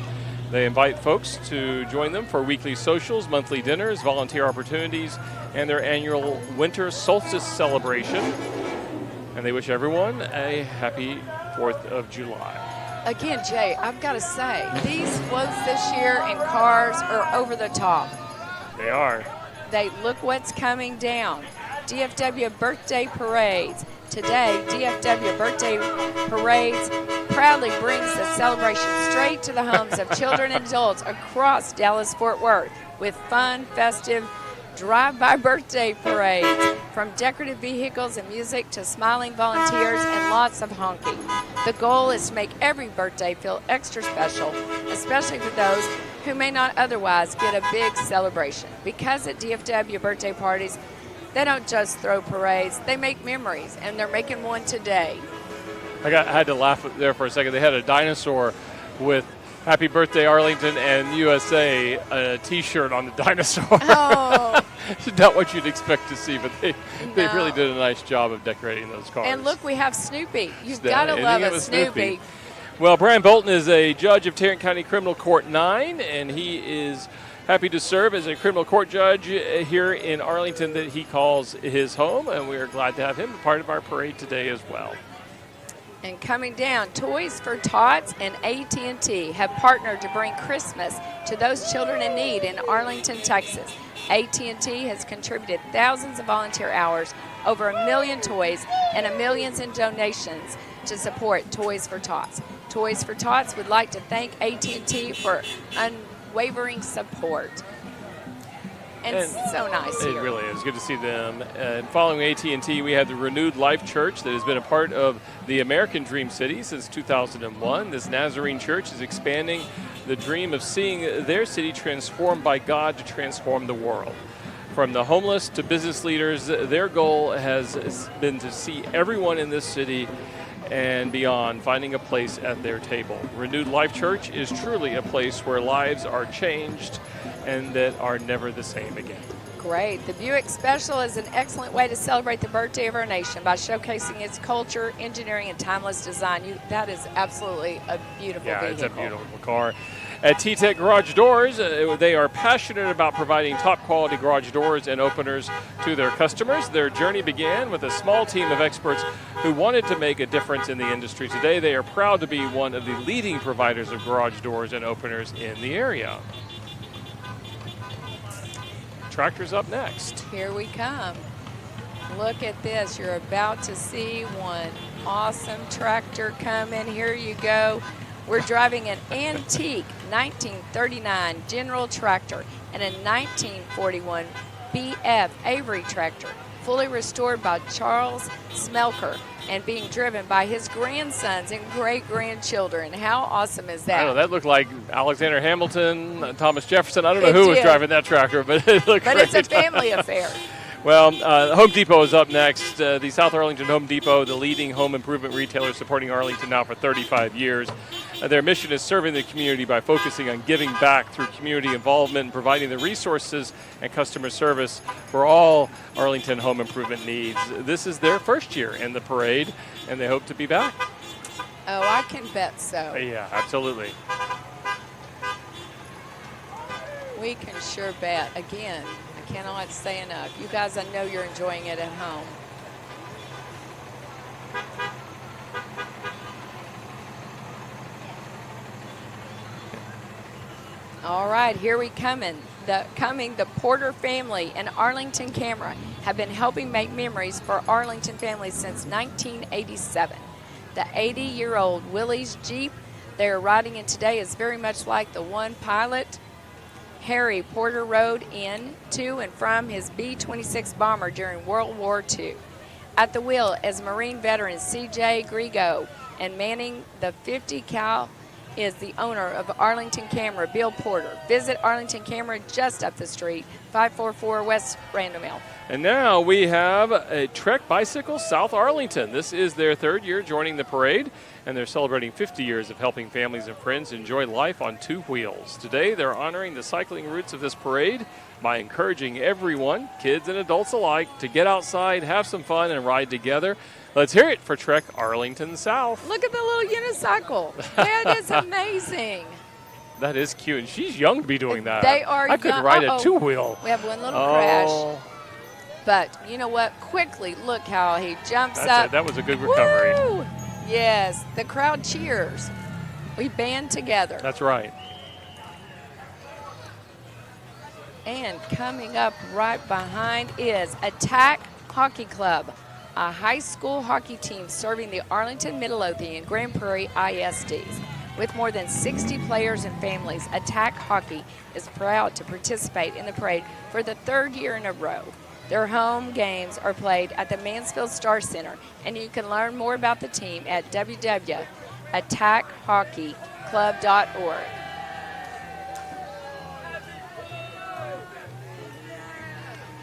They invite folks to join them for weekly socials, monthly dinners, volunteer opportunities, and their annual winter solstice celebration. And they wish everyone a happy 4th of July. Again, Jay, I've got to say, these floats this year and cars are over the top. They are. They look what's coming down. DFW birthday parades. Today, DFW birthday parades proudly brings the celebration straight to the homes of children and adults across Dallas-Fort Worth with fun, festive, drive-by birthday parades, from decorative vehicles and music to smiling volunteers and lots of honking. The goal is to make every birthday feel extra special, especially for those who may not otherwise get a big celebration. Because at DFW birthday parties, they don't just throw parades, they make memories, and they're making one today. I had to laugh there for a second. They had a dinosaur with Happy Birthday Arlington and USA a T-shirt on the dinosaur. Oh. Not what you'd expect to see, but they really did a nice job of decorating those cars. And look, we have Snoopy. You've got to love a Snoopy. Well, Brian Bolton is a judge of Tarrant County Criminal Court 9, and he is happy to serve as a criminal court judge here in Arlington that he calls his home, and we are glad to have him a part of our parade today as well. And coming down, Toys for Tots and AT&T have partnered to bring Christmas to those children in need in Arlington, Texas. AT&T has contributed thousands of volunteer hours over 1 million toys and millions in donations to support Toys for Tots. Toys for Tots would like to thank AT&T for unwavering support. And so nice It here. really is. Good to see them. And following AT&T, we have the Renewed Life Church that has been a part of the American Dream City since 2001. This Nazarene church is expanding the dream of seeing their city transformed by God to transform the world. From the homeless to business leaders, their goal has been to see everyone in this city and beyond finding a place at their table. Renewed Life Church is truly a place where lives are changed and that are never the same again. Great. The Buick Special is an excellent way to celebrate the birthday of our nation by showcasing its culture, engineering, and timeless design. That is absolutely a beautiful vehicle. Yeah, it's a beautiful car. At T-Tech Garage Doors, they are passionate about providing top-quality garage doors and openers to their customers. Their journey began with a small team of experts who wanted to make a difference in the industry. Today, they are proud to be one of the leading providers of garage doors and openers in the area. Tractor's up next. Here we come. Look at this. You're about to see one awesome tractor coming. Here you go. We're driving an antique 1939 General tractor and a 1941 BF Avery tractor, fully restored by Charles Smelker and being driven by his grandsons and great-grandchildren. How awesome is that? I know, that looked like Alexander Hamilton, Thomas Jefferson. I don't know who was driving that tractor, but it looked great. But it's a family affair. Well, Home Depot is up next. The South Arlington Home Depot, the leading home improvement retailer supporting Arlington now for 35 years. Their mission is serving the community by focusing on giving back through community involvement and providing the resources and customer service for all Arlington home improvement needs. This is their first year in the parade, and they hope to be back. Oh, I can bet so. Yeah, absolutely. We can sure bet. Again, I cannot say enough. You guys, I know you're enjoying it at home. All right, here we coming. The Porter family and Arlington Camera have been helping make memories for Arlington families since 1987. The 80-year-old Willie's Jeep they are riding in today is very much like the one pilot Harry Porter rode in, to, and from his B-26 bomber during World War II. At the wheel is Marine veteran C.J. Grigo, and manning the 50 cal is the owner of Arlington Camera, Bill Porter. Visit Arlington Camera just up the street, 544 West Randall. And now we have a Trek Bicycle South Arlington. This is their third year joining the parade, and they're celebrating 50 years of helping families and friends enjoy life on two wheels. Today, they're honoring the cycling roots of this parade by encouraging everyone, kids and adults alike, to get outside, have some fun, and ride together. Let's hear it for Trek Arlington South. Look at the little unicycle. That is amazing. That is cute, and she's young to be doing that. They are I could ride a two-wheel. We have one little crash. But you know what? Quickly, look how he jumps up. That was a good recovery. Woo! Yes, the crowd cheers. We band together. That's right. And coming up right behind is Attack Hockey Club, a high school hockey team serving the Arlington, Midlothian, Grand Prairie ISDs. With more than 60 players and families, Attack Hockey is proud to participate in the parade for the third year in a row. Their home games are played at the Mansfield Star Center, and you can learn more about the team at www.attackhockeyclub.org.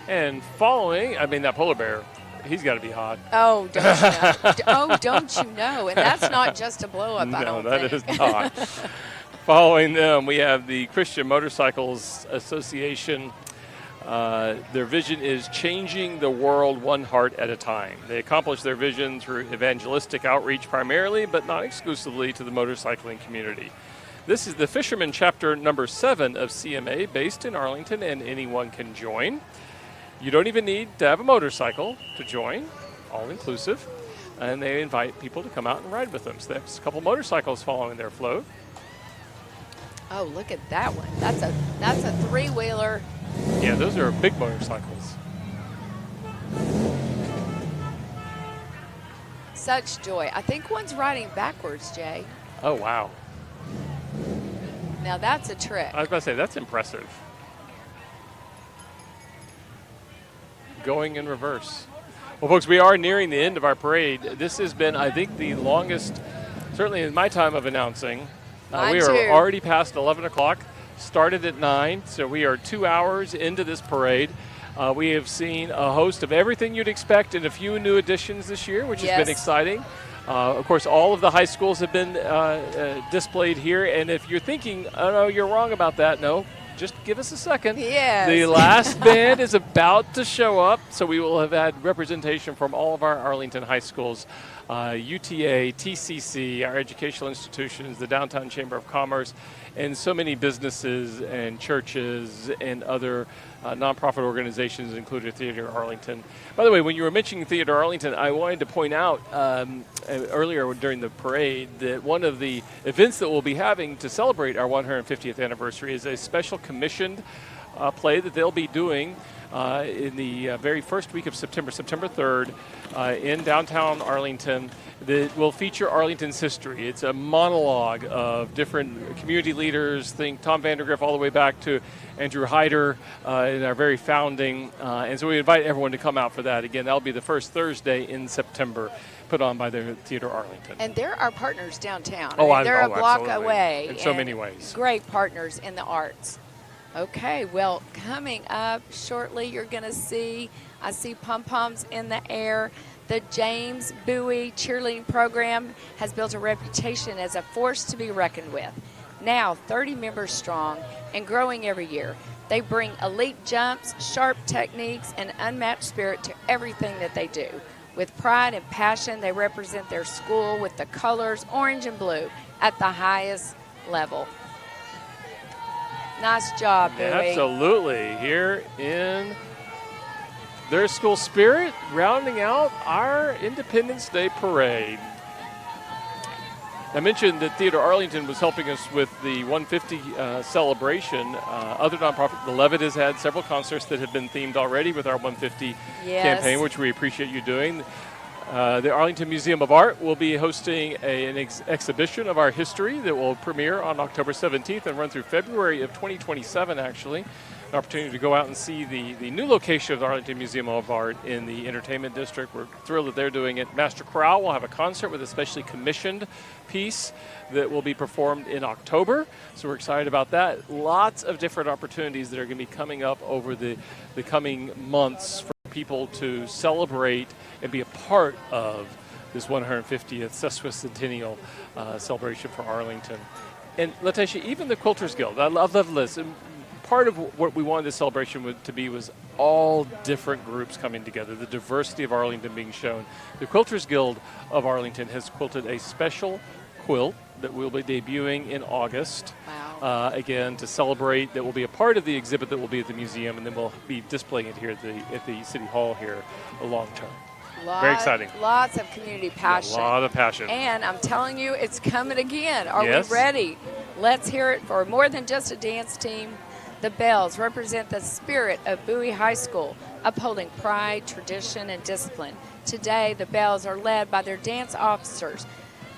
And following, that polar bear, he's got to be hot. Oh, don't you know? Don't you know? And that's not just a blow-up, I don't think. No, that is not. Following them, we have the Christian Motorcycles Association. Their vision is changing the world one heart at a time. They accomplish their vision through evangelistic outreach primarily, but not exclusively, to the motorcycling community. This is the Fisherman Chapter number 7 of CMA, based in Arlington, and anyone can join. You don't even need to have a motorcycle to join, all inclusive, and they invite people to come out and ride with them. So there's a couple motorcycles following their float. Oh, look at that one. That's a three-wheeler. Yeah, those are big motorcycles. Such joy. I think one's riding backwards, Jay. Oh, wow. Now that's a trick. I was about to say, that's impressive. Going in reverse. Well, folks, we are nearing the end of our parade. This has been, I think, the longest, certainly in my time of announcing. Mine we are too. already past 11 o'clock, started at 9, so we are 2 hours into this parade. We have seen a host of everything you'd expect and a few new additions this year, which has been exciting. Of course, all of the high schools have been displayed here, and if you're thinking, oh, no, you're wrong about that, no, just give us a second. Yes. The last band is about to show up, so we will have had representation from all of our Arlington high schools, UTA, TCC, our educational institutions, the Downtown Chamber of Commerce, and so many businesses and churches and other nonprofit organizations, including Theater Arlington. By the way, when you were mentioning Theater Arlington, I wanted to point out earlier during the parade that one of the events that we'll be having to celebrate our 150th anniversary is a special commissioned play that they'll be doing in the very first week of September 3rd, in downtown Arlington, that will feature Arlington's history. It's a monologue of different community leaders, think Tom Vandergriff all the way back to Andrew Hyder in our very founding. And so we invite everyone to come out for that. Again, that'll be the first Thursday in September, put on by the Theater Arlington. And they're our partners downtown. Oh, they're a block absolutely. away. In so many ways. Great partners in the arts. Okay, well, coming up shortly, you're going to see, I see pom-poms in the air. The James Bowie cheerleading program has built a reputation as a force to be reckoned with. Now 30 members strong and growing every year. They bring elite jumps, sharp techniques, and unmatched spirit to everything that they do. With pride and passion, they represent their school with the colors orange and blue at the highest level. Nice job, Bowie. Absolutely. Here in their school spirit, rounding out our Independence Day parade. I mentioned that Theater Arlington was helping us with the 150 celebration. Other nonprofit, the Levitt has had several concerts that have been themed already with our 150 campaign, which we appreciate you doing. The Arlington Museum of Art will be hosting an exhibition of our history that will premiere on October 17th and run through February of 2027, actually. An opportunity to go out and see the new location of the Arlington Museum of Art in the Entertainment District. We're thrilled that they're doing it. Master Chorale will have a concert with a specially commissioned piece that will be performed in October. So we're excited about that. Lots of different opportunities that are going to be coming up over the coming months for people to celebrate and be a part of this 150th sesquicentennial celebration for Arlington. And Latasha, even the Quilters Guild, I love this. And part of what we wanted this celebration to be was all different groups coming together, the diversity of Arlington being shown. The Quilters Guild of Arlington has quilted a special quilt that we'll be debuting in August. Wow. Again, to celebrate, that will be a part of the exhibit that will be at the museum, and then we'll be displaying it here at the City Hall here long term. Very exciting. Lots of community passion. A lot of passion. And I'm telling you, it's coming again. Are Yes. we ready? Let's hear it for more than just a dance team. The Bells represent the spirit of Bowie High School, upholding pride, tradition, and discipline. Today, the Bells are led by their dance officers,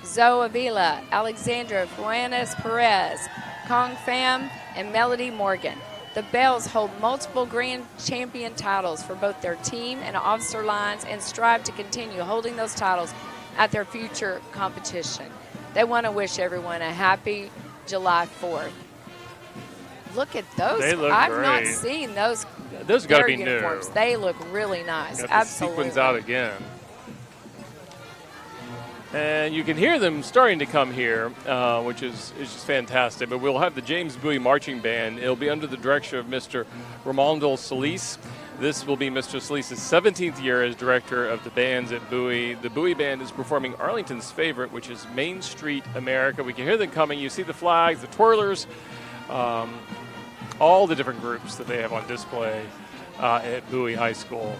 Zoe Avila, Alexandra Fuentes Perez, Kong Pham, and Melody Morgan. The Bells hold multiple grand champion titles for both their team and officer lines and strive to continue holding those titles at their future competition. They want to wish everyone a happy July 4th. Look at those. They look I've great. not seen those. Those got to their be uniforms. new. They look really nice. Got the Absolutely. sequins out again. And you can hear them starting to come here, which is just fantastic. But we'll have the James Bowie Marching Band. It'll be under the direction of Mr. Ramondo Solis. This will be Mr. Solis' 17th year as director of the bands at Bowie. The Bowie Band is performing Arlington's favorite, which is Main Street America. We can hear them coming. You see the flags, the twirlers, all the different groups that they have on display at Bowie High School.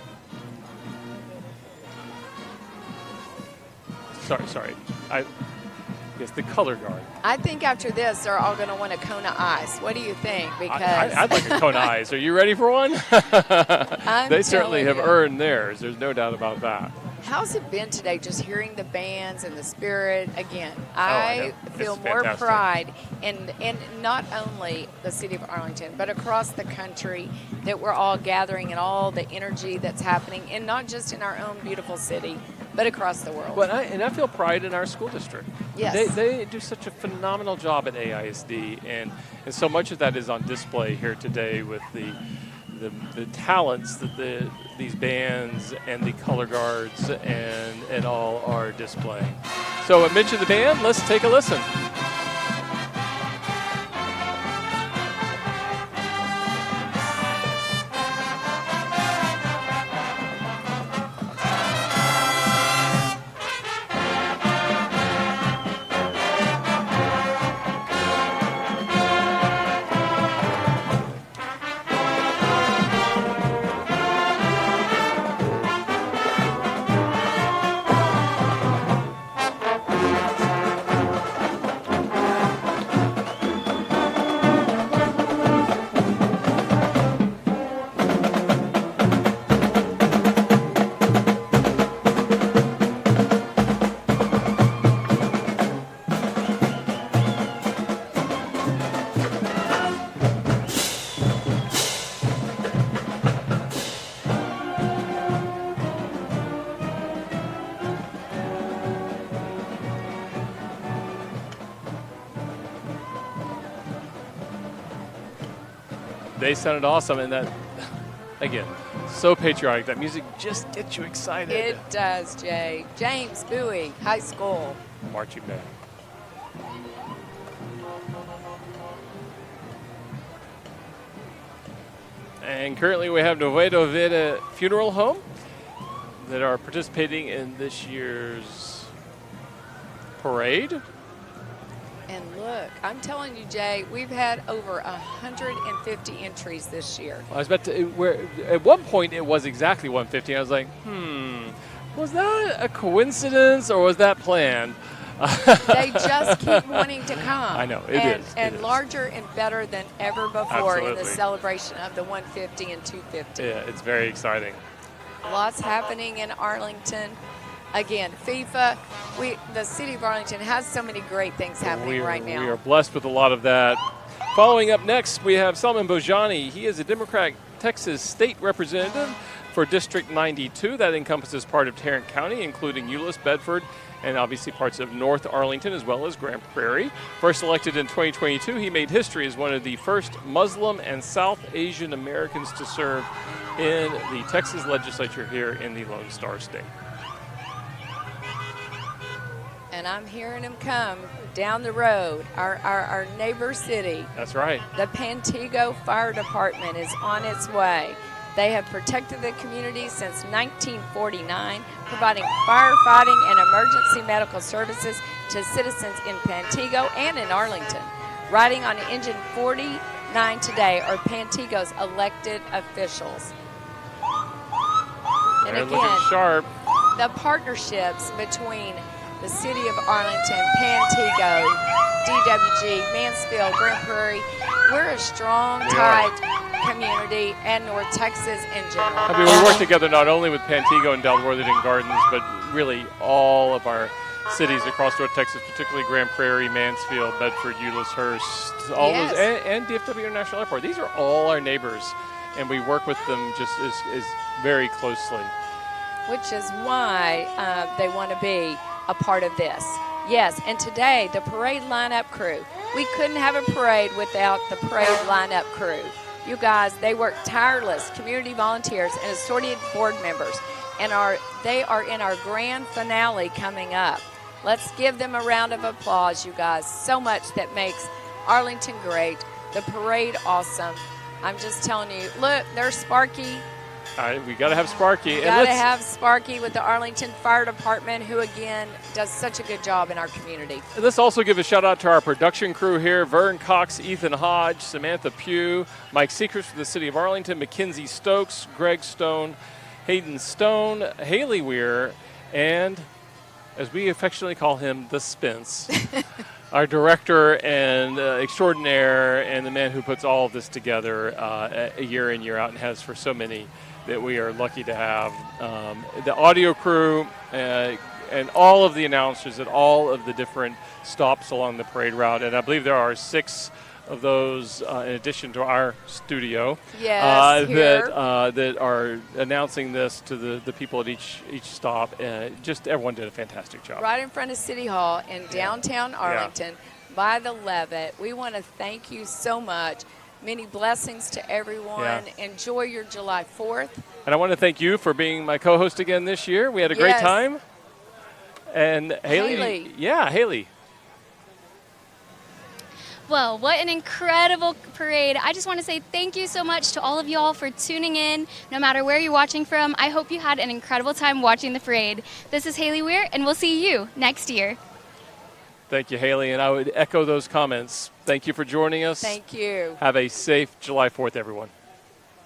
Sorry. Yes, the color guard. I think after this, they're all going to want a Kona Ice. What do you think? Because I'd like a Kona Ice. Are you ready for one? I'm They certainly telling have you. earned theirs. There's no doubt about that. How's it been today, just hearing the bands and the spirit? Again, I feel It's more fantastic. pride in not only the city of Arlington, but across the country, that we're all gathering and all the energy that's happening, and not just in our own beautiful city, but across the world. But I feel pride in our school district. Yes. They do such a phenomenal job at AISD, and so much of that is on display here today with the talents that these bands and the color guards and all are displaying. So I mentioned the band. Let's take a listen. They sounded awesome, and that, again, so patriotic. That music just gets you excited. It does, Jay. James Bowie High School. Marching band. And currently we have Novedo Vida Funeral Home that are participating in this year's parade. And look, I'm telling you, Jay, we've had over 150 entries this year. I was about to, at one point it was exactly 150. I was like, was that a coincidence or was that planned? They just keep wanting to come. I know, it is. And larger and better than ever before in the Absolutely. celebration of the 150 and 250. Yeah, it's very exciting. Lots happening in Arlington. Again, FIFA, the city of Arlington has so many great things happening right now. We are blessed with a lot of that. Following up next, we have Salman Bojani. He is a Democrat Texas state representative for District 92. That encompasses part of Tarrant County, including Euless, Bedford, and obviously parts of North Arlington as well as Grand Prairie. First elected in 2022, he made history as one of the first Muslim and South Asian Americans to serve in the Texas legislature here in the Lone Star State. And I'm hearing him come down the road, our neighbor city. That's right. The Pantego Fire Department is on its way. They have protected the community since 1949, providing firefighting and emergency medical services to citizens in Pantego and in Arlington. Riding on Engine 49 today are Pantego's elected officials. And They're again, looking sharp. the partnerships between the city of Arlington, Pantego, DWG, Mansfield, Grand Prairie, we're a strong, tight community, and North Texas in general. I mean, we work together not only with Pantego and Dalworthington Gardens, but really all of our cities across North Texas, particularly Grand Prairie, Mansfield, Bedford, Euless, Hurst, all those, and DFW International Airport. These are all our neighbors, and we work with them just as very closely. Which is why they want to be a part of this. Yes, and today, the parade lineup crew. We couldn't have a parade without the parade lineup crew. You guys, they work tireless, community volunteers and assorted board members, and they are in our grand finale coming up. Let's give them a round of applause, you guys. So much that makes Arlington great, the parade awesome. I'm just telling you, look, there's Sparky. All right, we got to have Sparky. Got to have Sparky with the Arlington Fire Department, who, again, does such a good job in our community. And let's also give a shout-out to our production crew here, Vern Cox, Ethan Hodge, Samantha Pugh, Mike Seekers from the City of Arlington, Mackenzie Stokes, Greg Stone, Hayden Stone, Haley Weir, and, as we affectionately call him, the Spence, our director and extraordinaire, and the man who puts all of this together year in, year out, and has for so many that we are lucky to have. The audio crew and all of the announcers at all of the different stops along the parade route, and I believe there are 6 of those in addition to our studio that are announcing this to the people at each stop. Just everyone did a fantastic job. Right in front of City Hall in downtown Arlington by the Levitt. We want to thank you so much. Many blessings to everyone. Yeah. Enjoy your July 4th. And I want to thank you for being my co-host again this year. We had a great time. And Haley. Yeah, Haley. Well, what an incredible parade. I just want to say thank you so much to all of y'all for tuning in, no matter where you're watching from. I hope you had an incredible time watching the parade. This is Haley Weir, and we'll see you next year. Thank you, Haley, and I would echo those comments. Thank you for joining us. Thank you. Have a safe July 4th, everyone.